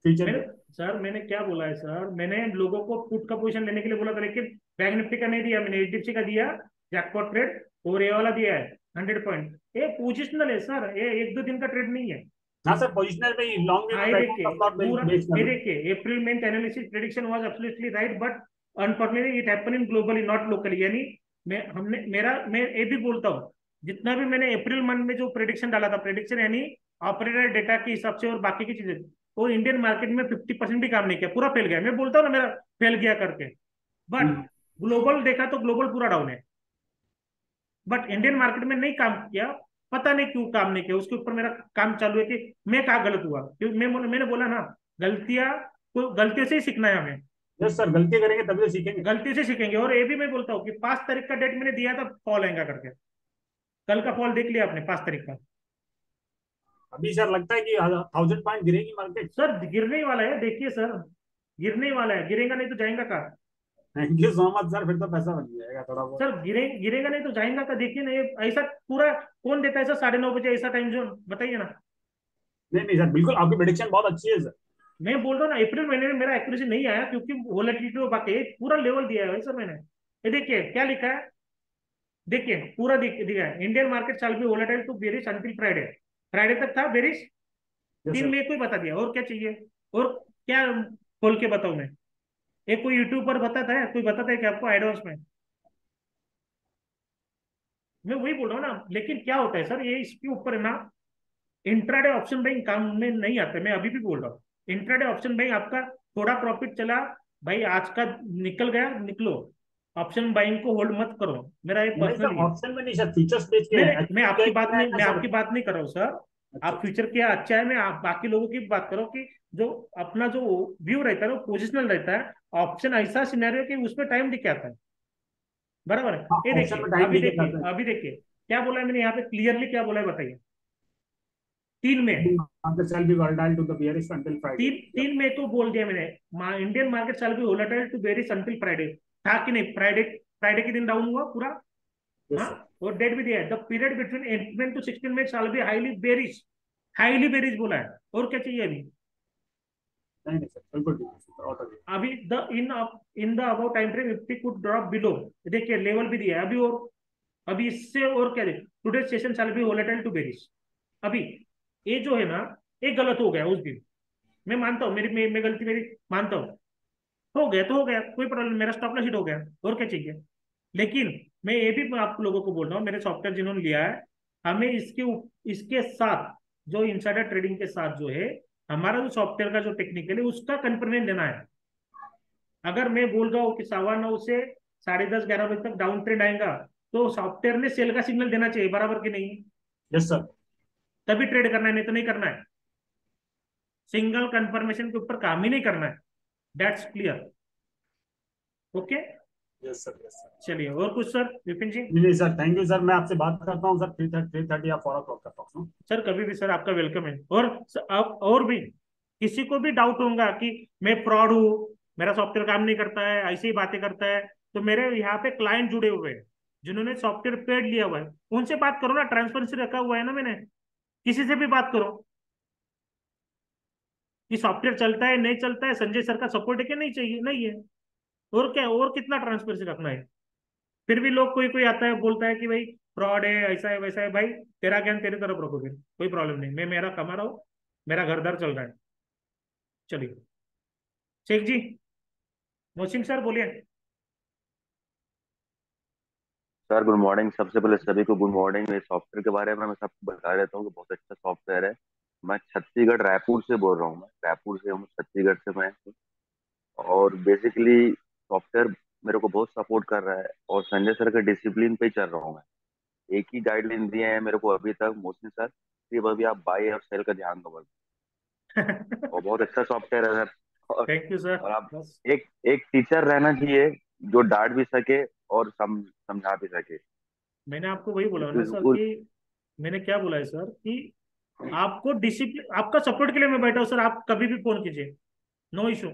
Speaker 3: फ्यूचर
Speaker 1: मैंने
Speaker 3: के।
Speaker 1: सर मैंने क्या बोला है सर, मैंने लोगों को पुट का पोजीशन लेने के लिए बोला था, लेकिन बैंक निफ्टी का नहीं दिया, मैंने एचडीएफसी का दिया जैकपॉट ट्रेड, और ये वाला दिया है 100 पॉइंट। ये पोजिशनल है सर, ये एक दो दिन का ट्रेड नहीं है।
Speaker 3: हाँ सर, पोजिशनल में ही लॉन्ग में
Speaker 1: हाँ,
Speaker 3: मैं
Speaker 1: ये
Speaker 3: बैठा हूँ,
Speaker 1: देखिए
Speaker 3: 10 लॉट
Speaker 1: पूरा,
Speaker 3: बेच कर
Speaker 1: ये
Speaker 3: रहा हूँ।
Speaker 1: देखिए April month analysis prediction was absolutely right, but unfortunately it happen in globally not locally. यानी मैं ये भी बोलता हूँ, जितना भी मैंने अप्रैल मंथ में जो प्रेडिक्शन डाला था, प्रेडिक्शन यानी ऑपरेटर डेटा के हिसाब से और बाकी की चीजें, वो इंडियन मार्केट में 50% भी काम नहीं किया, पूरा फेल गया। मैं बोलता हूँ ना मेरा फेल गया करके, बट
Speaker 3: हम्म।
Speaker 1: ग्लोबल देखा तो ग्लोबल पूरा डाउन है, बट इंडियन मार्केट में नहीं काम किया। पता नहीं क्यों काम नहीं किया, उसके ऊपर मेरा काम चालू है कि मैं कहाँ गलत हुआ, क्योंकि मैंने बोला ना, गलतियां, तो गलतियों से ही सीखना है हमें,
Speaker 3: यस सर, गलती करेंगे तभी तो सीखेंगे।
Speaker 1: गलती से सीखेंगे। और ये भी मैं बोलता हूँ कि 5 तारीख का डेट मैंने दिया था फॉल आएगा करके, कल का फॉल देख लिया आपने 5 तारीख का?
Speaker 3: अभी सर लगता है कि 1000 पॉइंट गिरेगी मार्केट।
Speaker 1: सर गिरने ही वाला है, देखिए सर, गिरने ही वाला है, गिरेगा नहीं तो जाएगा कहाँ?
Speaker 3: Thank you so much sir, फिर तो पैसा बन जाएगा थोड़ा बहुत।
Speaker 1: सर गिरेगा नहीं तो जाएगा का, देखिए ना, ये ऐसा पूरा कौन देता है सर 9:30 बजे ऐसा टाइम जोन, बताइए ना।
Speaker 3: नहीं नहीं सर, बिल्कुल आपकी प्रेडिक्शन बहुत अच्छी है सर।
Speaker 1: मैं बोल रहा हूँ ना, अप्रैल महीने में मेरा एक्यूरेसी नहीं आया, क्योंकि वोलेटिलिटी और बाकी पूरा लेवल दिया है सर मैंने। ये देखिए क्या लिखा है, देखिए पूरा दिया है, Indian market shall be volatile to bearish until Friday. Friday तक था बेरिश,
Speaker 3: यस
Speaker 1: तीन
Speaker 3: सर।
Speaker 1: मई को ही बता दिया, और क्या चाहिए? और क्या खोल के बताऊं मैं? एक कोई यूट्यूब पर बताता है, कोई बताता है कि आपको एडवांस में? मैं वही बोल रहा हूँ ना, लेकिन क्या होता है सर, ये इसके ऊपर है ना, इंट्राडे ऑप्शन बाइंग काम में नहीं आता। मैं अभी भी बोल रहा हूँ, इंट्राडे ऑप्शन बाइंग आपका थोड़ा प्रॉफिट चला भाई, आज का निकल गया, निकलो, ऑप्शन बाइंग को होल्ड मत करो, मेरा ये
Speaker 3: नहीं सर,
Speaker 1: पर्सनली है।
Speaker 3: ऑप्शन में नहीं सर, फीचर्स बेच के
Speaker 1: नहीं
Speaker 3: है
Speaker 1: नहीं,
Speaker 3: एक्चुअली क्या है कि मैं
Speaker 1: मैं
Speaker 3: सर।
Speaker 1: आपकी बात नहीं कर रहा हूँ सर,
Speaker 3: अच्छा
Speaker 1: आप
Speaker 3: अच्छा।
Speaker 1: फ्यूचर क्या अच्छा है, मैं आप बाकी लोगों की बात करो कि जो अपना जो व्यू रहता है वो पोजिशनल रहता है। ऑप्शन ऐसा सिनेरियो कि उसमें टाइम दिख आता है, बराबर है?
Speaker 3: हाँ,
Speaker 1: ये
Speaker 3: ऑप्शन
Speaker 1: देखिए,
Speaker 3: में टाइम दिखे जाता है।
Speaker 1: अभी देखिए क्या बोला है मैंने यहाँ पे, क्लियरली क्या बोला है बताइए? 3 मई,
Speaker 3: market shall be volatile to the bearish until Friday.
Speaker 1: 3 मई को बोल दिया मैंने, Indian market shall be volatile to bearish until Friday. था कि नहीं? फ्राइडे, फ्राइडे के दिन डाउन हुआ पूरा।
Speaker 3: यस
Speaker 1: हाँ,
Speaker 3: सर।
Speaker 1: और डेट भी दिया है, the period between 8 to 16 May shall be highly bearish बोला है, और क्या चाहिए अभी?
Speaker 3: नहीं नहीं सर, बिल्कुल ठीक है सर, ऑटो ठीक।
Speaker 1: अभी the in the about time frame Nifty could drop below, देखिए लेवल भी दिया है अभी, और अभी इससे और क्या देखिए, today session shall be volatile to bearish. अभी ये जो है ना, ये गलत हो गया उस दिन, मैं मानता हूँ, मैं गलती मेरी मानता हूँ, हो गया तो हो गया, कोई प्रॉब्लम, मेरा स्टॉप लॉस हिट हो गया, और क्या चाहिए? लेकिन मैं ये भी आप लोगों को बोल रहा हूँ, मेरे सॉफ्टवेयर जिन्होंने लिया है, हमें इसके साथ जो इनसाइडर ट्रेडिंग के साथ जो है, हमारा जो सॉफ्टवेयर का जो टेक्निकल है उसका कंफर्मेशन लेना है। अगर मैं बोल रहा हूँ कि 9:15 से 10:30 11 बजे तक डाउन ट्रेंड आएगा, तो सॉफ्टवेयर ने सेल का सिग्नल देना चाहिए, बराबर कि नहीं?
Speaker 3: Yes sir.
Speaker 1: तभी ट्रेड करना है, नहीं तो नहीं करना है। सिंगल कंफर्मेशन के ऊपर काम ही नहीं करना है, that's clear. Okay,
Speaker 3: yes sir, yes sir.
Speaker 1: चलिए, और कुछ सर विपिन जी?
Speaker 3: नहीं नहीं सर, थैंक यू सर। मैं आपसे बात करता हूँ सर 3:30 या 4 o'clock करता हूँ।
Speaker 1: सर कभी भी सर आपका वेलकम है। और आप और भी किसी को भी डाउट होगा कि मैं फ्रॉड हूँ, मेरा सॉफ्टवेयर काम नहीं करता है, ऐसे ही बातें करता है, तो मेरे यहाँ पे क्लाइंट जुड़े हुए हैं जिन्होंने सॉफ्टवेयर पेड लिया हुआ है, उनसे बात करो ना, ट्रांसपेरेंसी रखा हुआ है ना मैंने। किसी से भी बात करो कि सॉफ्टवेयर चलता है नहीं चलता है, संजय सर का सपोर्ट है कि नहीं, चाहिए नहीं है, और क्या, और कितना ट्रांसपेरेंसी रखना है। फिर भी लोग कोई कोई आता है बोलता है कि भाई फ्रॉड है, ऐसा है वैसा है। भाई तेरा ज्ञान तेरी तरफ रखो, फिर कोई प्रॉब्लम नहीं, मैं मेरा कमा रहा हूँ, मेरा घरदार चल रहा है। चलिए शेख जी, मोहसिन सर बोलिए।
Speaker 9: Sir good morning. सबसे पहले सभी को गुड मॉर्निंग। इस सॉफ्टवेयर के बारे में मैं सबको बता देता हूँ कि बहुत अच्छा सॉफ्टवेयर है। मैं छत्तीसगढ़ रायपुर से बोल रहा हूँ। मैं रायपुर से हूँ, छत्तीसगढ़ से मैं हूँ। और बेसिकली सॉफ्टवेयर मेरे को बहुत सपोर्ट कर रहा है और संजय सर के डिसिप्लिन पे ही चल रहा हूँ मैं। एक ही गाइडलाइन दिए हैं मेरे को अभी तक मोस्टली सर, कि अभी आप बाई और सेल का ध्यान दो बस। और बहुत अच्छा सॉफ्टवेयर है सर। और,
Speaker 1: थैंक यू सर।
Speaker 9: और आप
Speaker 1: बस
Speaker 9: एक एक टीचर रहना चाहिए जो डांट भी सके और समझा भी सके।
Speaker 1: मैंने आपको वही बोला ना सर
Speaker 9: उस,
Speaker 1: कि मैंने क्या बोला है सर कि आपको डिसिप्लिन, आपका सपोर्ट के लिए मैं बैठा हूँ सर, आप कभी भी फोन कीजिए, नो इशू।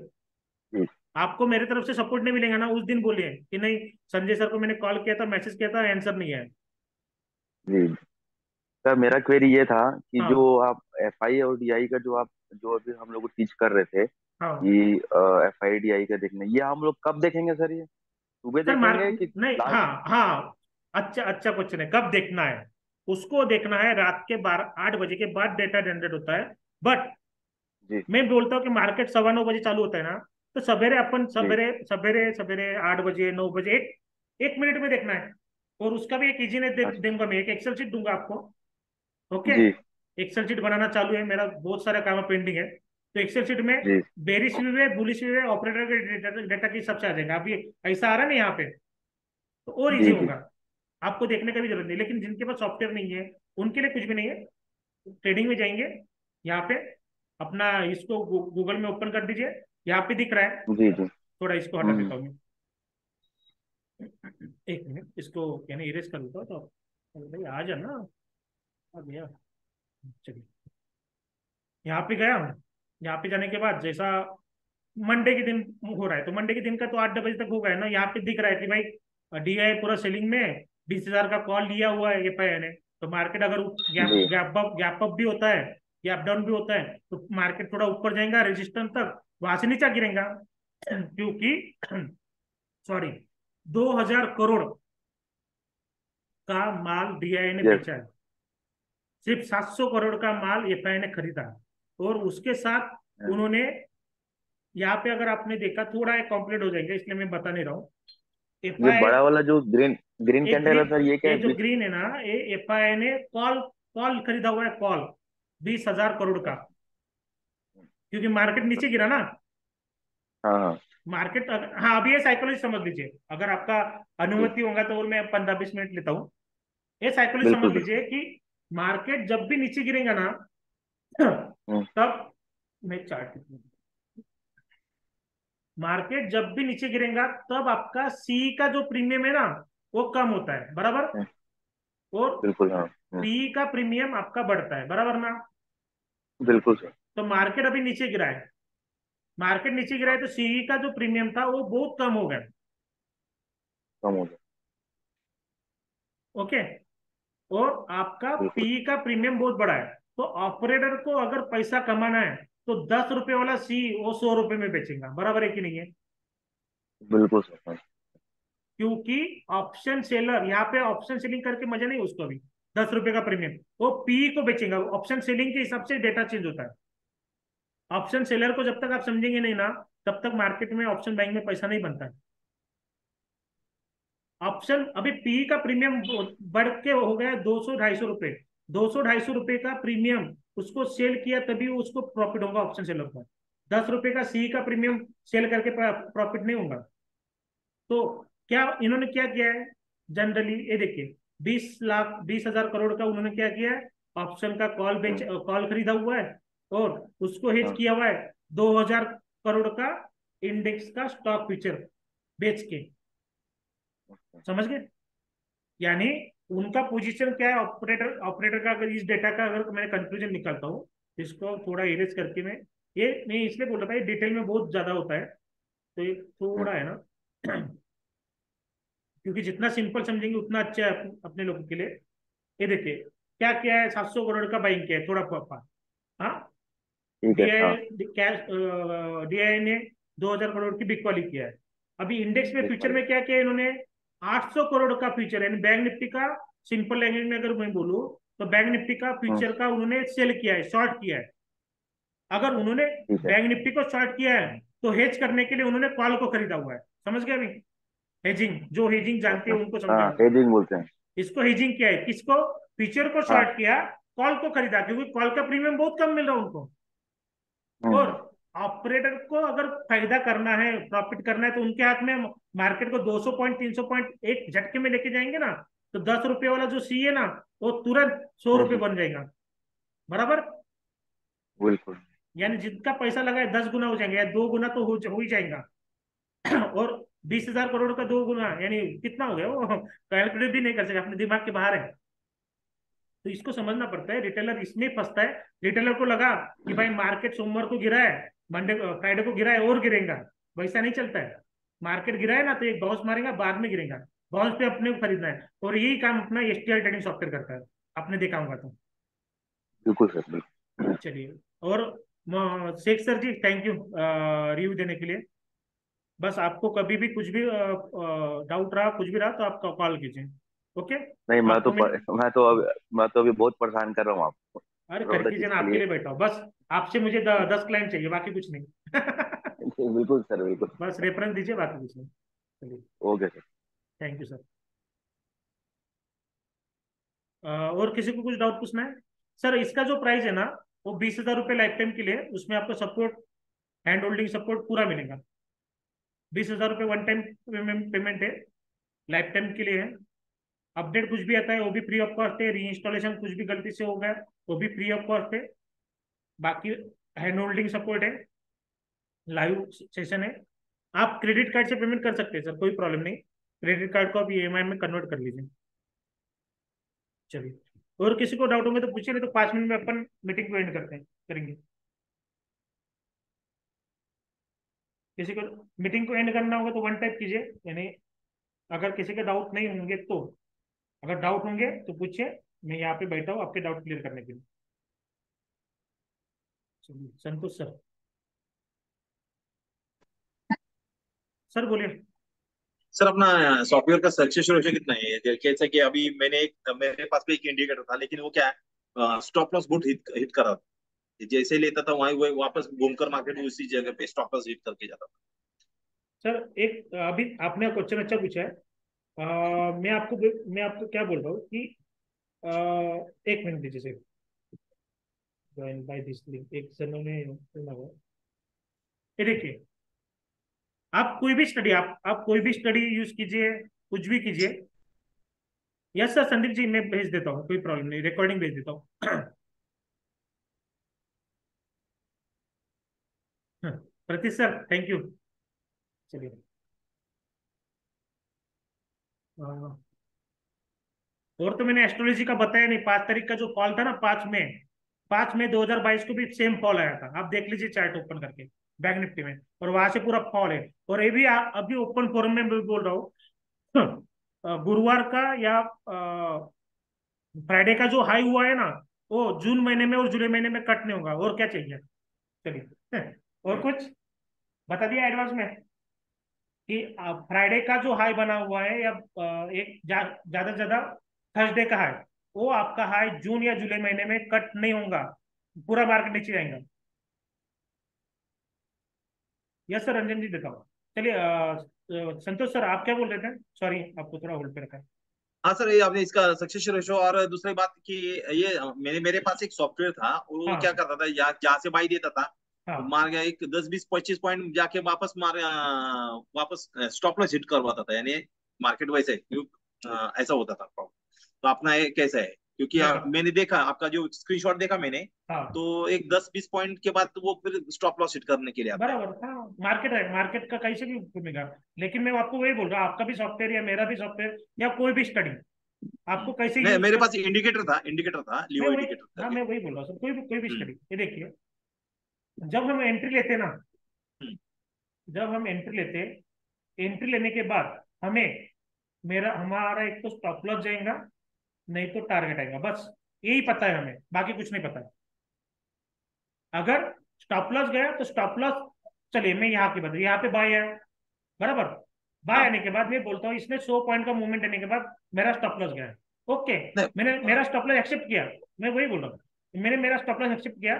Speaker 9: जी
Speaker 1: आपको मेरे तरफ से सपोर्ट नहीं मिलेगा ना, उस दिन बोलिए कि नहीं संजय सर को मैंने कॉल किया था, मैसेज किया था, आंसर नहीं है।
Speaker 9: जी सर, मेरा क्वेरी ये था कि जो
Speaker 1: हाँ
Speaker 9: आप एफ आई और डी आई का जो आप जो अभी हम लोग को टीच कर रहे थे
Speaker 1: हाँ
Speaker 9: कि एफ आई डी आई का देखना, ये हम लोग कब देखेंगे सर? ये सुबह
Speaker 1: सर,
Speaker 9: देखेंगे कि
Speaker 1: नहीं,
Speaker 9: लास्ट?
Speaker 1: हाँ हाँ, अच्छा अच्छा क्वेश्चन है, कब देखना है? उसको देखना है रात के 8 बजे के बाद डेटा जनरेट होता है। बट
Speaker 9: जी
Speaker 1: मैं बोलता हूँ कि मार्केट 9:15 बजे चालू होता है ना, तो सवेरे अपन
Speaker 9: जी
Speaker 1: सवेरे सवेरे सवेरे 8 बजे 9 बजे एक मिनट में देखना है। और उसका भी एक इजी ने
Speaker 9: अच्छा
Speaker 1: दूंगा, मैं एक एक्सेल शीट दूंगा आपको। ओके,
Speaker 9: जी
Speaker 1: एक्सेल शीट बनाना चालू है मेरा, बहुत सारा काम पेंडिंग है। तो एक्सेल शीट में
Speaker 9: जी
Speaker 1: बेरिश व्यू है, बुलिश व्यू है, ऑपरेटर के डेटा की सबसे आ जाएगा। अभी ऐसा आ रहा है ना यहाँ पे, तो और इजी
Speaker 9: जी जी
Speaker 1: होगा, आपको देखने का भी जरूरत नहीं। लेकिन जिनके पास सॉफ्टवेयर नहीं है उनके लिए कुछ भी नहीं है, ट्रेडिंग में जाएंगे, यहाँ पे अपना इसको गूगल में ओपन कर दीजिए, यहाँ पे दिख रहा है।
Speaker 9: जी जी
Speaker 1: थोड़ा इसको हटा
Speaker 9: हम्म
Speaker 1: देता हूँ मैं, एक मिनट, इसको यानी इरेज कर देता हूँ, तो अरे भाई आ जा ना, आ गया। चलिए, यहाँ पे गया हूँ। यहाँ पे जाने के बाद जैसा मंडे के दिन हो रहा है, तो मंडे के दिन का तो 8 बजे तक होगा है ना, यहाँ पे दिख रहा है कि भाई डीआई पूरा सेलिंग में 20,000 का कॉल लिया हुआ है एफआई ने। तो मार्केट अगर गैप
Speaker 9: जी
Speaker 1: गैप अप भी होता है, गैप डाउन भी होता है, तो मार्केट थोड़ा ऊपर जाएगा रेजिस्टेंस तक, वहां से नीचे गिरेगा। क्योंकि सॉरी, 2,000 करोड़ का माल डीआई ने
Speaker 9: यस
Speaker 1: बेचा है, सिर्फ 700 करोड़ का माल एफआई ने खरीदा। और उसके साथ उन्होंने, यहाँ पे अगर आपने देखा, थोड़ा कॉम्प्लीट हो जाएंगे इसलिए मैं बता नहीं रहा हूँ।
Speaker 9: ये
Speaker 1: एफआई,
Speaker 9: बड़ा वाला जो ग्रीन ग्रीन
Speaker 1: एक
Speaker 9: कैंडल है
Speaker 1: ग्रीन,
Speaker 9: सर, ये क्या
Speaker 1: ये
Speaker 9: है?
Speaker 1: जो ग्रीन है ना, ये एफआई ने कॉल कॉल खरीदा हुआ है, कॉल 20,000 करोड़ का। क्योंकि मार्केट नीचे गिरा ना,
Speaker 9: हाँ हाँ
Speaker 1: मार्केट, हाँ अभी ये साइकोलॉजी समझ लीजिए, अगर आपका
Speaker 9: जी
Speaker 1: अनुमति होगा तो, और मैं 15-20 मिनट लेता हूँ। ये साइकोलॉजी समझ
Speaker 9: बिल्कुल बिल्कुल
Speaker 1: लीजिए कि मार्केट जब भी नीचे गिरेगा ना,
Speaker 9: हम्म
Speaker 1: तब मैं चार्ट, मार्केट जब भी नीचे गिरेगा तब आपका सी का जो प्रीमियम है ना, वो कम होता है, बराबर।
Speaker 9: हम्म,
Speaker 1: और
Speaker 9: बिल्कुल हाँ
Speaker 1: पी का प्रीमियम आपका बढ़ता है, बराबर ना।
Speaker 9: बिल्कुल सर।
Speaker 1: तो मार्केट अभी नीचे गिरा है, मार्केट नीचे गिरा है, तो सीई का जो प्रीमियम था वो बहुत कम हो गया।
Speaker 9: कम हो गया।
Speaker 1: ओके, और आपका
Speaker 9: बिल्कुल
Speaker 1: पी का प्रीमियम बहुत बड़ा है। तो ऑपरेटर को अगर पैसा कमाना है तो 10 रुपए वाला सी वो 100 रुपए में बेचेगा, बराबर है कि नहीं है?
Speaker 9: बिल्कुल सर हाँ।
Speaker 1: क्योंकि ऑप्शन सेलर, यहाँ पे ऑप्शन सेलिंग करके मजा नहीं उसको भी, 10 रुपए का प्रीमियम वो पी को बेचेगा। ऑप्शन सेलिंग के हिसाब से डेटा चेंज होता है। ऑप्शन सेलर को जब तक आप समझेंगे नहीं ना, तब तक मार्केट में ऑप्शन बाइंग में पैसा नहीं बनता है। ऑप्शन अभी पी का प्रीमियम बढ़ के हो गया 200-250 रुपए, 200-250 रुपए का प्रीमियम उसको सेल किया तभी उसको प्रॉफिट होगा ऑप्शन सेलर को। 10 रुपए का सी का प्रीमियम सेल करके प्रॉफिट नहीं होगा। तो क्या इन्होंने क्या किया है, जनरली ये देखिए, 20,20,000 करोड़ का उन्होंने क्या किया है, ऑप्शन का
Speaker 9: हम्म,
Speaker 1: कॉल खरीदा हुआ है, और उसको हेज
Speaker 9: हाँ
Speaker 1: किया हुआ है 2,000 करोड़ का इंडेक्स का स्टॉक फ्यूचर बेच के। समझ गए? यानी उनका पोजीशन क्या है, ऑपरेटर ऑपरेटर का, अगर इस डेटा का अगर मैं कंक्लूजन निकालता हूँ, इसको थोड़ा इरेज करके मैं इसलिए बोल रहा था, ये डिटेल में बहुत ज्यादा होता है, तो ये थोड़ा है ना क्योंकि जितना सिंपल समझेंगे उतना अच्छा है अपने लोगों के लिए। ये देखिए क्या क्या है, 700 करोड़ का बाइंग किया है थोड़ा पापा। हाँ,
Speaker 9: ठीक है। हाँ।
Speaker 1: डीआई कैश, डीआई ने 2000 करोड़ की बिग वाली किया है। अभी इंडेक्स में फ्यूचर में क्या किया है इन्होंने, 800 करोड़ का फ्यूचर, यानी बैंक निफ्टी का, सिंपल लैंग्वेज में अगर मैं बोलूँ तो बैंक निफ्टी का फ्यूचर का उन्होंने सेल किया है, शॉर्ट किया है। अगर उन्होंने
Speaker 9: ठीक है।
Speaker 1: बैंक निफ्टी को शॉर्ट किया है तो हेज करने के लिए उन्होंने कॉल को खरीदा हुआ है। समझ गया अभी? हेजिंग, जो हेजिंग जानते
Speaker 9: अच्छा।
Speaker 1: हो उनको
Speaker 9: हाँ,
Speaker 1: समझा,
Speaker 9: हेजिंग बोलते हैं।
Speaker 1: इसको हेजिंग किया है। किसको? फ्यूचर को शॉर्ट
Speaker 9: हाँ।
Speaker 1: किया, कॉल को खरीदा, क्योंकि कॉल का प्रीमियम बहुत कम मिल रहा है उनको। और
Speaker 9: हम्म।
Speaker 1: ऑपरेटर को अगर फायदा करना है, प्रॉफिट करना है, तो उनके हाथ में मार्केट को 200 पॉइंट 300 पॉइंट एक झटके में लेके जाएंगे ना, तो 10 रुपए वाला जो सी है ना, वो तुरंत 100 रुपए
Speaker 9: हम्म।
Speaker 1: बन जाएगा। बराबर?
Speaker 9: बिल्कुल।
Speaker 1: यानी जितना पैसा लगा है 10 गुना हो जाएंगे, या 2 गुना तो हो ही जाएगा। और 20,000 करोड़ का 2 गुना यानी कितना हो गया, वो कैलकुलेट भी नहीं कर सके, अपने दिमाग के बाहर है। तो इसको समझना पड़ता है, रिटेलर इसमें फंसता है। रिटेलर को लगा कि भाई मार्केट सोमवार को गिरा है, मंडे फ्राइडे को गिरा है और गिरेगा, वैसा नहीं चलता है। मार्केट गिरा है ना तो एक बाउंस मारेगा, बाद में गिरेगा, बाउंस पे अपने को खरीदना है। और यही काम अपना एसटीएल ट्रेडिंग सॉफ्टवेयर करता है, आपने देखा होगा तो।
Speaker 9: बिल्कुल सर, बिल्कुल।
Speaker 1: चलिए, और Shaikh sir ji thank you review देने के लिए। बस आपको कभी भी कुछ भी डाउट रहा, कुछ भी रहा, तो आप कॉल कीजिए। ओके?
Speaker 9: नहीं,
Speaker 1: आपको मैं,
Speaker 9: मैं तो अभी बहुत परेशान कर रहा हूँ आपको,
Speaker 1: अरे
Speaker 9: छोटा
Speaker 1: कर
Speaker 9: छोटा
Speaker 1: कीजिए
Speaker 9: चीज
Speaker 1: ना,
Speaker 9: के
Speaker 1: आपके
Speaker 9: लिए।
Speaker 1: लिए बैठा हूँ बस। आपसे मुझे 10 क्लाइंट चाहिए, बाकी कुछ नहीं।
Speaker 9: बिल्कुल सर, बिल्कुल।
Speaker 1: बस रेफरेंस दीजिए, बाकी कुछ नहीं। चलिए,
Speaker 9: okay sir.
Speaker 1: Thank you sir. और किसी को कुछ डाउट पूछना है? सर इसका जो प्राइस है ना, वो 20,000 रुपये लाइफ टाइम के लिए, उसमें आपको सपोर्ट, हैंड होल्डिंग सपोर्ट पूरा मिलेगा। 20,000 रुपये वन टाइम पेमेंट है, लाइफ टाइम के लिए है। अपडेट कुछ भी आता है वो भी फ्री ऑफ कॉस्ट है, री इंस्टॉलेशन कुछ भी गलती से हो गया वो भी फ्री ऑफ कॉस्ट है। बाकी हैंड होल्डिंग सपोर्ट है, लाइव सेशन है। आप क्रेडिट कार्ड से पेमेंट कर सकते हैं सर, कोई प्रॉब्लम नहीं। क्रेडिट कार्ड को आप ईएमआई में कन्वर्ट कर लीजिए। चलिए, और किसी को डाउट होंगे तो पूछिए, नहीं तो 5 मिनट में अपन मीटिंग को एंड करते हैं, करेंगे। किसी को मीटिंग को एंड करना होगा तो वन टाइप कीजिए, यानी अगर किसी के डाउट नहीं होंगे तो, अगर डाउट होंगे तो पूछिए, मैं यहाँ पे बैठा हूँ आपके डाउट क्लियर करने के लिए। चलिए, संतोष सर, सर बोलिए।
Speaker 10: सर अपना सॉफ्टवेयर का सक्सेस रेशियो कितना है? जैसे कि अभी मेरे पास भी एक इंडिकेटर था, लेकिन वो क्या है, स्टॉप लॉस बहुत हिट कर रहा था। जैसे ही लेता था वहीं वो वापस घूमकर मार्केट में उसी जगह पे स्टॉप लॉस हिट करके जाता था।
Speaker 1: सर एक अभी आपने क्वेश्चन अच्छा पूछा है। मैं आपको क्या बोल रहा हूँ कि अ, एक मिनट दीजिए sir, join by this link, एक जन ने सुना हुआ। ये देखिए, आप कोई भी स्टडी, आप कोई भी स्टडी यूज कीजिए, कुछ भी कीजिए। यस सर, संदीप जी मैं भेज देता हूँ, कोई प्रॉब्लम नहीं, रिकॉर्डिंग भेज देता हूँ। Pratish sir thank you. चलिए, अ, और तो मैंने एस्ट्रोलॉजी का बताया नहीं। 5 तारीख का जो फॉल था ना, 5 मई 2022 को भी सेम फॉल आया था, आप देख लीजिए चार्ट ओपन करके बैंक निफ्टी में, और वहां से पूरा फॉल है। और ये भी अभी ओपन फोरम में मैं बोल रहा हूँ, गुरुवार का या फ्राइडे का जो हाई हुआ है ना, वो जून महीने में और जुलाई महीने में कट नहीं होगा, और क्या चाहिए। चलिए, और कुछ बता दिया एडवांस में कि फ्राइडे का जो हाई बना हुआ है, या एक ज्यादा से ज्यादा थर्सडे का हाई, वो आपका हाई जून या जुलाई महीने में कट नहीं होगा, पूरा मार्केट नीचे जाएगा। यस सर, रंजन जी बताओ। चलिए, संतोष सर आप क्या बोल रहे थे, सॉरी आपको थोड़ा होल्ड पे रखा है।
Speaker 10: हाँ सर, ये आपने इसका सक्सेस रेशियो, और दूसरी बात कि ये मेरे पास एक सॉफ्टवेयर था, वो क्या
Speaker 1: हाँ
Speaker 10: करता था, जहाँ से बाई देता था वो
Speaker 1: हाँ।
Speaker 10: मार गया एक 10 20 25 पॉइंट जाके वापस स्टॉप लॉस हिट करवाता था। यानी मार्केट वैसे ऐसा होता था। तो अपना ये कैसा है, क्योंकि
Speaker 1: देखा।
Speaker 10: मैंने देखा आपका जो स्क्रीनशॉट देखा मैंने,
Speaker 1: हाँ
Speaker 10: तो एक 10-20 पॉइंट के बाद तो वो फिर स्टॉप लॉस हिट करने के लिए आता है।
Speaker 1: बराबर। हाँ मार्केट है, मार्केट का कहीं से भी घूमेगा। लेकिन मैं आपको वही बोल रहा हूँ, आपका भी सॉफ्टवेयर या मेरा भी सॉफ्टवेयर या कोई भी स्टडी आपको कैसे
Speaker 10: मैं
Speaker 1: यूज
Speaker 10: मेरे
Speaker 1: कर।
Speaker 10: पास इंडिकेटर था
Speaker 1: मैं
Speaker 10: लियो
Speaker 1: वही,
Speaker 10: इंडिकेटर
Speaker 1: हाँ
Speaker 10: करके।
Speaker 1: मैं वही बोल रहा हूँ सर, कोई भी
Speaker 10: हम्म
Speaker 1: स्टडी, ये देखिए, जब हम एंट्री लेते ना,
Speaker 10: हम्म,
Speaker 1: जब हम एंट्री लेते, एंट्री लेने के बाद हमें, मेरा हमारा एक तो स्टॉप लॉस जाएगा, नहीं तो टारगेट आएगा, बस यही पता है हमें, बाकी कुछ नहीं पता है। अगर स्टॉप लॉस गया तो स्टॉप लॉस, चलिए मैं यहाँ की बात, यहाँ पे बाय है बराबर, बाय
Speaker 10: हाँ
Speaker 1: आने के बाद मैं बोलता हूँ इसने 100 पॉइंट का मूवमेंट आने के बाद मेरा स्टॉप लॉस गया है, ओके,
Speaker 10: नहीं,
Speaker 1: मैंने
Speaker 10: हाँ,
Speaker 1: मेरा स्टॉप लॉस एक्सेप्ट किया, मैं वही बोल रहा हूँ, मैंने मेरा स्टॉप लॉस एक्सेप्ट किया,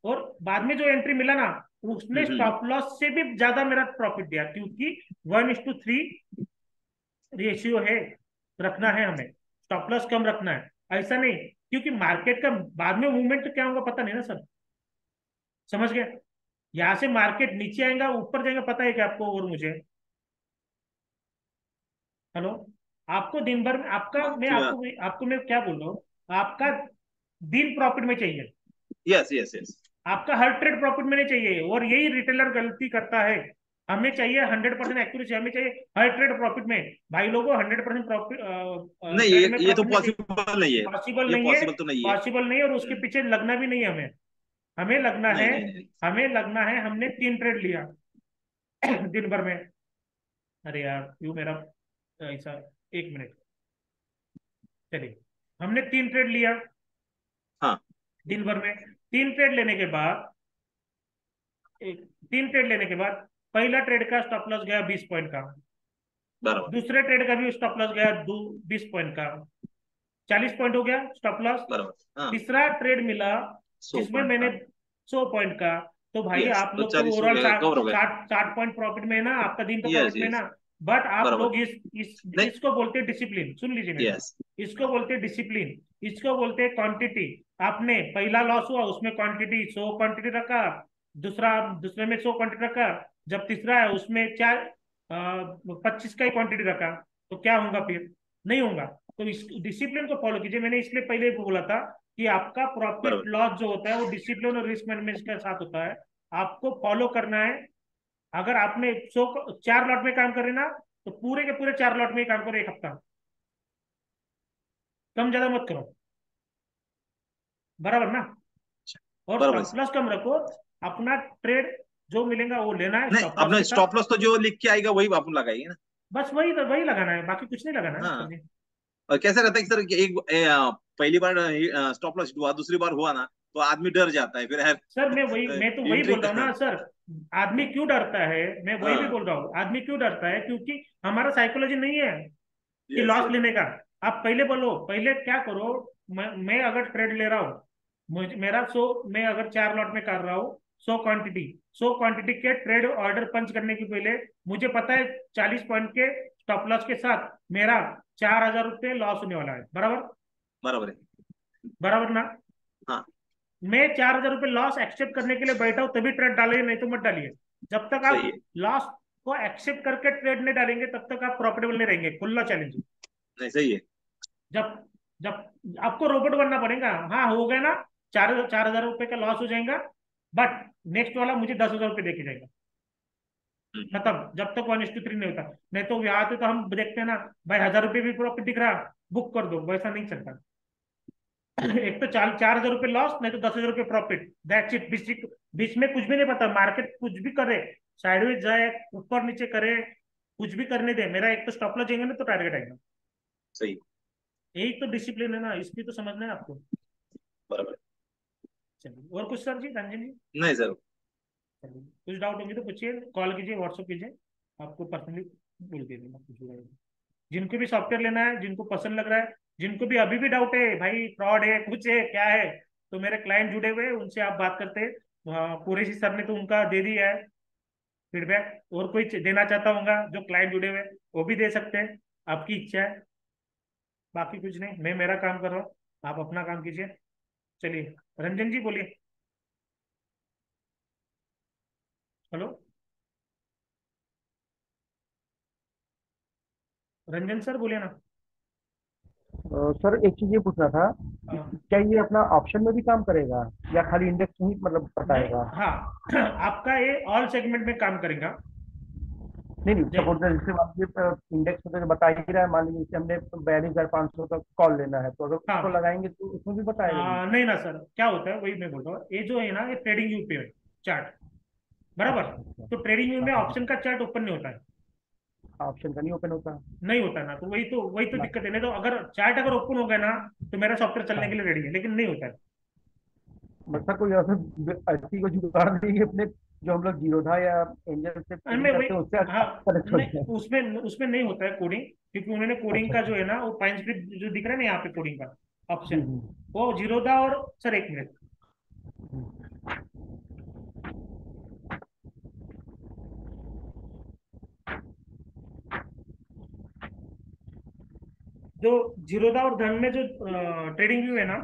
Speaker 1: और बाद में जो एंट्री मिला ना, उसने
Speaker 10: हम्म।
Speaker 1: स्टॉप लॉस से भी ज्यादा मेरा प्रॉफिट दिया, क्योंकि 1:3 रेशियो है, रखना है हमें, स्टॉप लॉस कम रखना है, ऐसा नहीं, क्योंकि मार्केट का बाद में मूवमेंट क्या होगा पता नहीं ना सर, समझ गए। यहाँ से मार्केट नीचे आएगा ऊपर जाएगा पता है क्या आपको और मुझे। हेलो, आपको दिन भर में आपका, मैं
Speaker 10: हाँ,
Speaker 1: आपको आपको मैं क्या बोल रहा हूँ, आपका दिन प्रॉफिट में चाहिए,
Speaker 10: यस यस यस।
Speaker 1: आपका हर ट्रेड प्रॉफिट में नहीं चाहिए, और यही रिटेलर गलती करता है। हमें चाहिए 100% एक्यूरेसी, हमें चाहिए हर ट्रेड प्रॉफिट में, भाई लोगों 100% प्रॉफिट
Speaker 10: नहीं,
Speaker 1: ट्रेड में
Speaker 10: ये तो
Speaker 1: प्रॉफिट में चाहिए,
Speaker 10: पॉसिबल नहीं है।
Speaker 1: पॉसिबल
Speaker 10: ये
Speaker 1: नहीं है,
Speaker 10: पॉसिबल तो नहीं है।
Speaker 1: पॉसिबल नहीं है, और उसके पीछे लगना भी नहीं है हमें, हमें लगना है,
Speaker 10: नहीं नहीं नहीं।
Speaker 1: हमें लगना है, हमने 3 ट्रेड लिया दिन भर में, अरे यार क्यों मेरा ऐसा, 1 मिनट, चलिए, हमने 3 ट्रेड लिया
Speaker 10: हाँ
Speaker 1: दिन भर में, 3 ट्रेड लेने के बाद, एक 3 ट्रेड लेने के बाद पहला ट्रेड का स्टॉप लॉस गया 20 पॉइंट का,
Speaker 10: बराबर
Speaker 1: दूसरे ट्रेड का भी स्टॉप लॉस गया 20 पॉइंट का, 40 पॉइंट हो गया स्टॉप लॉस।
Speaker 10: बराबर। हाँ,
Speaker 1: तीसरा ट्रेड मिला
Speaker 10: 100
Speaker 1: जिसमें
Speaker 10: पॉइंट
Speaker 1: मैंने
Speaker 10: का।
Speaker 1: 100 पॉइंट का, तो भाई
Speaker 10: यस,
Speaker 1: आप
Speaker 10: तो
Speaker 1: लोग तो
Speaker 10: 40 हो
Speaker 1: ओवरऑल
Speaker 10: गया,
Speaker 1: साठ
Speaker 10: कवर हो गया।
Speaker 1: साठ 60 पॉइंट प्रॉफिट में है ना, आपका दिन तो
Speaker 10: यस
Speaker 1: प्रॉफिट में है
Speaker 10: यस,
Speaker 1: ना। बट आप
Speaker 10: बराबर।
Speaker 1: लोग इस
Speaker 10: नहीं,
Speaker 1: इसको बोलते हैं डिसिप्लिन, सुन लीजिए मेरी बात,
Speaker 10: यस,
Speaker 1: इसको बोलते हैं डिसिप्लिन, इसको बोलते हैं क्वांटिटी। आपने पहला लॉस हुआ उसमें क्वांटिटी 100 क्वांटिटी रखा, दूसरा दूसरे में 100 क्वांटिटी रखा, जब तीसरा है उसमें 25 का ही क्वांटिटी रखा, तो क्या होगा फिर, नहीं होगा। तो इस डिसिप्लिन को फॉलो कीजिए, मैंने इसलिए पहले भी बोला था कि आपका प्रॉफिट
Speaker 10: बराबर।
Speaker 1: लॉस जो होता है वो डिसिप्लिन और रिस्क मैनेजमेंट के साथ होता है, आपको फॉलो करना है। अगर आपने 4 लॉट में काम करे ना, तो पूरे के पूरे 4 लॉट में ही काम करो 1 हफ्ता, कम ज्यादा मत करो, बराबर ना, और
Speaker 10: बराबर है
Speaker 1: स्टॉप
Speaker 10: सर।
Speaker 1: लॉस कम रखो, अपना ट्रेड जो मिलेगा वो लेना है
Speaker 10: नहीं,
Speaker 1: स्टॉप लॉस
Speaker 10: अपना
Speaker 1: के साथ,
Speaker 10: स्टॉप लॉस तो जो लिख के आएगा वही अपन लगाएंगे ना।
Speaker 1: बस वही वही लगाना है, बाकी कुछ नहीं लगाना है
Speaker 10: हाँ,
Speaker 1: सर जी।
Speaker 10: और कैसा रहता है कि सर कि पहली बार स्टॉप लॉस हुआ, दूसरी बार हुआ ना, तो आदमी डर जाता है फिर यार।
Speaker 1: सर मैं तो वही
Speaker 10: एंट्री।
Speaker 1: बोल रहा हूँ ना सर, आदमी क्यों डरता है, मैं वही भी
Speaker 10: हाँ,
Speaker 1: बोल रहा हूँ, आदमी क्यों डरता है, क्योंकि हमारा साइकोलॉजी नहीं है कि
Speaker 10: यस
Speaker 1: लॉस
Speaker 10: यस।
Speaker 1: लेने का। आप पहले बोलो, पहले क्या करो, मैं अगर ट्रेड ले रहा हूँ, मेरा 100, मैं अगर 4 लॉट में कर रहा हूँ, 100 क्वांटिटी के ट्रेड ऑर्डर पंच करने के पहले मुझे पता है 40 पॉइंट के स्टॉप लॉस के साथ मेरा 4,000 रुपये लॉस होने वाला है, बराबर,
Speaker 10: बराबर है।
Speaker 1: बराबर ना।
Speaker 10: हाँ,
Speaker 1: मैं 4,000 रुपये लॉस एक्सेप्ट करने के लिए बैठा हूं तभी ट्रेड डालिए, नहीं तो मत डालिए। जब तक
Speaker 10: सही
Speaker 1: आप
Speaker 10: है।
Speaker 1: लॉस को एक्सेप्ट करके ट्रेड नहीं डालेंगे तब तक आप प्रॉफिटेबल नहीं रहेंगे, खुला चैलेंज।
Speaker 10: नहीं, सही है।
Speaker 1: जब जब आपको रोबोट बनना पड़ेगा, हाँ हो गया ना, 4,000 रुपये का लॉस हो जाएगा, बट नेक्स्ट वाला मुझे 10,000 रुपये देके जाएगा,
Speaker 10: हम्म।
Speaker 1: खत्म, जब तक 1:3 नहीं होता। नहीं तो यहाँ पे तो हम देखते हैं ना, भाई 1,000 रुपये भी प्रॉफिट दिख रहा, बुक कर दो, वैसा नहीं चलता। एक तो 4,000 रुपये लॉस, नहीं तो 10,000 रुपये प्रॉफिट, दैट्स इट। बीच बीच में कुछ भी नहीं पता, मार्केट कुछ भी करे, साइडवेज जाए, ऊपर नीचे करे, कुछ भी करने दे, मेरा एक तो स्टॉप लॉस जाएंगे ना तो टारगेट आएगा।
Speaker 10: सही।
Speaker 1: यही तो डिसिप्लिन है ना, इसकी तो समझना है आपको।
Speaker 10: बराबर।
Speaker 1: चलिए, और कुछ सर जी, रंजन जी,
Speaker 10: नहीं सर।
Speaker 1: चलिए कुछ डाउट होंगे तो पूछिए, कॉल कीजिए, व्हाट्सअप कीजिए, आपको पर्सनली बोल दे देना कुछ भी। जिनको भी सॉफ्टवेयर लेना है, जिनको पसंद लग रहा है, जिनको भी अभी भी डाउट है भाई फ्रॉड है कुछ है क्या है, तो मेरे क्लाइंट जुड़े हुए हैं, उनसे आप बात करते हैं। कुरैशी सर ने तो उनका दे दिया है फीडबैक, और कोई देना चाहता होगा जो क्लाइंट जुड़े हुए हैं वो भी दे सकते हैं, आपकी इच्छा है। बाकी कुछ नहीं, मैं मेरा काम कर रहा हूँ, आप अपना काम कीजिए। चलिए, रंजन जी बोलिए। हेलो, रंजन सर बोलिए ना।
Speaker 5: सर एक चीज ये पूछना था, क्या ये अपना ऑप्शन में भी काम करेगा या खाली इंडेक्स में ही मतलब
Speaker 1: नहीं,
Speaker 5: बताएगा?
Speaker 1: हाँ आपका ये ऑल सेगमेंट में काम करेगा।
Speaker 5: नहीं
Speaker 1: जै-
Speaker 5: सपोज जैसे मान लीजिए इंडेक्स में तो बता ही रहा है, मान लीजिए जैसे हमने 42,500 का कॉल लेना है, तो अगर उसको
Speaker 1: हाँ
Speaker 5: लगाएंगे तो उसमें भी बताएगा जी?
Speaker 1: नहीं ना सर, क्या होता है वही मैं बोल रहा हूँ, ये जो है ना ये ट्रेडिंग व्यू पे चार्ट, बराबर।
Speaker 5: अच्छा अच्छा।
Speaker 1: तो ट्रेडिंग व्यू
Speaker 5: हाँ
Speaker 1: में
Speaker 5: हाँ
Speaker 1: ऑप्शन का चार्ट ओपन नहीं होता है,
Speaker 5: ऑप्शन का नहीं ओपन होता।
Speaker 1: नहीं होता ना, तो वही तो
Speaker 5: ना।
Speaker 1: दिक्कत है। नहीं तो अगर चार्ट अगर ओपन हो गया ना तो मेरा सॉफ्टवेयर चलने के
Speaker 5: हाँ
Speaker 1: लिए रेडी है, लेकिन नहीं होता है।
Speaker 5: बस सर कोई ऐसा ऐसी कोई जुगाड़ नहीं है अपने, जो हम लोग जीरो था या एंजल से ट्रेडिंग
Speaker 1: मैं वही,
Speaker 5: करते हैं उससे
Speaker 1: हाँ
Speaker 5: कनेक्ट हो
Speaker 1: नहीं,
Speaker 5: जाए?
Speaker 1: उसमें उसमें नहीं होता है कोडिंग, क्योंकि उन्होंने कोडिंग
Speaker 5: अच्छा
Speaker 1: का
Speaker 5: अच्छा।
Speaker 1: जो है ना वो पाइन स्क्रिप्ट जो दिख रहा है ना यहाँ पे कोडिंग का
Speaker 5: जी
Speaker 1: ऑप्शन,
Speaker 5: जी।
Speaker 1: वो जीरो था। और सर एक मिनट, जो जीरोधा और धन में जो ट्रेडिंग व्यू है ना,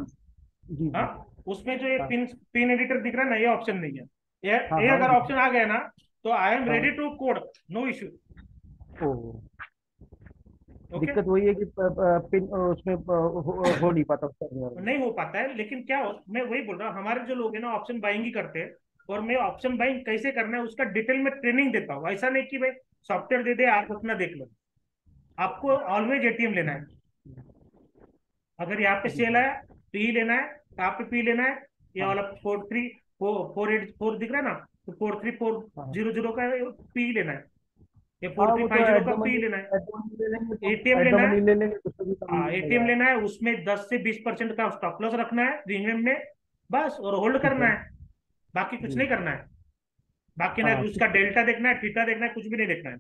Speaker 5: जी
Speaker 1: हाँ
Speaker 5: जी।
Speaker 1: उसमें जो ये
Speaker 5: हाँ
Speaker 1: पिन पिन एडिटर दिख रहा है ना, ये ऑप्शन नहीं है।
Speaker 5: हाँ
Speaker 1: ये
Speaker 5: हाँ
Speaker 1: अगर ऑप्शन आ गया ना तो आई एम रेडी
Speaker 5: हाँ।
Speaker 1: To code, no issue.
Speaker 5: Oh
Speaker 1: okay,
Speaker 5: दिक्कत वही है कि पिन उसमें हो नहीं पाता उसका निर्माण।
Speaker 1: नहीं हो पाता है, लेकिन क्या हो, मैं वही बोल रहा हूँ, हमारे जो लोग हैं ना ऑप्शन बाइंग ही करते हैं, और मैं ऑप्शन बाइंग कैसे करना है उसका डिटेल में ट्रेनिंग देता हूँ। ऐसा नहीं कि भाई सॉफ्टवेयर दे दे आप अपना देख लो, आपको ऑलवेज एटीएम लेना है। अगर यहाँ पे
Speaker 5: जी
Speaker 1: सेल
Speaker 5: जी।
Speaker 1: है तो ई लेना है, यहाँ पे पी लेना है, ये
Speaker 5: हाँ
Speaker 1: वाला 434484 दिख रहा है ना, तो फोर थ्री फोर
Speaker 5: हाँ
Speaker 1: जीरो जीरो का पी लेना है, ये फोर
Speaker 5: हाँ
Speaker 1: थ्री
Speaker 5: वो तो
Speaker 1: फाइव जीरो
Speaker 5: एड
Speaker 1: का
Speaker 5: द
Speaker 1: पी
Speaker 5: मनी,
Speaker 1: लेना है।
Speaker 5: एड द मनी ले लेंगे तो,
Speaker 1: एटीएम
Speaker 5: एड द
Speaker 1: लेना है,
Speaker 5: मनी ले लेंगे तो उससे भी कम
Speaker 1: हाँ एटीएम
Speaker 5: मिलेगा।
Speaker 1: लेना है, उसमें 10 से 20% का स्टॉप लॉस रखना है प्रीमियम में, बस, और होल्ड
Speaker 5: ठीक
Speaker 1: करना
Speaker 5: है।
Speaker 1: है, बाकी कुछ
Speaker 5: जी।
Speaker 1: नहीं करना है। बाकी ना
Speaker 5: हाँ
Speaker 1: उसका डेल्टा देखना है, थीटा देखना है, कुछ भी नहीं देखना है।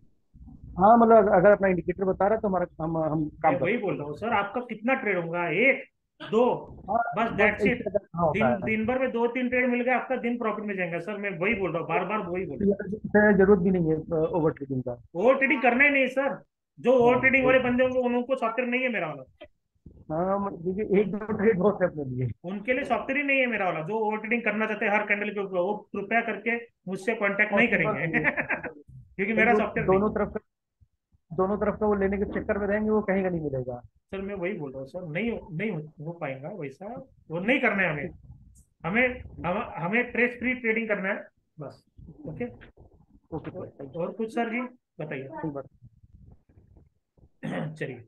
Speaker 5: हाँ मतलब अगर अपना इंडिकेटर बता रहा है तो हमारा हम
Speaker 1: मैं
Speaker 5: काम कर
Speaker 1: वही
Speaker 5: सकते
Speaker 1: बोल
Speaker 5: हैं
Speaker 1: रहा हूँ
Speaker 5: उसमें।
Speaker 1: सर, आपका कितना ट्रेड होगा, एक दो,
Speaker 5: हाँ
Speaker 1: बस
Speaker 5: बस
Speaker 1: दैट्स
Speaker 5: इससे
Speaker 1: इट।
Speaker 5: ज्यादा कहाँ होता
Speaker 1: दिन
Speaker 5: है।
Speaker 1: दिन भर में 2-3 ट्रेड मिल गया, आपका दिन प्रॉफिट में जाएगा सर, मैं वही बोल रहा हूँ, बार बार वही बोल रहा हूँ।
Speaker 5: इससे जरूरत भी नहीं है ओवर ट्रेडिंग का।
Speaker 1: ओवर ट्रेडिंग करना ही नहीं सर, जो ओवर
Speaker 5: हाँ
Speaker 1: ट्रेडिंग वाले बंदे होंगे उनको सॉफ्टवेयर नहीं है मेरा वाला।
Speaker 5: हाँ क्योंकि एक दो ट्रेड बहुत है अपने लिए।
Speaker 1: उनके लिए सॉफ्टवेयर ही नहीं है मेरा वाला। जो ओवर ट्रेडिंग करना चाहते हैं हर कैंडल के ऊपर, वो कृपया करके मुझसे कांटेक्ट नहीं
Speaker 5: पॉसिबल
Speaker 1: करेंगे
Speaker 5: नहीं है, पॉसिबल
Speaker 1: क्योंकि
Speaker 5: नहीं।
Speaker 1: मेरा
Speaker 5: वो
Speaker 1: सॉफ्टवेयर नहीं है।
Speaker 5: दोनों तरफ का वो लेने के चक्कर में रहेंगे, वो कहीं का नहीं मिलेगा।
Speaker 1: सर मैं वही बोल रहा हूँ सर, नहीं हो पाएगा वैसा, वो नहीं करना है हमें। हमें ट्रेस फ्री ट्रेडिंग करना है, बस। ओके,
Speaker 5: ओके सर थैंक
Speaker 1: और कुछ सर जी बताइए।
Speaker 5: यू।
Speaker 1: चलिए,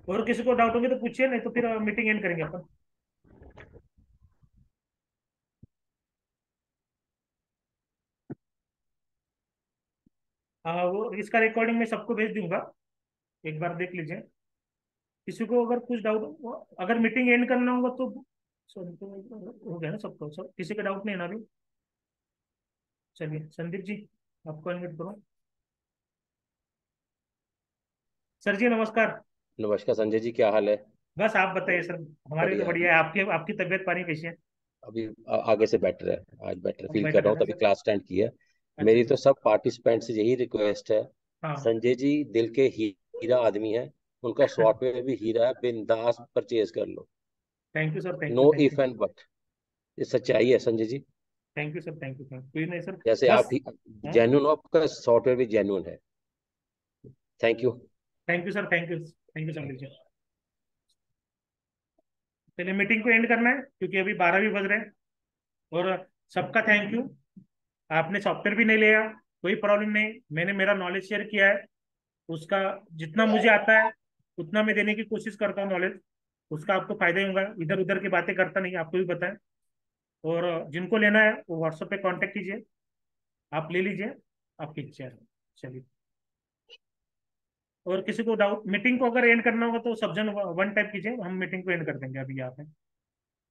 Speaker 1: और किसी को डाउट होंगे तो पूछिए, नहीं तो फिर मीटिंग एंड करेंगे अपन। वो इसका रिकॉर्डिंग मैं सबको भेज दूंगा, एक बार देख लीजिए। किसी को अगर कुछ डाउट, अगर मीटिंग एंड करना होगा तो सॉरी, तो हो गया ना सबको, सब किसी का डाउट नहीं है ना अभी? चलिए संदीप जी, आपको अनम्यूट करो। सर जी नमस्कार।
Speaker 11: नमस्कार संजय जी, क्या हाल है?
Speaker 1: बस आप बताइए सर, हमारे तो
Speaker 11: बढ़िया।
Speaker 1: बढ़िया है। आपकी आपकी तबीयत पानी कैसी है?
Speaker 11: अभी आगे से बेटर है, आज बेटर
Speaker 1: अब
Speaker 11: फील कर
Speaker 1: बेटर
Speaker 11: रहा
Speaker 1: है
Speaker 11: हूँ,
Speaker 1: ना
Speaker 11: तभी
Speaker 1: सर?
Speaker 11: क्लास अटेंड की है।
Speaker 1: अच्छा
Speaker 11: मेरी
Speaker 1: अच्छा।
Speaker 11: तो सब पार्टिसिपेंट से यही रिक्वेस्ट है,
Speaker 1: हाँ
Speaker 11: संजय जी दिल के हीरा आदमी है, उनका सॉफ्टवेयर भी हीरा है, बिंदास परचेज कर लो।
Speaker 1: Thank you sir, thank
Speaker 11: no
Speaker 1: you, thank you,
Speaker 11: if and but, ये सच्चाई है Sanjay ji.
Speaker 1: Thank you sir, thank you, thank you, कोई नहीं सर।
Speaker 11: जैसे आप
Speaker 1: बस,
Speaker 11: जेन्युइन हो, आपका सॉफ्टवेयर भी जेन्युइन है। Thank you.
Speaker 1: Thank you sir, thank you, thank you Sandeep ji. चलिए मीटिंग को एंड करना है क्योंकि अभी 12 भी बज रहे हैं। और सबका थैंक यू, आपने सॉफ्टवेयर भी नहीं लिया, कोई प्रॉब्लम नहीं, मैंने मेरा नॉलेज शेयर किया है, उसका जितना मुझे आता है उतना मैं देने की कोशिश करता हूँ नॉलेज, उसका आपको फायदा ही होगा। इधर उधर की बातें करता नहीं, आपको भी पता है। और जिनको लेना है वो व्हाट्सएप पे कांटेक्ट कीजिए, आप ले लीजिए, आपकी इच्छा है। चलिए, और किसी को डाउट, मीटिंग को अगर एंड करना होगा तो सब जन वन टाइप कीजिए, हम मीटिंग को एंड कर देंगे अभी यहाँ पे।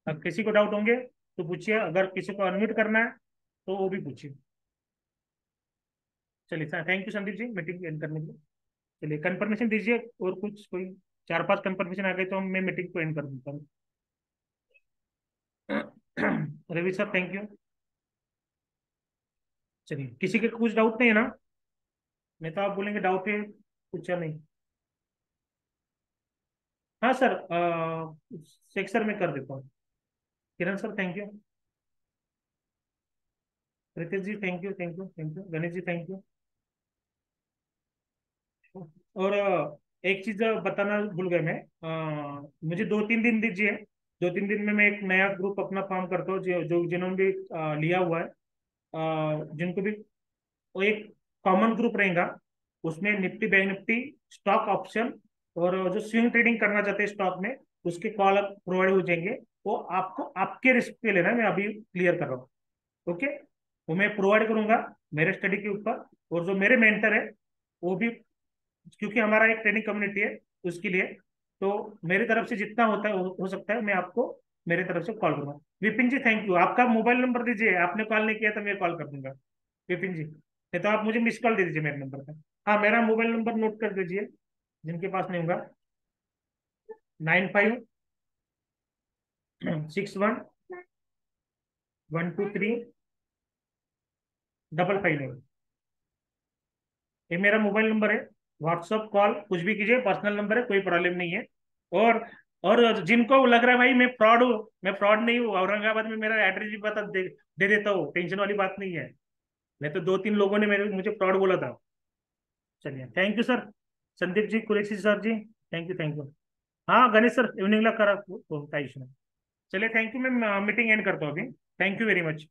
Speaker 1: अब किसी को डाउट होंगे तो पूछिए, अगर किसी को अनम्यूट करना है तो वो भी पूछिए। चलिए sir, thank you Sandeep ji meeting end करने के लिए। चलिए कंफर्मेशन दीजिए, और कुछ कोई 4-5 कंफर्मेशन आ गए तो मैं मीटिंग को एंड कर देता हूँ। Ravi sir thank you. चलिए, किसी के कुछ डाउट नहीं है ना? नहीं तो आप बोलेंगे डाउट है, पूछा नहीं। हाँ सर, शेख सर मैं कर देता हूँ। Kiran sir thank you, Ritesh ji thank you, thank you, thank you, Ganesh ji thank you. और एक चीज बताना भूल गए मैं। मुझे 2-3 दिन दीजिए। 2-3 दिन में मैं एक नया ग्रुप अपना फॉर्म करता हूँ, जो जिन्होंने भी लिया हुआ है, जिनको भी, वो एक कॉमन ग्रुप रहेगा। उसमें Nifty bank Nifty, stock option, और जो स्विंग ट्रेडिंग करना चाहते हैं स्टॉक में, उसके कॉल प्रोवाइड हो जाएंगे। वो आपको आपके रिस्क पे लेना है, मैं अभी क्लियर कर रहा हूँ। ओके, वो मैं प्रोवाइड करूंगा मेरे स्टडी के ऊपर। और जो मेरे मेंटर है वो भी, क्योंकि हमारा एक ट्रेनिंग कम्युनिटी है उसके लिए, तो मेरी तरफ से जितना होता है हो सकता है मैं आपको मेरे तरफ से कॉल करूंगा। विपिन जी थैंक यू। आपका मोबाइल नंबर दीजिए, आपने कॉल नहीं किया तो मैं कॉल कर दूंगा विपिन जी, नहीं तो आप मुझे मिस कॉल दे दीजिए मेरे नंबर पर। हाँ, मेरा मोबाइल नंबर नोट कर दीजिए जिनके पास नहीं होगा। 95612355। ये मेरा मोबाइल नंबर है। व्हाट्सअप कॉल कुछ भी कीजिए, पर्सनल नंबर है, कोई प्रॉब्लम नहीं है। और और जिनको लग रहा है भाई मैं फ्रॉड हूँ, मैं फ्रॉड नहीं हूँ, औरंगाबाद में मेरा एड्रेस भी पता दे देता हूँ, टेंशन वाली बात नहीं है। नहीं तो 2-3 लोगों ने मुझे फ्रॉड बोला था। चलिए thank you sir. Sandeep ji, Qureshi sir ji, thank you thank you. हाँ गणेश सर, इवनिंगला करा काही इशू नाही। चलिए थैंक यू, मैं मीटिंग एंड करता हूँ अभी। Thank you very much.